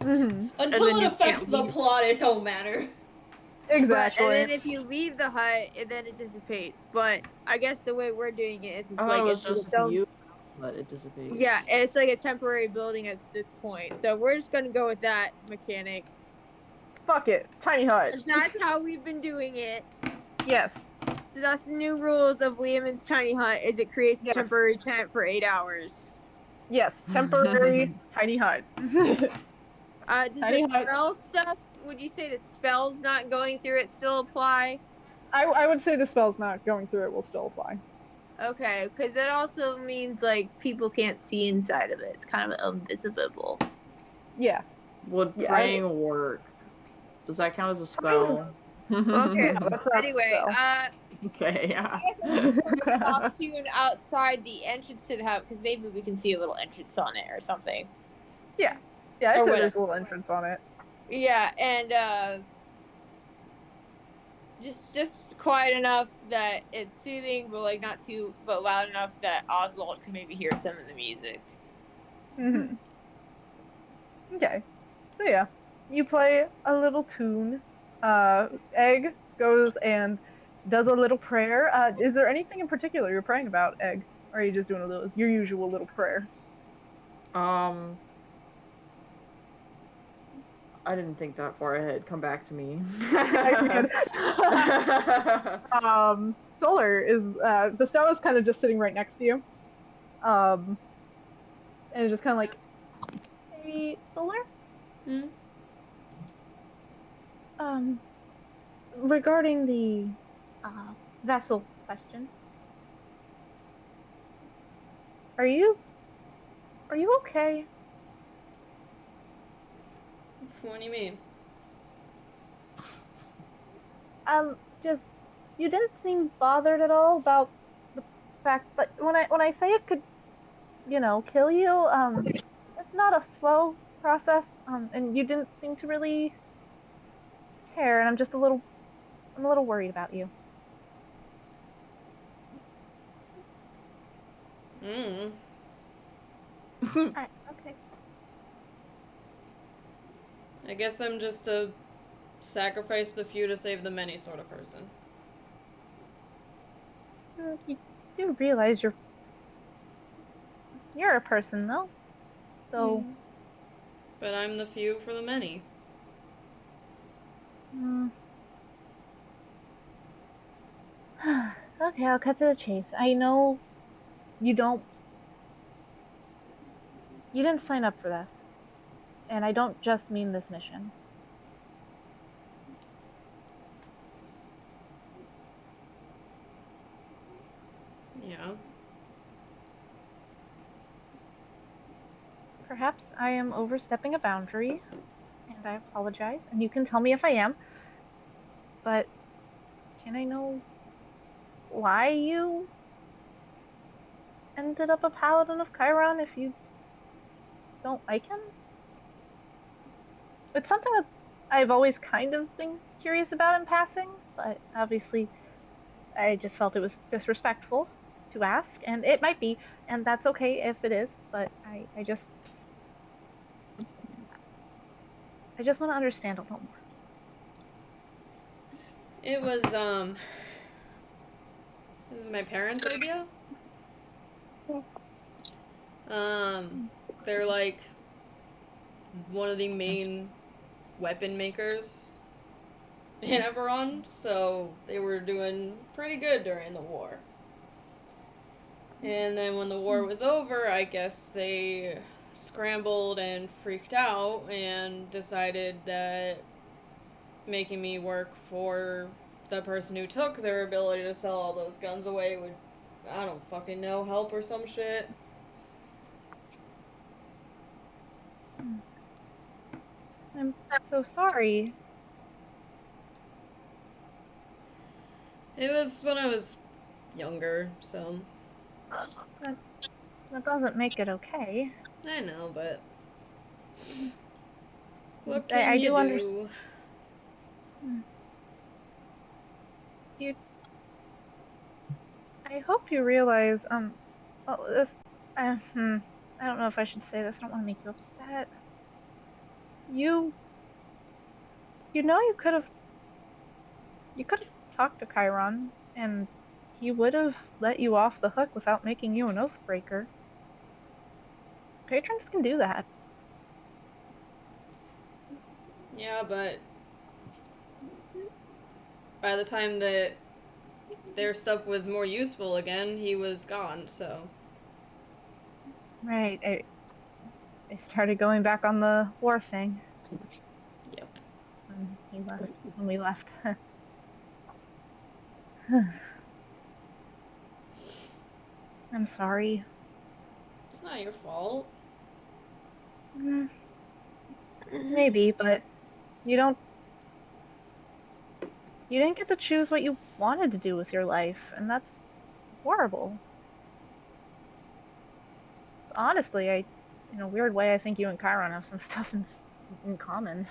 Mm-hmm. Until then it you affects can't the leave. plot, it don't matter. Exactly. And then if you leave the hut, then it dissipates. But I guess the way we're doing it is I thought it was just its if own. you but it dissipates. Yeah, it's like a temporary building at this point. So we're just gonna go with that mechanic. Fuck it. Tiny hut. That's how we've been doing it. Yes. So that's the new rules of Liamon's tiny hut. Is it creates a Yes. temporary tent for 8 hours. Yes. Temporary tiny hut. Does Tiny the hut. spell stuff? Would you say the spells not going through it still apply? I would say the spell's not going through it will still apply. Okay, because it also means like people can't see inside of it. It's kind of invisible. Yeah. Would Yeah, praying work? Does that count as a spell? Okay. No, that's not Anyway, Okay, yeah. I guess I just talk to you outside the entrance to the hut because maybe we can see a little entrance on it or something. Yeah. Yeah, I'd Or say what there's else? a little entrance on it. Yeah, and just quiet enough that it's soothing, but like not too, but loud enough that Oswald can maybe hear some of the music. Mm-hmm. Okay. So yeah, you play a little tune. Egg goes and does a little prayer. Is there anything in particular you're praying about, Egg? Or are you just doing a little your usual little prayer? I didn't think that far ahead. Come back to me. Solar is Bestow is kind of just sitting right next to you. And it's just kind of like, hey, Solar. Hmm? Regarding the vessel question, are you okay? What do you mean? Just you didn't seem bothered at all about the fact that when I say it could, kill you, it's not a slow process. And you didn't seem to really care, and I'm a little worried about you. Hmm. Alright, okay. I guess I'm just a sacrifice the few to save the many sort of person. You do realize you're a person though, so But I'm the few for the many. mm, okay, I'll cut to the chase. I know you don't you didn't sign up for this, and I don't just mean this mission. Yeah. Perhaps I am overstepping a boundary, and I apologize, and you can tell me if I am, but can I know why you ended up a paladin of Chiron if you don't like him? It's something that I've always kind of been curious about in passing, but obviously I just felt it was disrespectful to ask, and it might be, and that's okay if it is, but I just want to understand a little more. It was my parents' idea. They're like one of the main weapon makers in Eberron, so they were doing pretty good during the war. And then when the war was over, I guess they scrambled and freaked out and decided that making me work for the person who took their ability to sell all those guns away would, I don't fucking know, help or some shit. I'm so sorry. It was when I was younger, so That that doesn't make it okay. I know, but what I can you do understand. do? You, I hope you realize. Well, this. I don't know if I should say this. I don't want to make you upset. You, you know, you could have You could have talked to Chiron, and he would have let you off the hook without making you an oath breaker. Patrons can do that. Yeah, but by the time that their stuff was more useful again, he was gone, so. Right. I started going back on the war thing. Yep. When we left. I'm sorry. It's not your fault. Maybe, but you don't. You didn't get to choose what you wanted to do with your life, and that's horrible. Honestly, in a weird way, I think you and Chiron have some stuff in common.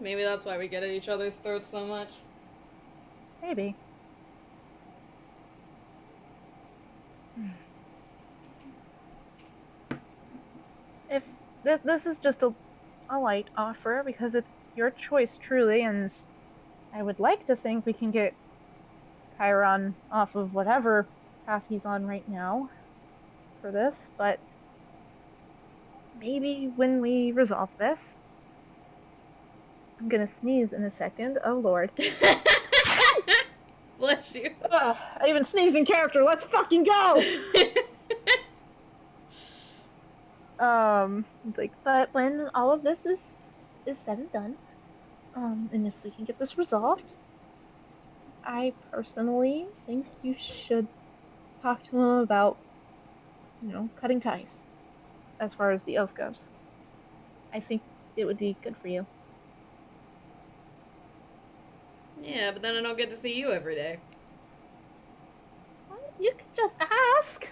Maybe that's why we get at each other's throats so much. Maybe. If this is just a light offer because it's your choice truly, and I would like to think we can get Chiron off of whatever path he's on right now for this, but maybe when we resolve this, I'm gonna sneeze in a second. Oh lord. Bless you. Ugh, I even sneezed in character. Let's fucking go. But when all of this is said and done, and if we can get this resolved, I personally think you should talk to him about, cutting ties as far as the oath goes. I think it would be good for you. Yeah, but then I don't get to see you every day. Well, you could just ask.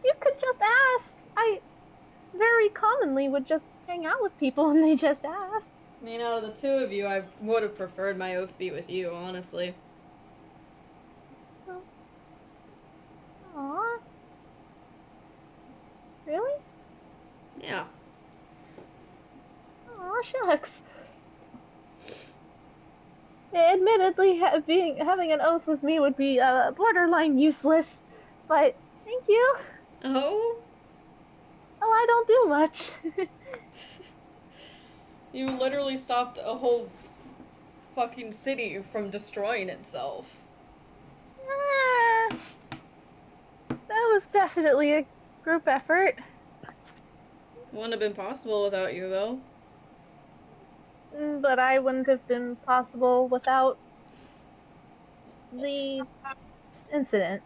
You could just ask. I very commonly would just hang out with people and they just ask. I mean, out of the two of you, I would have preferred my oath be with you, honestly. Well, aw. Really? Yeah. Aw, shucks. Admittedly, having an oath with me would be borderline useless, but thank you. Oh? Oh, I don't do much. You literally stopped a whole fucking city from destroying itself. Ah, that was definitely a group effort. Wouldn't have been possible without you, though. But I wouldn't have been possible without the incident.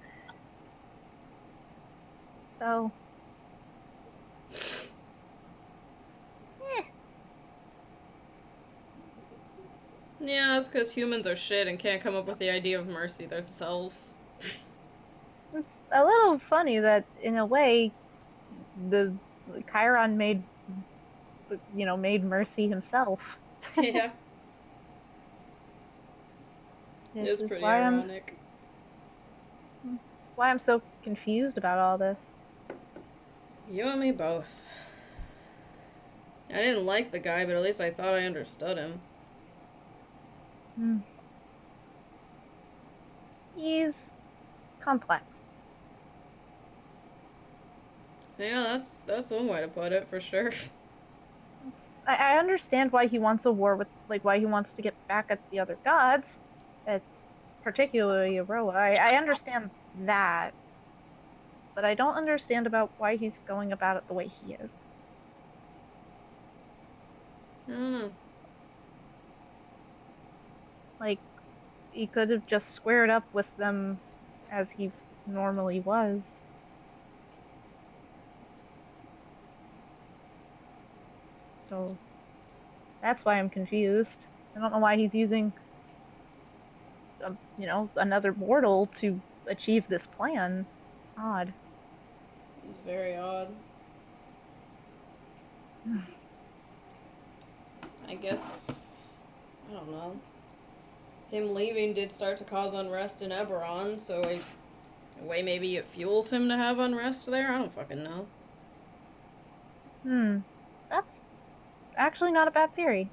So, eh. Yeah, that's because humans are shit and can't come up with the idea of mercy themselves. It's a little funny that, in a way, the Chiron made Mercy himself. Yeah. This It's is pretty why ironic. I'm so confused about all this. You and me both. I didn't like the guy, but at least I thought I understood him. He's complex. Yeah, that's one way to put it, for sure. I understand why he wants a war with, why he wants to get back at the other gods. It's particularly Aroa. I understand that, but I don't understand about why he's going about it the way he is. I don't know. He could have just squared up with them as he normally was. So that's why I'm confused. I don't know why he's using, another mortal to achieve this plan. Odd. It's very odd. I guess, I don't know. Him leaving did start to cause unrest in Eberron, so in a way maybe it fuels him to have unrest there? I don't fucking know. That's actually not a bad theory.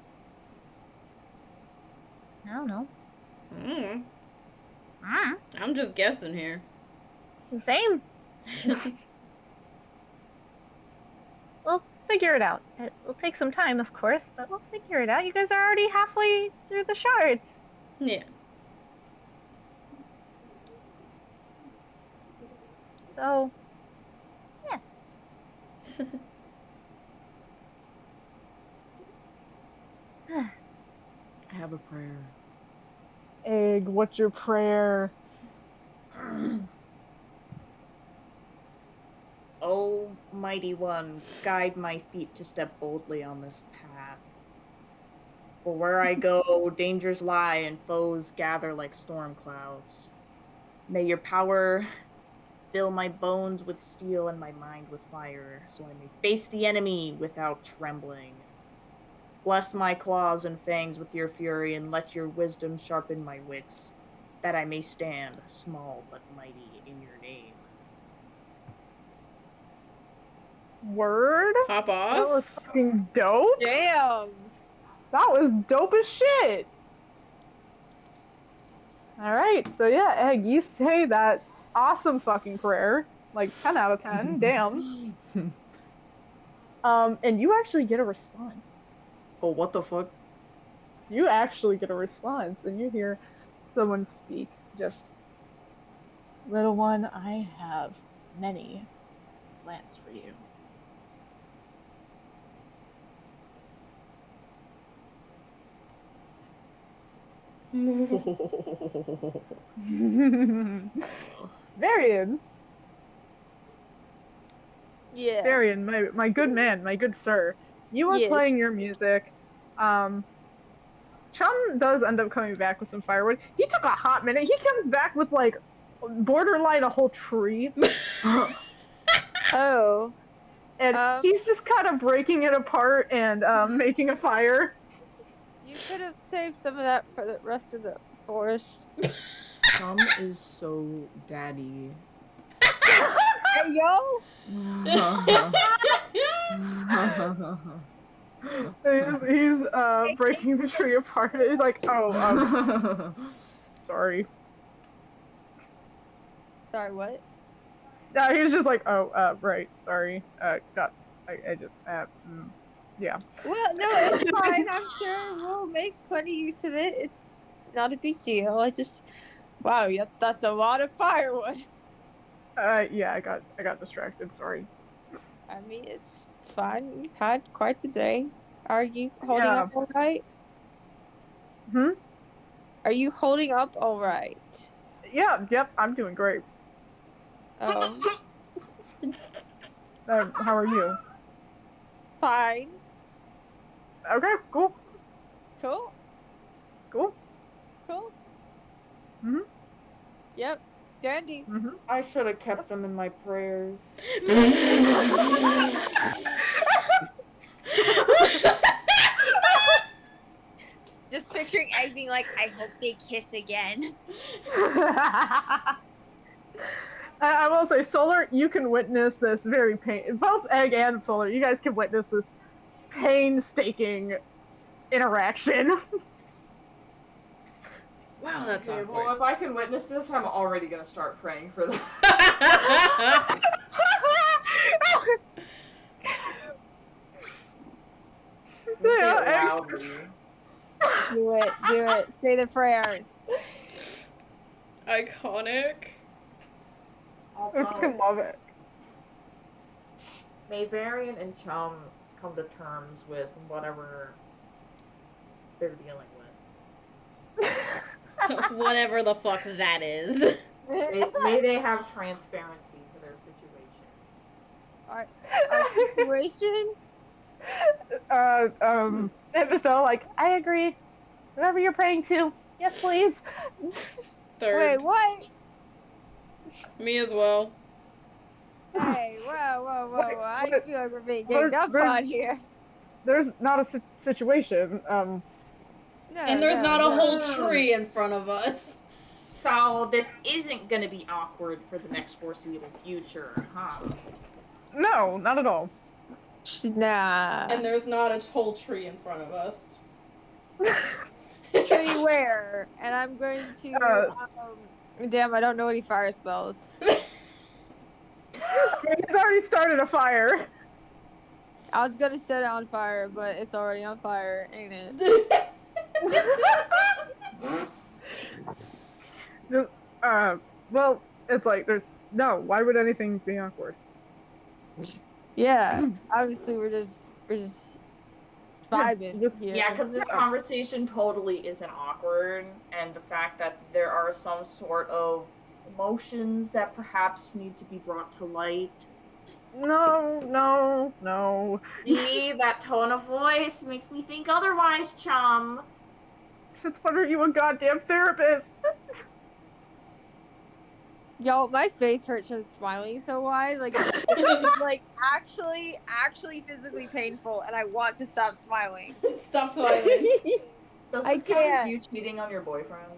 I don't know. Mm, Mm, I'm just guessing here. same. We'll figure it out. It will take some time, of course, but we'll figure it out. You guys are already halfway through the shards. Yeah. So, yeah. I have a prayer. Egg, what's your prayer? Oh, mighty one, guide my feet to step boldly on this path. For where I go, dangers lie and foes gather like storm clouds. May your power fill my bones with steel and my mind with fire, so I may face the enemy without trembling. Bless my claws and fangs with your fury, and let your wisdom sharpen my wits, that I may stand small but mighty in your name. Word? Pop That was off. fucking dope. Damn. That was dope as shit. Alright, so yeah, Egg, you say that awesome fucking prayer. Like 10 out of 10. Damn. And you actually get a response. Oh, what the fuck? You actually get a response, and you hear someone speak. Just, little one, I have many plans for you. Varian, Yeah. Varian, my good man, my good sir. You are Yes. playing your music. Um, Chum does end up coming back with some firewood. He took a hot minute. He comes back with like borderline a whole tree, Oh. and he's just kind of breaking it apart and making a fire. You could have saved some of that for the rest of the forest. Chum is so daddy. Hey, yo! He's breaking the tree apart. He's like, oh, sorry. Sorry, what? Yeah, he was just like, oh, right, sorry. I just, yeah. Well, no, it's fine. I'm sure we'll make plenty use of it. It's not a big deal. Wow, yeah, that's a lot of firewood. Yeah, I got distracted. Sorry. I mean, it's fine. You've had quite the day. Are you holding Yeah. up all right? Hmm. Are you holding up all right? Yeah. Yep. I'm doing great. Oh, How are you? fine. Okay. Cool. Cool. Cool. Cool. Mhm. Yep. Dandy. Mhm. I should have kept them in my prayers. Just picturing Egg being like, I hope they kiss again. I will say, Solar, you can witness this very both Egg and Solar, you guys can witness this painstaking interaction. Wow, that's Okay, awkward. well, if I can witness this, I'm already gonna start praying for them. Say it loudly. Do it. Do it. Say the prayer. Iconic. I fucking love it. May Varian and Chum come to terms with whatever they're dealing with. Whatever the fuck that is. May they have transparency to their situation. Our situation? And so, like, I agree. Whoever you're praying to, yes, please. Third. Wait, what? Me as well. Hey, whoa. Wait, I wait, feel like we're being ganged up on here. There's not a situation. No, And there's not a no. whole tree in front of us. So this isn't gonna be awkward for the next foreseeable future, huh? No, not at all. Nah. And there's not a whole tree in front of us. tree where, and I'm going to. Damn, I don't know any fire spells. He's already started a fire. I was gonna set it on fire, but it's already on fire, ain't it? Well, it's like there's no. Why would anything be awkward? Yeah, obviously we're just vibing here. Yeah, because this conversation totally isn't awkward, and the fact that there are some sort of emotions that perhaps need to be brought to light. No. See, that tone of voice makes me think otherwise, chum. Since when are you a goddamn therapist? Yo, my face hurts from smiling so wide. Like, like actually physically painful, and I want to stop smiling. Stop smiling. Does I this count as can't. you cheating on your boyfriend?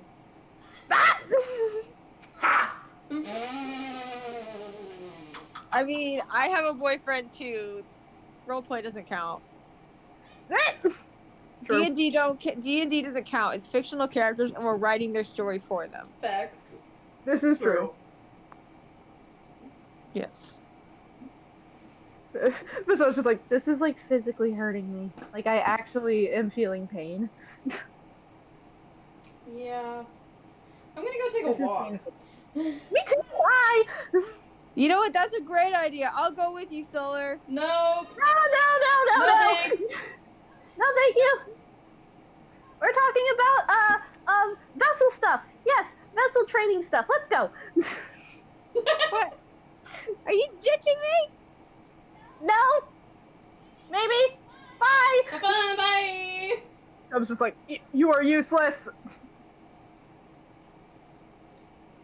I mean, I have a boyfriend too. Roleplay doesn't count. D&D D&D doesn't count. It's fictional characters, and we're writing their story for them. Facts. This is true. Yes. This was just like, this is like physically hurting me. Like I actually am feeling pain. Yeah. I'm gonna go take a walk. Me too. Why? You know what? That's a great idea. I'll go with you, Solar. No. No. No thanks. No, thank you. We're talking about vessel stuff. Yes, vessel training stuff. Let's go. What? Are you ditching me? No. Maybe. Bye. Have fun. Bye. I was just like, you are useless.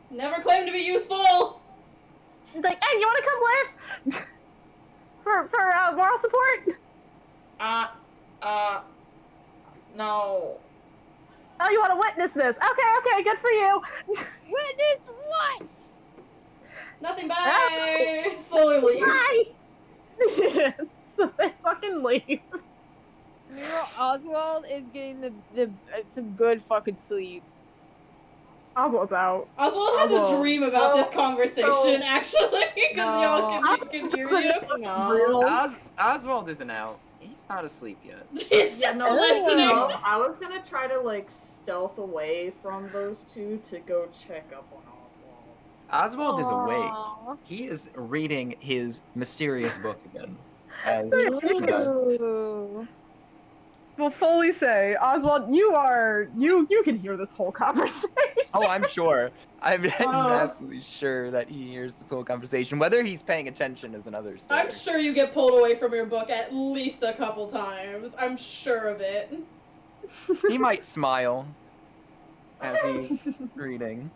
Never claimed to be useful. He's like, hey, you want to come with? for moral support? No. Oh, you want to witness this? Okay, good for you. Witness what? Nothing. Bye. Slowly leaves. Bye. So they fucking leave. Meanwhile, Oswald is getting the some good fucking sleep. Oswald's out. Oswald has a dream about this conversation, actually, because y'all can hear you. Oswald isn't out. He's not asleep yet. He's just listening. I was gonna try to like stealth away from those two to go check up on Oswald. Oswald is awake. He is reading his mysterious book again. As he does. Will fully say, Oswald, you can hear this whole conversation. Oh, I'm sure. I'm absolutely sure that he hears this whole conversation. Whether he's paying attention is another story. I'm sure you get pulled away from your book at least a couple times. I'm sure of it. He might smile as he's reading.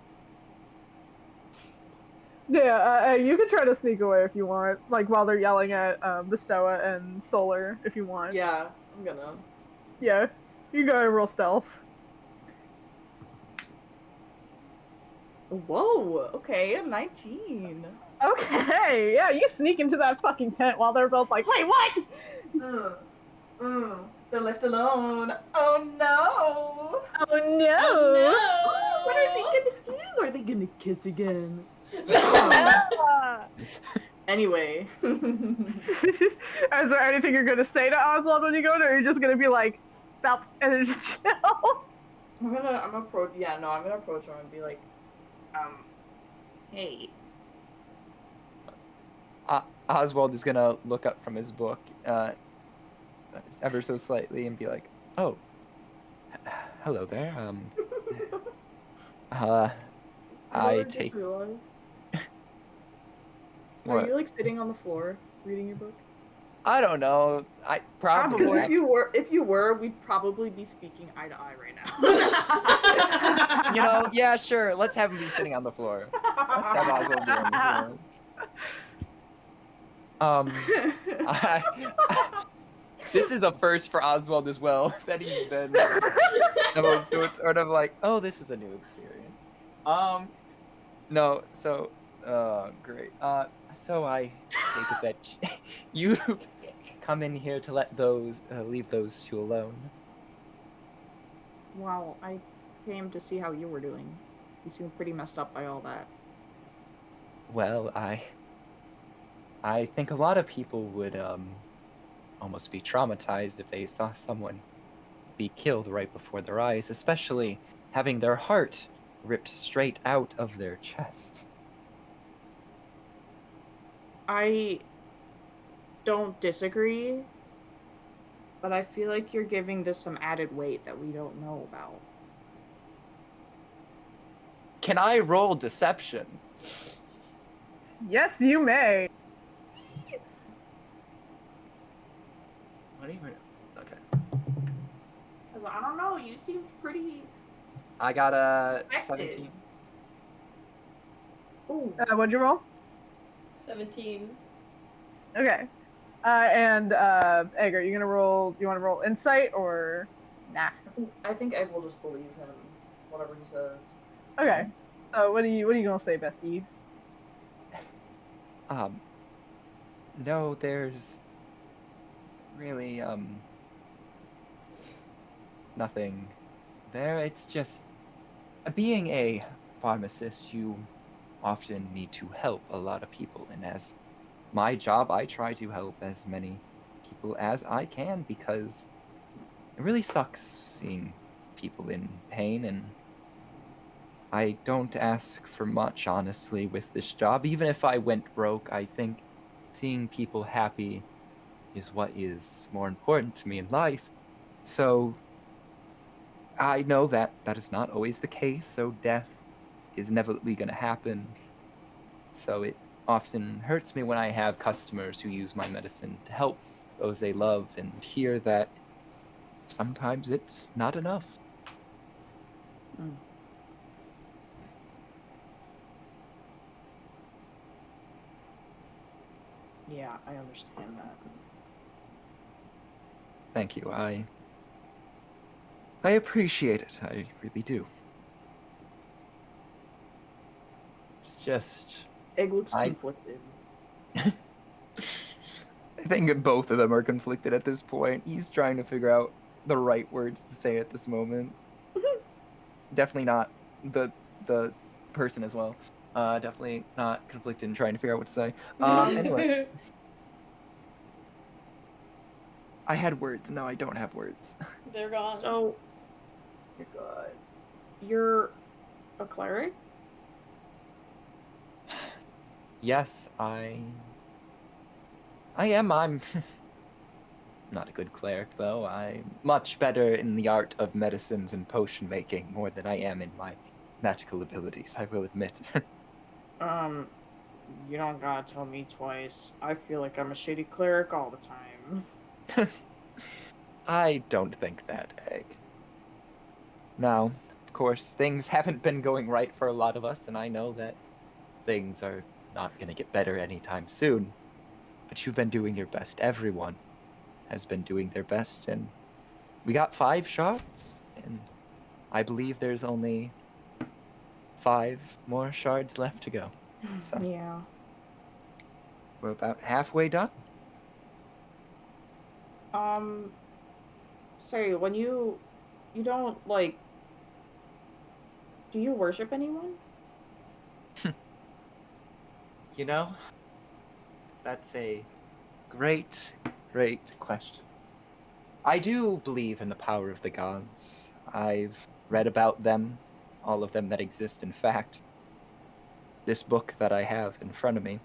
Yeah, you can try to sneak away if you want, like while they're yelling at the Stoa and Solar, if you want. Yeah, I'm gonna. Yeah, you go real stealth. Whoa, okay, I'm 19. Okay, yeah, you sneak into that fucking tent while they're both like, wait, what? They're left alone. Oh no! Oh no! Oh, no! What are they gonna do? Are they gonna kiss again? Anyway. Is there anything you're gonna say to Oswald when you go there, or are you just gonna be like, stop, and then just chill? I'm gonna approach him and be like, hey. Oswald is gonna look up from his book, ever so slightly, and be like, "Oh, hello there. I take." Are you like sitting on the floor reading your book? I don't know. I probably. Because if you were, we'd probably be speaking eye to eye right now. Yeah, sure. Let's have him be sitting on the floor. Let's have Oswald be on the floor. This is a first for Oswald as well. That he's been. So it's sort of like, oh, this is a new experience. No. So, great. So I take it that you come in here to let leave those two alone. Well, I came to see how you were doing. You seem pretty messed up by all that. Well, I think a lot of people would almost be traumatized if they saw someone be killed right before their eyes, especially having their heart ripped straight out of their chest. I don't disagree, but I feel like you're giving this some added weight that we don't know about. Can I roll deception? Yes, you may. What even? Okay. I don't know, you seemed pretty I got a affected. 17. Ooh. What'd you roll? 17. Okay. And Egg, are you gonna roll? Do you want to roll insight or nah? I think Egg will just believe him, whatever he says. Okay. So what are you gonna say, Bestie? No, there's really nothing there. It's just being a pharmacist, you often need to help a lot of people, and as my job, I try to help as many people as I can because it really sucks seeing people in pain, and I don't ask for much, honestly, with this job. Even if I went broke, I think seeing people happy is what is more important to me in life. So I know that that is not always the case, so death is inevitably going to happen. So it often hurts me when I have customers who use my medicine to help those they love and hear that sometimes it's not enough. Mm. Yeah, I understand that. Thank you. I appreciate it. I really do. It's just Egg looks I conflicted. I think both of them are conflicted at this point. He's trying to figure out the right words to say at this moment. Definitely not the person as well. Definitely not conflicted and trying to figure out what to say. Anyway, I had words. Now I don't have words. They're gone. So, you're good. You're a cleric? Yes, I am. I'm not a good cleric though. I'm much better in the art of medicines and potion making more than I am in my magical abilities, I will admit. You don't gotta tell me twice. I feel like I'm a shitty cleric all the time. I don't think that, Egg. Now, of course, things haven't been going right for a lot of us, and I know that things are not going to get better anytime soon. But you've been doing your best. Everyone has been doing their best, and we got 5 shots, and I believe there's only 5 more shards left to go. So Yeah. we're about halfway done. Sorry, when you don't like, do you worship anyone? You know, that's a great, great question. I do believe in the power of the gods. I've read about them, all of them that exist. In fact, this book that I have in front of me,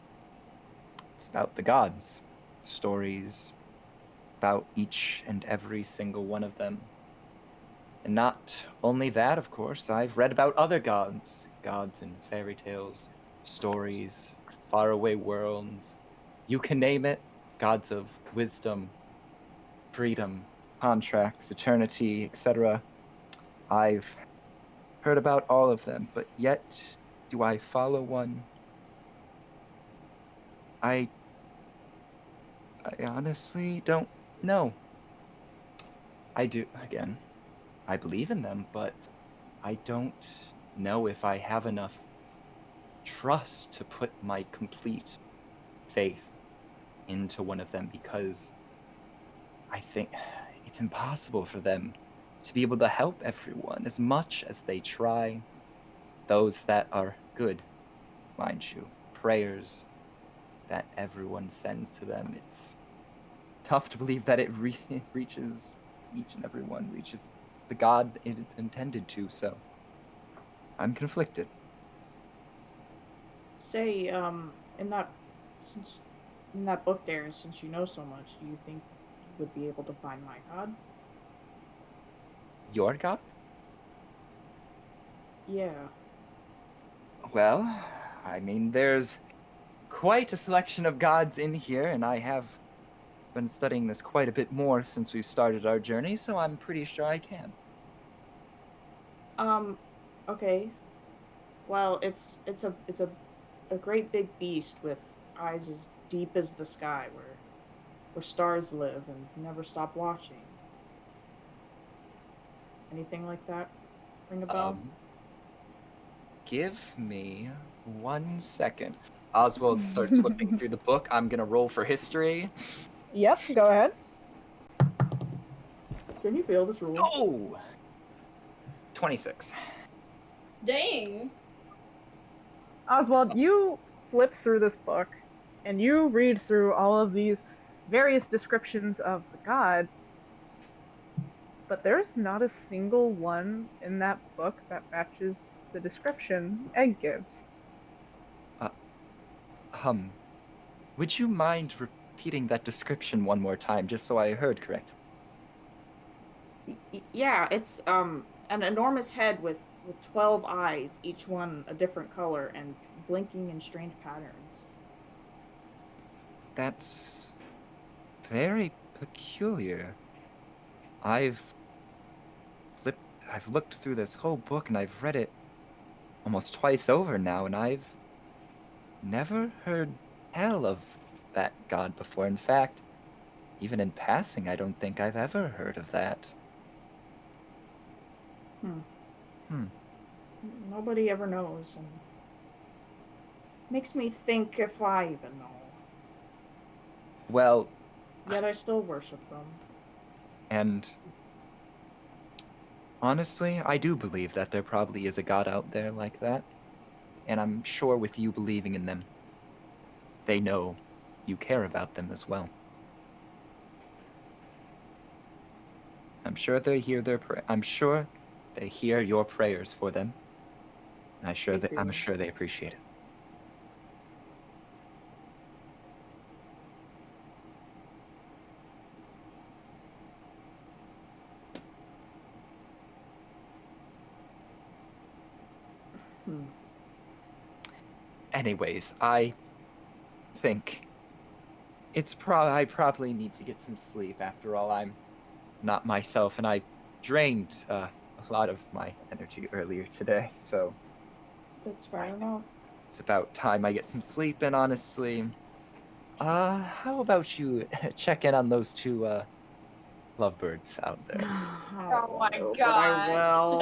it's about the gods. Stories about each and every single one of them. And not only that, of course, I've read about other gods. Gods in fairy tales, stories, faraway worlds. You can name it. Gods of wisdom, freedom, contracts, eternity, etc. I've heard about all of them, but yet do I follow one? I honestly don't know. I do, again, I believe in them, but I don't know if I have enough trust to put my complete faith into one of them because I think it's impossible for them to be able to help everyone as much as they try. Those that are good, mind you, prayers that everyone sends to them. It's tough to believe that it reaches each and every one, reaches the God it's intended to, so I'm conflicted. Say, in that since in that book there, since you know so much, do you think you would be able to find my god? Your God? Yeah. Well, I mean, there's quite a selection of gods in here, and I have been studying this quite a bit more since we've started our journey, so I'm pretty sure I can. Okay. Well, it's a great big beast with eyes as deep as the sky, where stars live and never stop watching. Anything like that ring a bell? Give me 1 second. Oswald starts flipping through the book. I'm gonna roll for history. Yep, go ahead. Can you feel this roll? Oh! 26. Dang. Oswald, you flip through this book and you read through all of these various descriptions of the gods, but there's not a single one in that book that matches the description Egg gives. Um, would you mind repeating that description one more time, just so I heard correct? Yeah, it's an enormous head with 12 eyes, each one a different color and blinking in strange patterns. That's very peculiar. I've flipped, I've looked through this whole book and I've read it almost twice over now, and I've never heard tell of that god before. In fact, even in passing, I don't think I've ever heard of that. Hmm. Nobody ever knows, and makes me think if I even know. Well, Yet I still worship them. and honestly, I do believe that there probably is a god out there like that. And I'm sure with you believing in them, they know you care about them as well. I'm sure they hear I'm sure they hear your prayers for them. And I'm sure they appreciate it. Anyways, I think I probably need to get some sleep. After all, I'm not myself, and I drained a lot of my energy earlier today, so That's fair enough. it's about time I get some sleep. And honestly, how about you check in on those two lovebirds out there? Oh my But I God. will.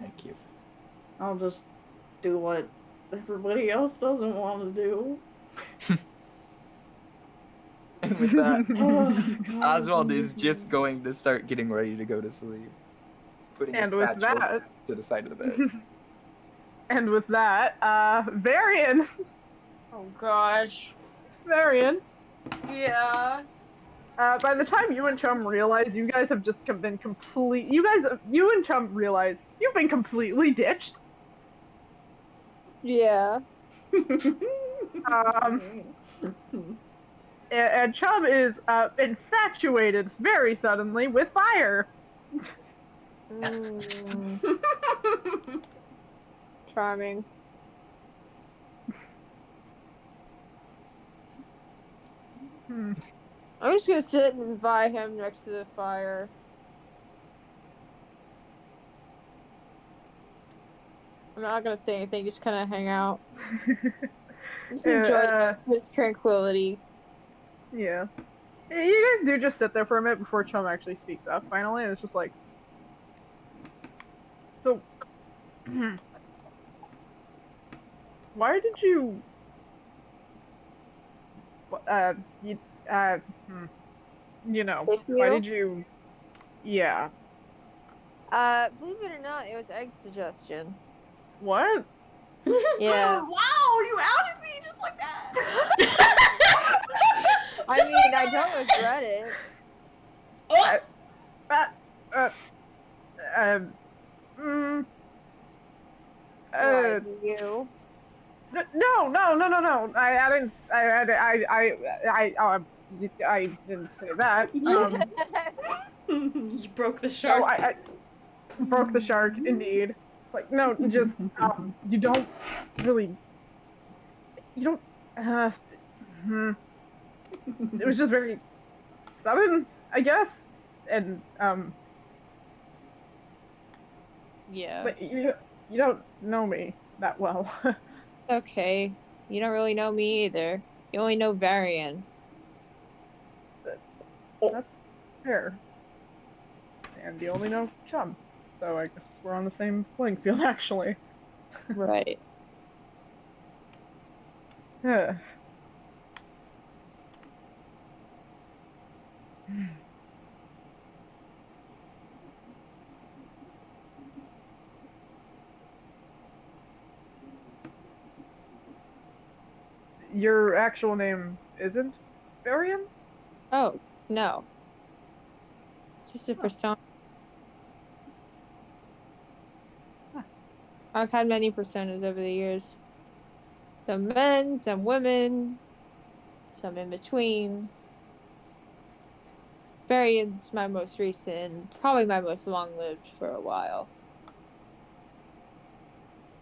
Thank you. I'll just do what everybody else doesn't want to do. And with that, God, Oswald is just going to start getting ready to go to sleep, putting his And with satchel that, to the side of the bed. and with that, Varian, Oh gosh. Varian. Yeah. By the time you and Chum realize you guys have just been you and Chum realize you've been completely ditched. Yeah. Um, and Chum is infatuated very suddenly with fire. Mm, charming. Hmm. I'm just gonna sit and by him next to the fire. I'm not gonna say anything, just kind of hang out. Just enjoy the tranquility. Yeah. You guys do just sit there for a minute before Chum actually speaks up finally, and it's just like, so, why did you, you, uh, hmm, you know, With why you? did you Yeah. Believe it or not, it was egg suggestion. What? Yeah. Wow, you outed me just like that. I mean, I don't regret it. Oh, Um, mm, Why uh, do you? no. I didn't. I didn't say that. you broke the No, shark. I broke the shark. Indeed. Like, no, just you don't really. You don't. Hmm. It was just very sudden, I guess, and Yeah. but you don't know me that well. Okay. You don't really know me either. You only know Varian. That's fair. And you only know Chum. So I guess we're on the same playing field, actually. Right. Your actual name isn't Varian? Oh, no. It's just a Oh. persona. Huh. I've had many personas over the years. Some men, some women, some in between. Varian's my most recent, probably my most long lived for a while.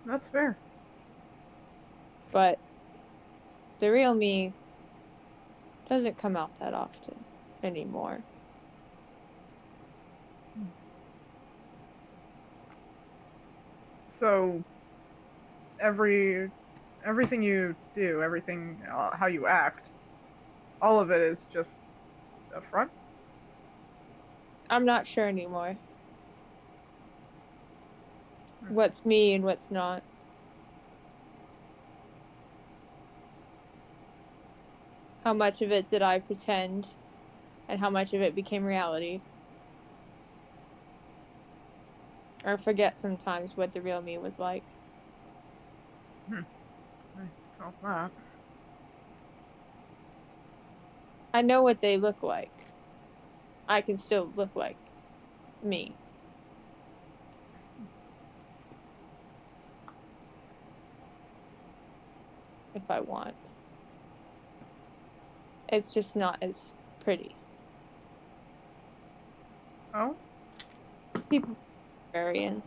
That's fair. But the real me doesn't come out that often anymore. So everything you do, everything how you act, all of it is just a front. I'm not sure anymore Hmm. what's me and what's not. How much of it did I pretend, and how much of it became reality? Or forget sometimes what the real me was like. I felt that. I know what they look like. I can still look like me if I want. It's just not as pretty. Oh, People are Varian.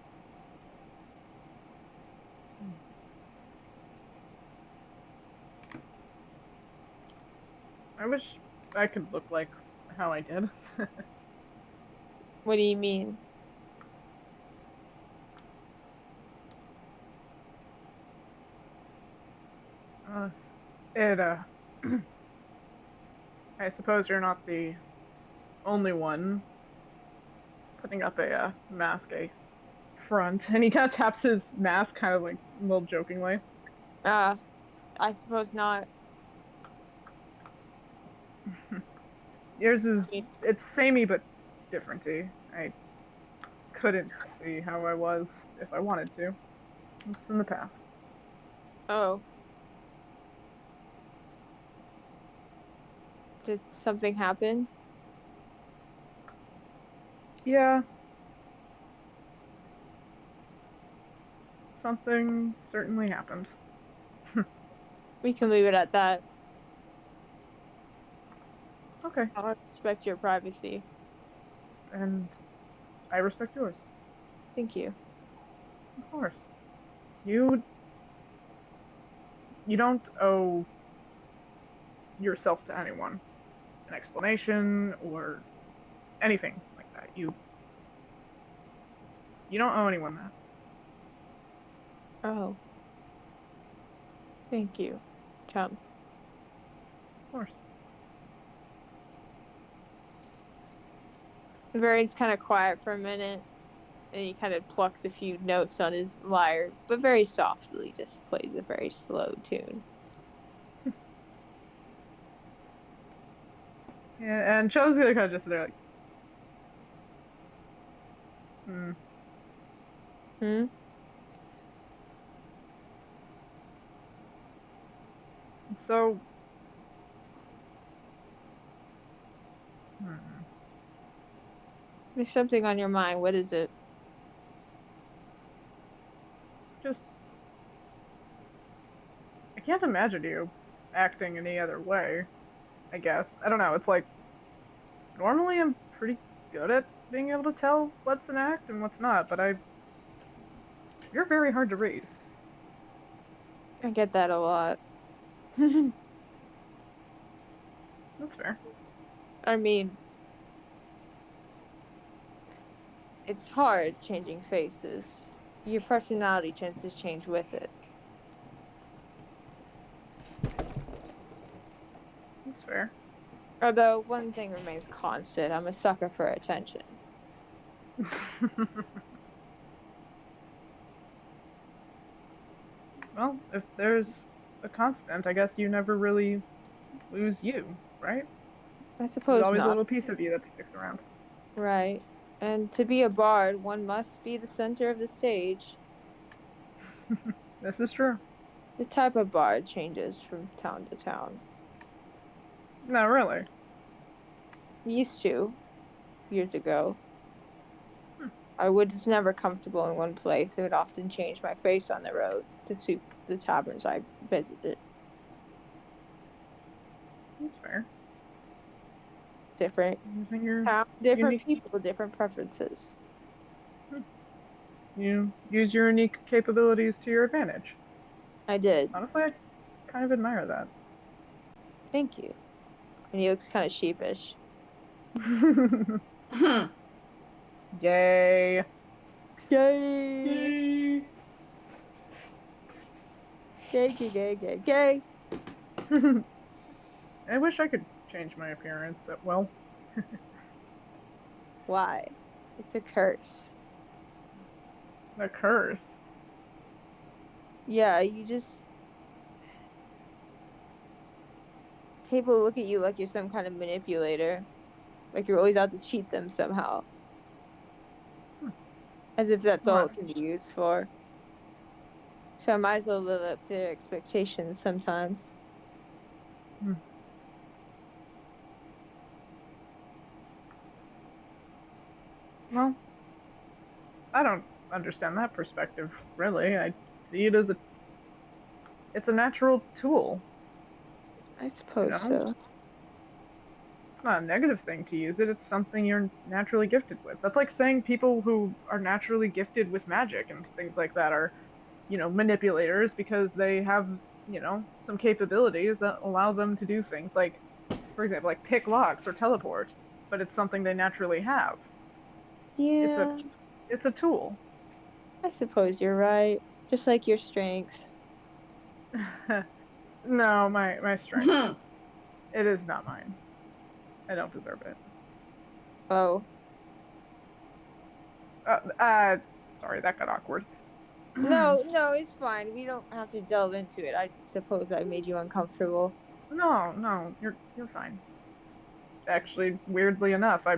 I wish I could look like how I did. What do you mean? uh, it I suppose you're not the only one putting up a mask, a front, and he kind of taps his mask, kind of like a little jokingly. Uh, I suppose not. Yours is I mean, it's samey but differenty. I couldn't see how I was if I wanted to. It's in the past. oh, did something happen? Yeah, something certainly happened. We can leave it at that. Okay, I'll respect your privacy. and I respect yours, Thank you. of course. You you don't owe yourself to anyone an explanation or anything like that. You don't owe anyone that. Oh, thank you, chum. Of course. Varian's kind of quiet for a minute, and he kind of plucks a few notes on his lyre, but very softly, just plays a very slow tune. Yeah, and Joe's gonna kind of just there like, Hmm. Hmm? So, There's something on your mind. What is it? just I can't imagine you acting any other way. I guess I don't know. It's like normally I'm pretty good at being able to tell what's an act and what's not, but you're very hard to read. I get that a lot. That's fair. I mean, it's hard changing faces. Your personality tends to change with it. That's fair. Although one thing remains constant, I'm a sucker for attention. Well, if there's a constant, I guess you never really lose you, right? I There's suppose always a not. little piece of you that sticks around. Right. And to be a bard, one must be the center of the stage. This is true. The type of bard changes from town to town. No, really. Used to, years ago. Hmm. I was never comfortable in one place. I would often change my face on the road to suit the taverns I visited. That's fair. Different Using your town, different unique, people, different preferences. hmm, you use your unique capabilities to your advantage. I did. Honestly, I kind of admire that. Thank you. And he looks kind of sheepish. Yay. Yay! Yay. Gay, gay, gay, gay, gay. I wish I could change my appearance, but well, Why? It's a curse. a curse. Yeah, you just. People look at you like you're some kind of manipulator. Like you're always out to cheat them somehow. Hmm. As if that's all Well, it can be used for. So I might as well live up to their expectations sometimes. hmm. Well, I don't understand that perspective, really. I see it as it's a natural tool, I you suppose know? so. It's not a negative thing to use it, it's something you're naturally gifted with. That's like saying people who are naturally gifted with magic and things like that are, manipulators because they have, some capabilities that allow them to do things like, for example, like pick locks or teleport, but it's something they naturally have. It's a Yeah, it's a tool. I suppose you're right. Just like your strength. No, my strength is it is not mine. I don't deserve it. Oh. Uh, uh sorry, that got awkward. No, no, it's fine. We don't have to delve into it. I suppose I made you uncomfortable. No, you're fine. Actually, weirdly enough, I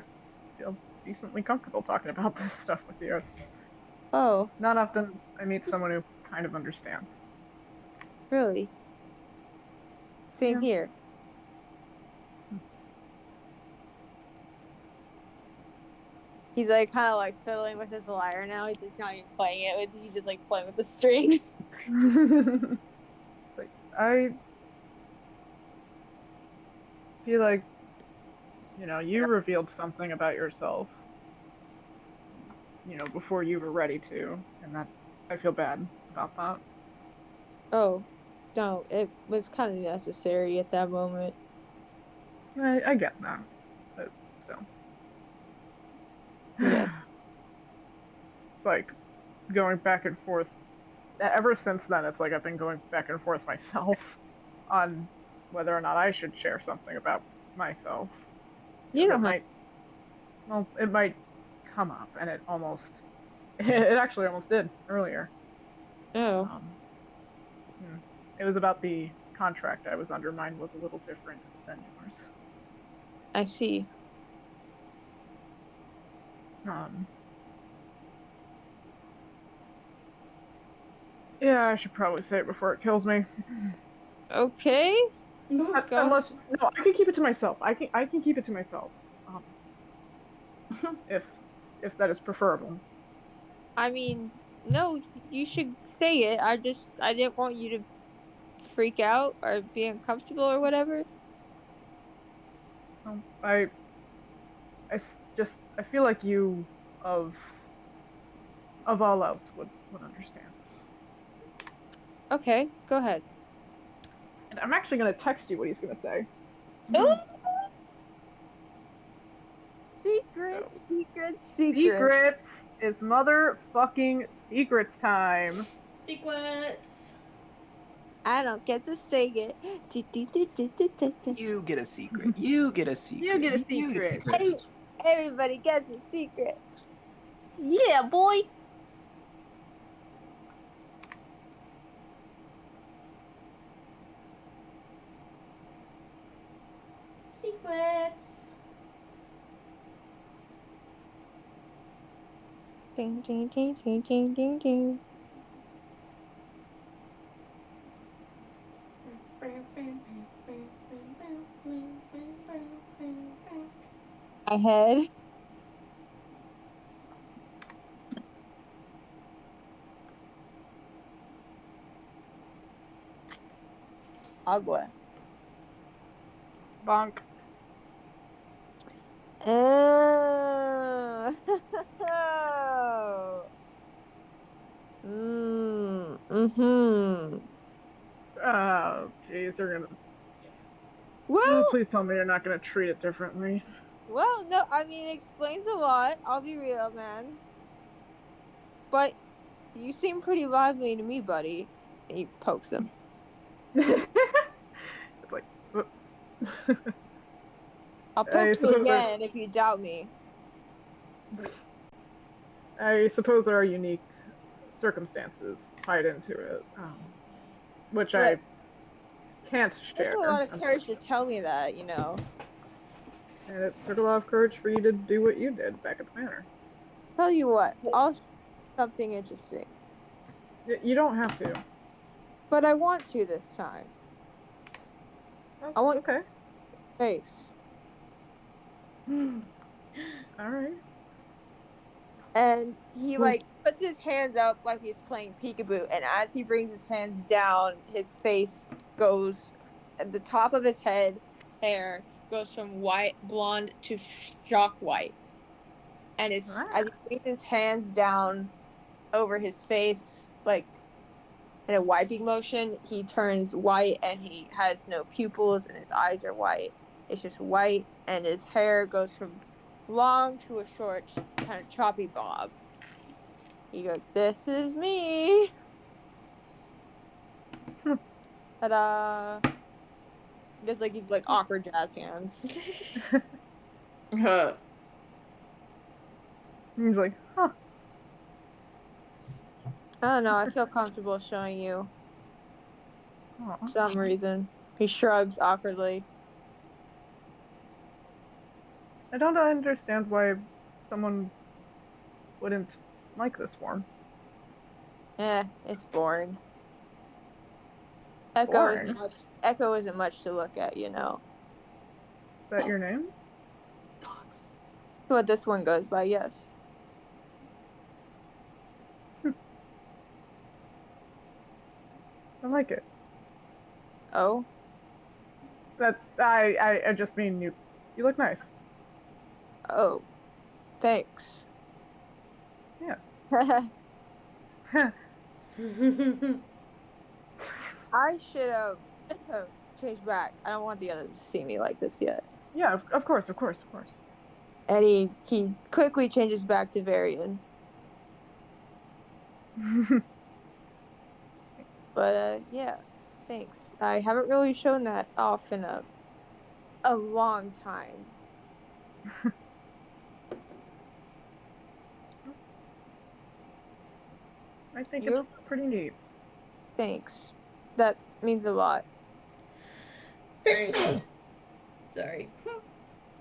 feel decently comfortable talking about this stuff with you. It's Oh, not often I meet someone who kind of understands. really? Same Yeah. here. He's like kind of like fiddling with his lyre now. He's just not even playing it with. He's just like playing with the strings. Like I feel like, you revealed something about yourself, before you were ready to, and that I feel bad about that. Oh, no, it was kind of necessary at that moment. I get that, but still. Yes, It's like going back and forth. Ever since then, it's like I've been going back and forth myself on whether or not I should share something about myself you because don't have. it might come up, and it actually almost did earlier. Oh, Um, hmm. It was about the contract I was under. Mine was a little different than yours. I see. Um, Yeah, I should probably say it before it kills me. Okay. Go. Unless no, I can keep it to myself. I can keep it to myself. Um, if that is preferable. I mean, no, you should say it. I didn't want you to freak out or be uncomfortable or whatever. I just I feel like you of all else would understand. Okay, go ahead. And I'm actually gonna text you what he's gonna say. Secrets, So, secrets, secrets. secrets is motherfucking secrets time. Sequence. I don't get to say it. You get a secret. You get a You secret. get a You get a secret. secret. Hey, everybody gets a secret. Yeah, boy. Sequence. Ding, ding, ding, ding, ding, ding, ding. My head. Agua. Bonk. Oh. Mm-hmm. Oh, jeez, they're gonna. Well, Please tell me you're not gonna treat it differently. no, I mean, it explains a lot. I'll be real, man. But you seem pretty lively to me, buddy. And he pokes him. It's like, I'll I poke you suppose there. again if you doubt me. I suppose there are unique circumstances tied into it, which Look, I can't it takes a share, lot of courage to unfortunately. tell me that, you know. And it took a lot of courage for you to do what you did back at the manor. Tell you what, I'll show you something interesting. You don't have to. But I want to this time. Oh, I want okay. face. All right. And he like puts his hands up like he's playing peekaboo, and as he brings his hands down, his face goes at the top of his head hair goes from white blonde to shock white. And it's as he brings his hands down over his face, like in a wiping motion, he turns white and he has no pupils and his eyes are white. It's just white, and his hair goes from long to a short, kind of choppy bob. He goes, "This is me." Ta-da! There's like these like awkward jazz hands. He's like, huh. I don't know. I feel comfortable showing you Aw. for some reason. He shrugs awkwardly. I don't understand why someone wouldn't like this form. It's boring. Boring. Echo isn't much to look at, you know. Is that your name? Dogs. That's what this one goes by, yes. I like it. Oh? That I just mean you look nice. Oh. Thanks. Yeah. I should have changed back. I don't want the others to see me like this yet. Yeah, of course. And he quickly changes back to Varian. But yeah, thanks. I haven't really shown that off in a long time. I think You're it's pretty neat. Thanks. That means a lot. Sorry.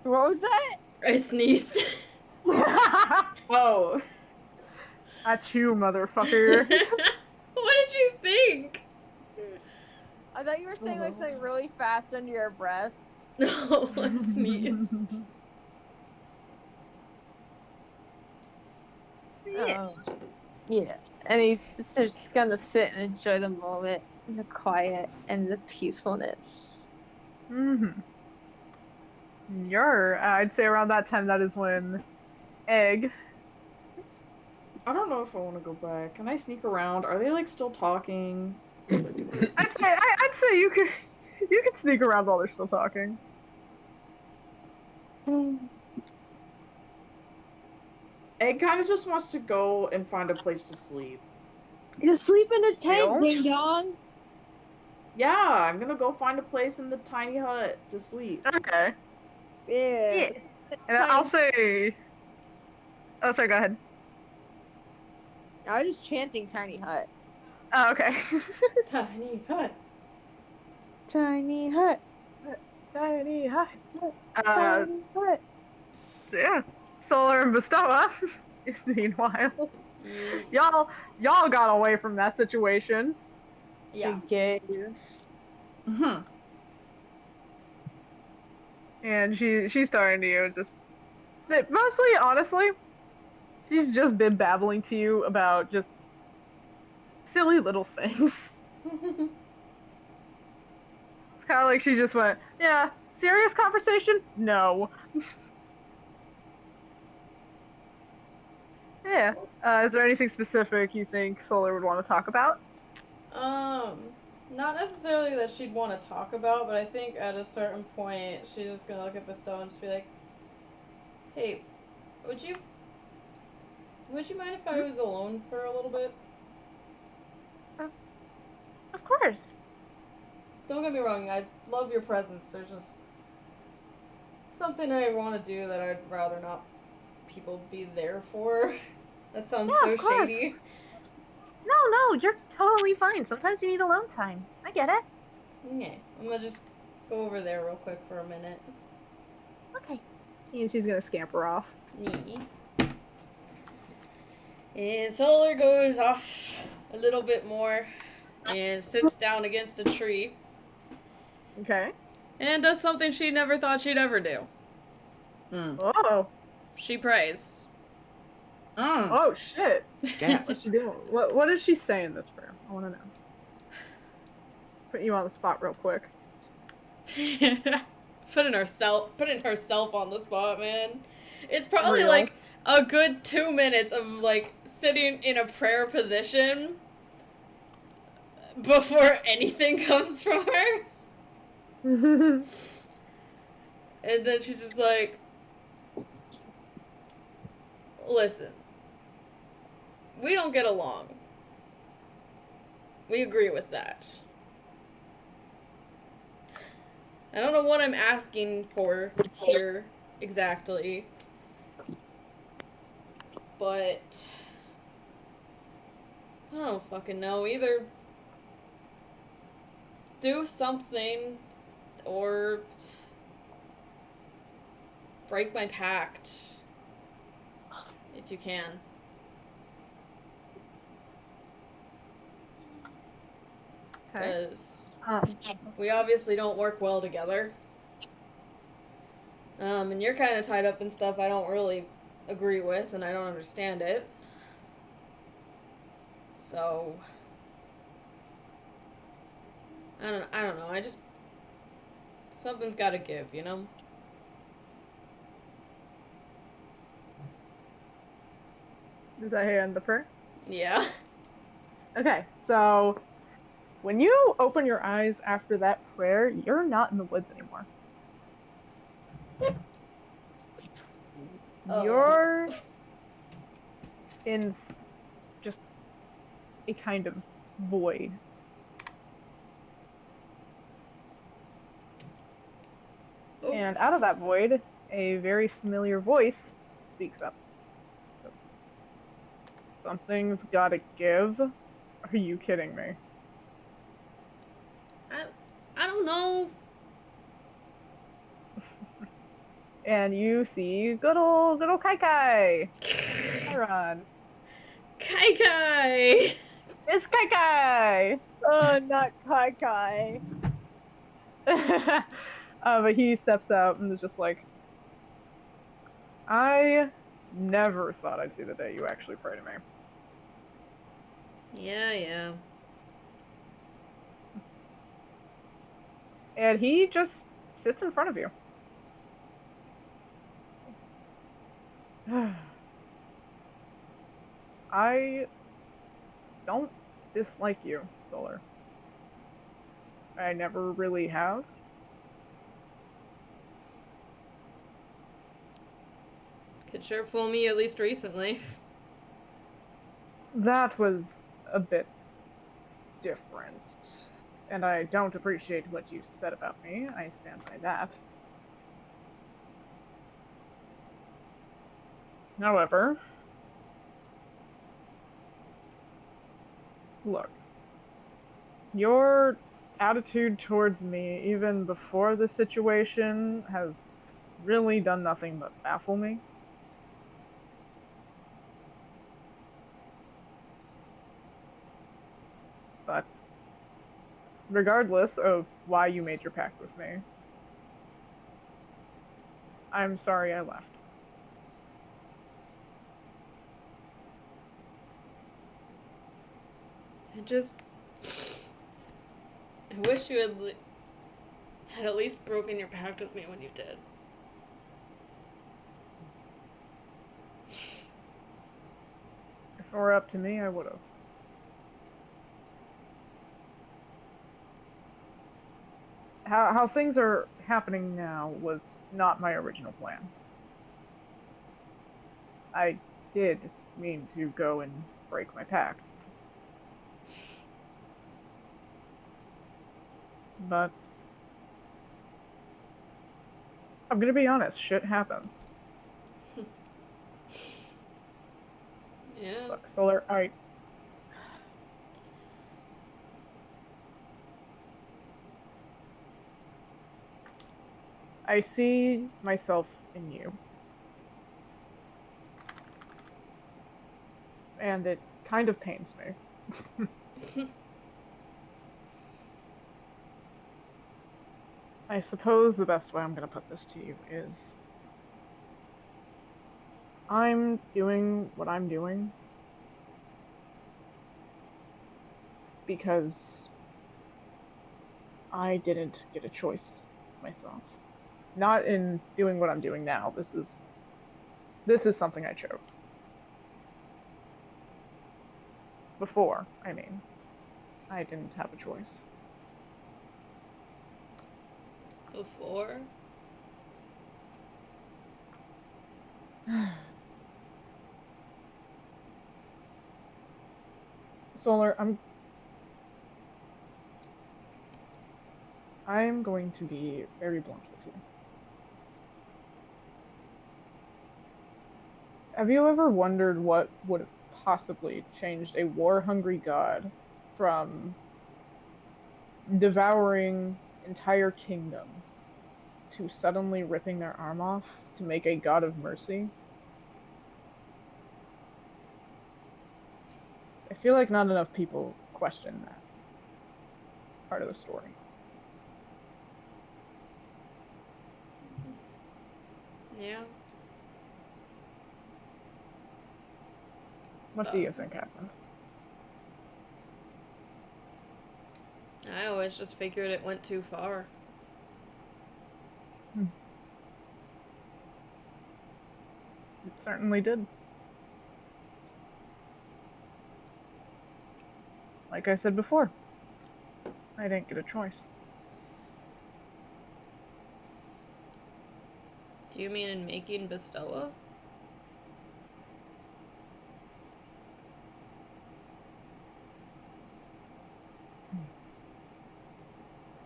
What was that? I sneezed. Oh. At you, motherfucker. What did you think? I thought you were saying like something really fast under your breath. No, I sneezed. Yeah. Yeah. And he's just gonna sit and enjoy the moment, and the quiet, and the peacefulness. Mm-hmm. I'd say around that time, that is when Egg. I don't know if I want to go back. Can I sneak around? Are they like still talking? I'd say you could sneak around while they're still talking. Egg kind of just wants to go and find a place to sleep. Just sleep in the tent, Deal? ding dong. Yeah, I'm gonna go find a place in the tiny hut to sleep. Okay. Yeah. And I'll say. Oh, sorry. Go ahead. I was just chanting tiny hut. Oh, okay. Tiny hut. Tiny hut. Tiny hut. Tiny hut. Yeah. Solar and Bestoa. Meanwhile, Yeah. y'all got away from that situation, Yeah. Gaze. Mm-hmm. and she's talking to you. Just mostly, honestly, she's just been babbling to you about just silly little things. It's kind of like she just went, yeah, serious conversation? No. Yeah. Is there anything specific you think Solar would want to talk about? Not necessarily that she'd want to talk about, but I think at a certain point she's just gonna look at Bestow and just be like, "Hey, would you mind if I was alone for a little bit? Of course. Don't get me wrong, I love your presence. There's just something I want to do that I'd rather not people be there for. That sounds Yeah, so of course. shady." No, you're totally fine. Sometimes you need alone time. I get it. Okay, I'm gonna just go over there real quick for a minute. Okay. And she's gonna scamper off. Nee. And Solar goes off a little bit more and sits down against a tree Okay. and does something she never thought she'd ever do. Oh. She prays. Oh shit. Gas. What's she doing? What is she saying this prayer? I want to know. Putting you on the spot real quick. Putting herself on the spot, man. It's probably Real. like a good 2 minutes of like sitting in a prayer position before anything comes from her. And then she's just like, "Listen, we don't get along. We agree with that. I don't know what I'm asking for here exactly, but I don't fucking know. Either do something or break my pact if you can." Okay. Because we obviously don't work well together. And you're kind of tied up in stuff I don't really agree with, and I don't understand it. So I don't know. Something's got to give, you know? Does that end the prayer? Yeah. Okay. So when you open your eyes after that prayer, you're not in the woods anymore. You're in just a kind of void. And out of that void, a very familiar voice speaks up. Something's gotta give. Are you kidding me? I don't know. And you see good old Kai Kai. Chiron. Kai Kai! It's Kai Kai! Oh, not Kai Kai. But he steps out and is just like, I never thought I'd see the day you actually pray to me. Yeah, yeah. And he just sits in front of you. I don't dislike you, Solar. I never really have. Could sure fool me at least recently. That was a bit different. And I don't appreciate what you said about me. I stand by that. However, look, your attitude towards me, even before the situation, has really done nothing but baffle me. But regardless of why you made your pact with me, I'm sorry I left. I wish you had at least broken your pact with me when you did. If it were up to me, I would have. How things are happening now was not my original plan. I did mean to go and break my pact. But I'm gonna be honest, shit happens. Yeah. Look, Solar, I see myself in you. And it kind of pains me. I suppose the best way I'm gonna put this to you is I'm doing what I'm doing because I didn't get a choice myself. Not in doing what I'm doing now. This is something I chose. Before, I mean, I didn't have a choice. Before? Solar, I'm going to be very blunt with you. Have you ever wondered what would have possibly changed a war-hungry god from devouring entire kingdoms to suddenly ripping their arm off to make a god of mercy? I feel like not enough people question that part of the story. Yeah. What do you think happened? I always just figured it went too far. It certainly did. Like I said before, I didn't get a choice. Do you mean in making Bestoa?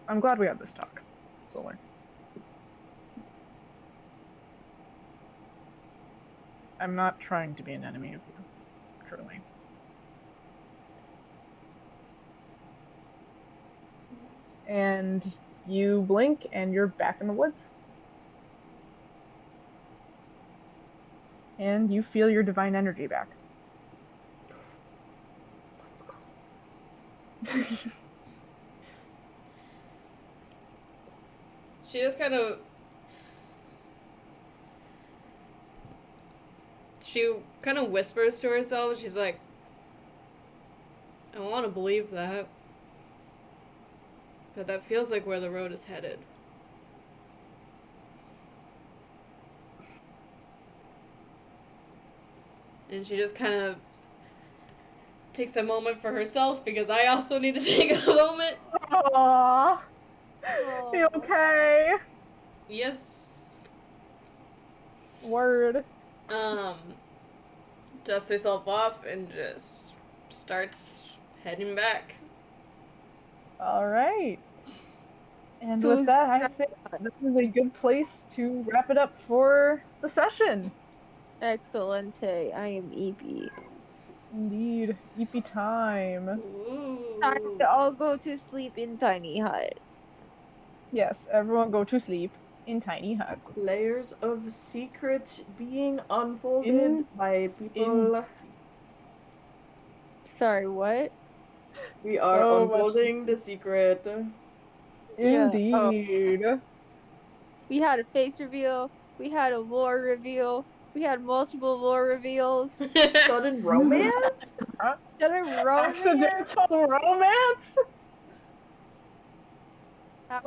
I'm glad we had this talk, Solar. I'm not trying to be an enemy of you, truly. And you blink and you're back in the woods. And you feel your divine energy back. Let's go. She just kind of... She kind of whispers to herself. She's like, I want to believe that. But that feels like where the road is headed. And she just kind of takes a moment for herself, because I also need to take a moment. Aww. You okay? Yes. Word. Dusts herself off and just starts heading back. Alright. And So with that, I think this is a good place to wrap it up for the session. Excellente. I am EP. Indeed. Eepy time. Time Ooh. to all go to sleep in tiny hut. Yes, everyone go to sleep in tiny hut. Layers of secret being unfolded by people. Sorry, what? We are So much- unfolding the secret. Yeah. Indeed. We had a face reveal. We had a lore reveal. We had multiple lore reveals. Sudden romance? Sudden romance. Accidental romance? That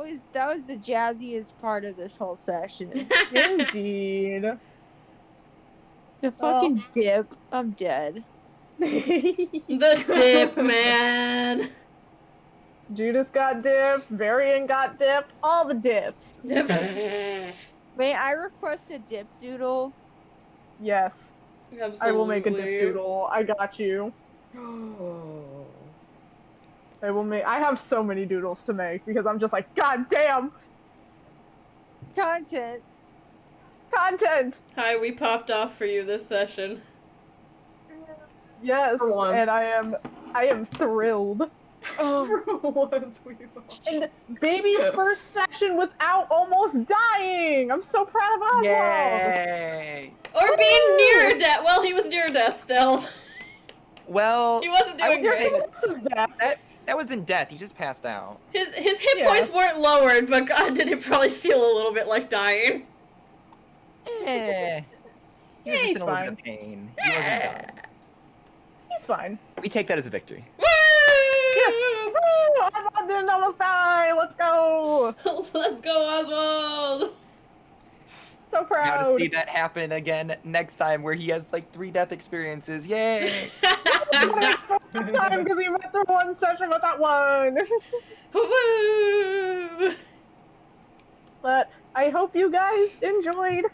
was the jazziest part of this whole session. Indeed. The fucking dip. I'm dead. The dip, man. Judas got dipped, Varian got dipped, all the dips. Dip. May I request a dip doodle? Yes, Absolutely. I will make a dip doodle. I got you. Oh. I have so many doodles to make because I'm just like, God damn! Content. Content! Hi, we popped off for you this session. Yes, For once. and I am thrilled. For once we've all... And baby's first session without almost dying! I'm so proud of Oswald! Yay! Or being near death. Well, he was near death still. Well, He wasn't I doing would say great. that wasn't death. He just passed out. His hit Yeah. points weren't lowered, but God, did it probably feel a little bit like dying. Eh. He was just He's in a little bit fine. of pain. He wasn't done. He's fine. We take that as a victory. Woo! Woo! Oswald didn't almost die! Let's go! Let's go, Oswald! So Now proud! to see that happen again next time, where he has like 3 death experiences. Yay! Time because he went through one session without one. Woo! But I hope you guys enjoyed.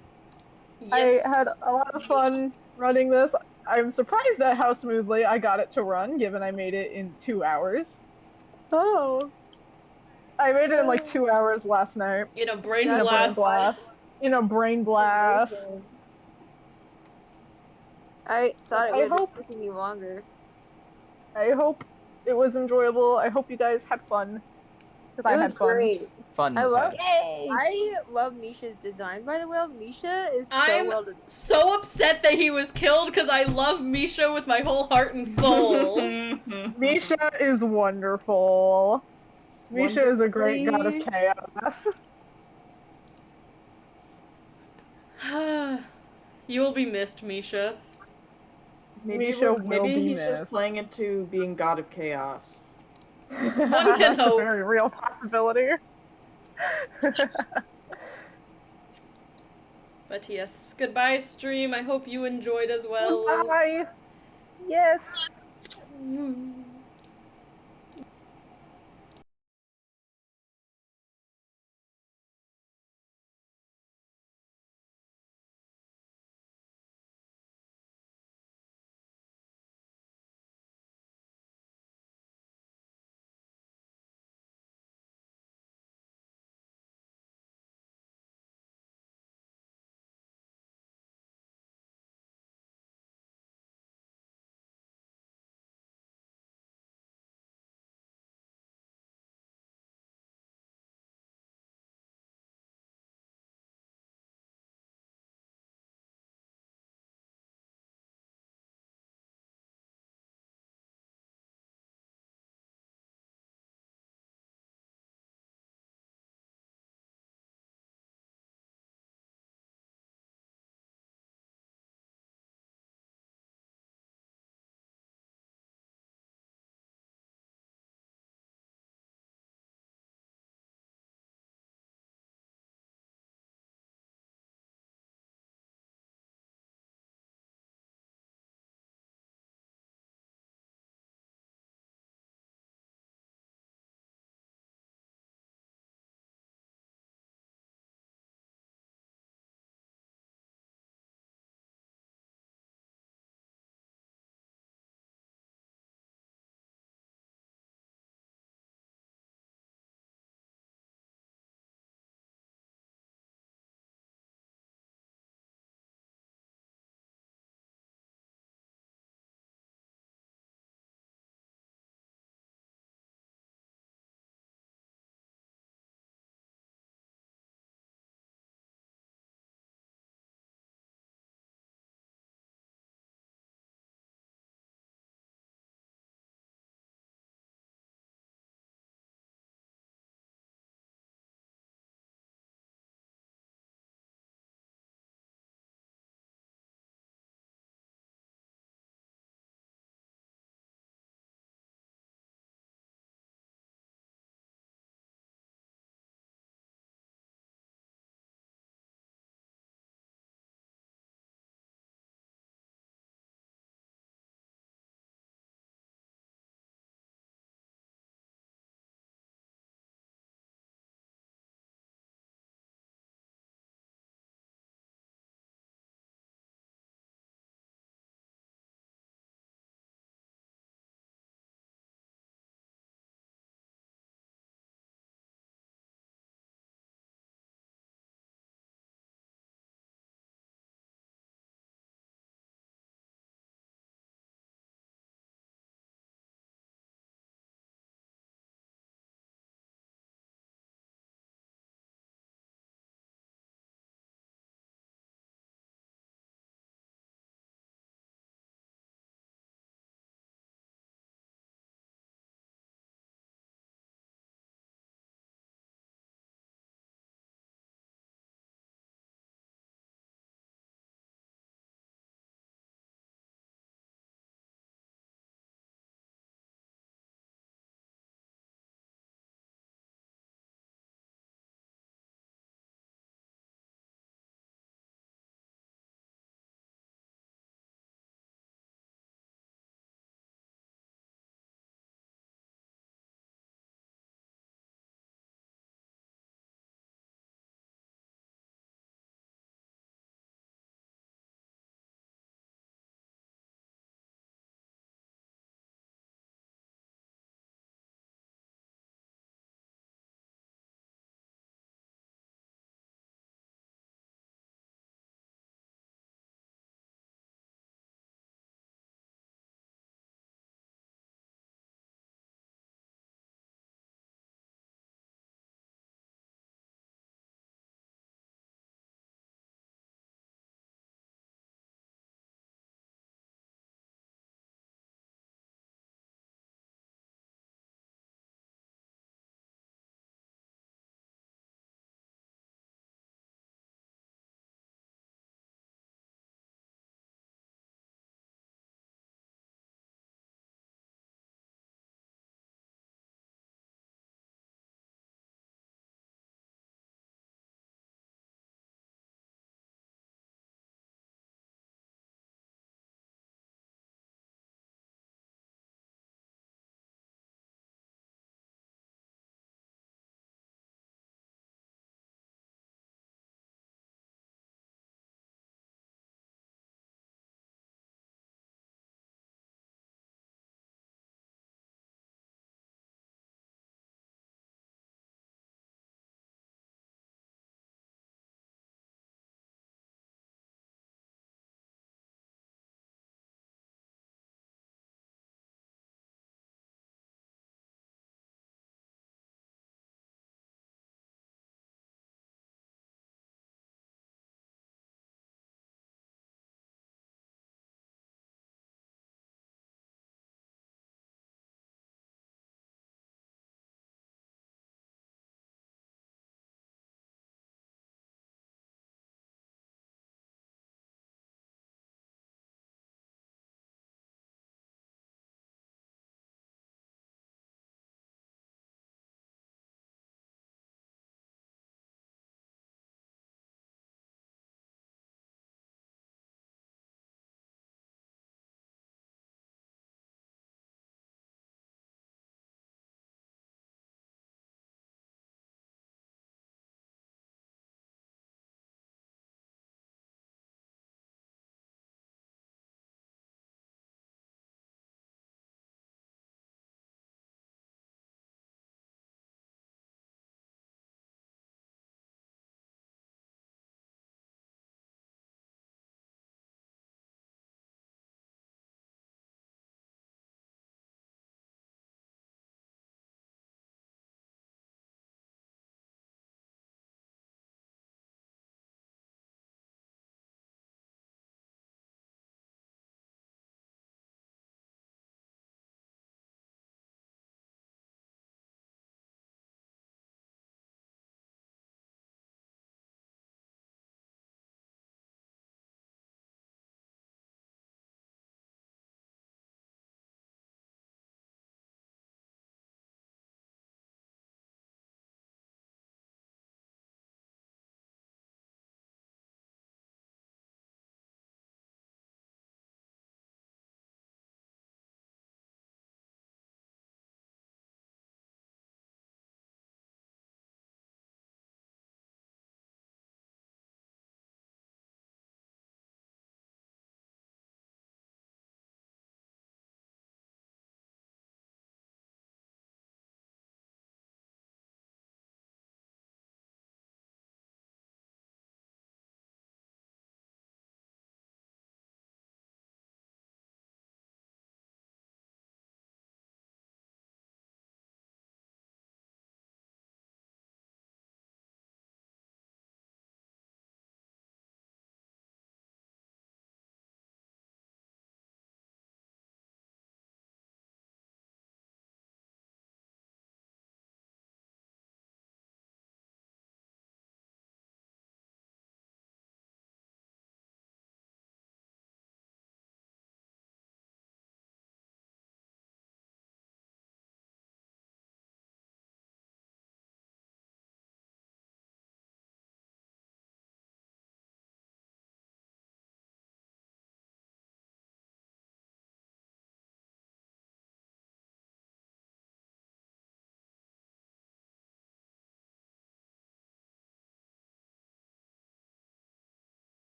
Yes. I had a lot of fun running this. I'm surprised at how smoothly I got it to run, given I made it in 2 hours. Oh. I made it in like 2 hours last night. You know, brain In a brain blast. blast. In a brain blast. Amazing. I thought it I would have hope- taken you longer. I hope it was enjoyable. I hope you guys had fun. Because It I was had fun. great. Fun. I was love- had. Yay! I love Misha's design, by the way. Misha is so I'm well done. so upset that he was killed because I love Misha with my whole heart and soul. Misha is wonderful. Misha is a great god of chaos. You will be missed, Misha. Misha will maybe be he's missed. just playing it to being god of chaos. One can That's hope. a very real possibility. But yes, goodbye, stream. I hope you enjoyed as well. Bye. Yes. Woo.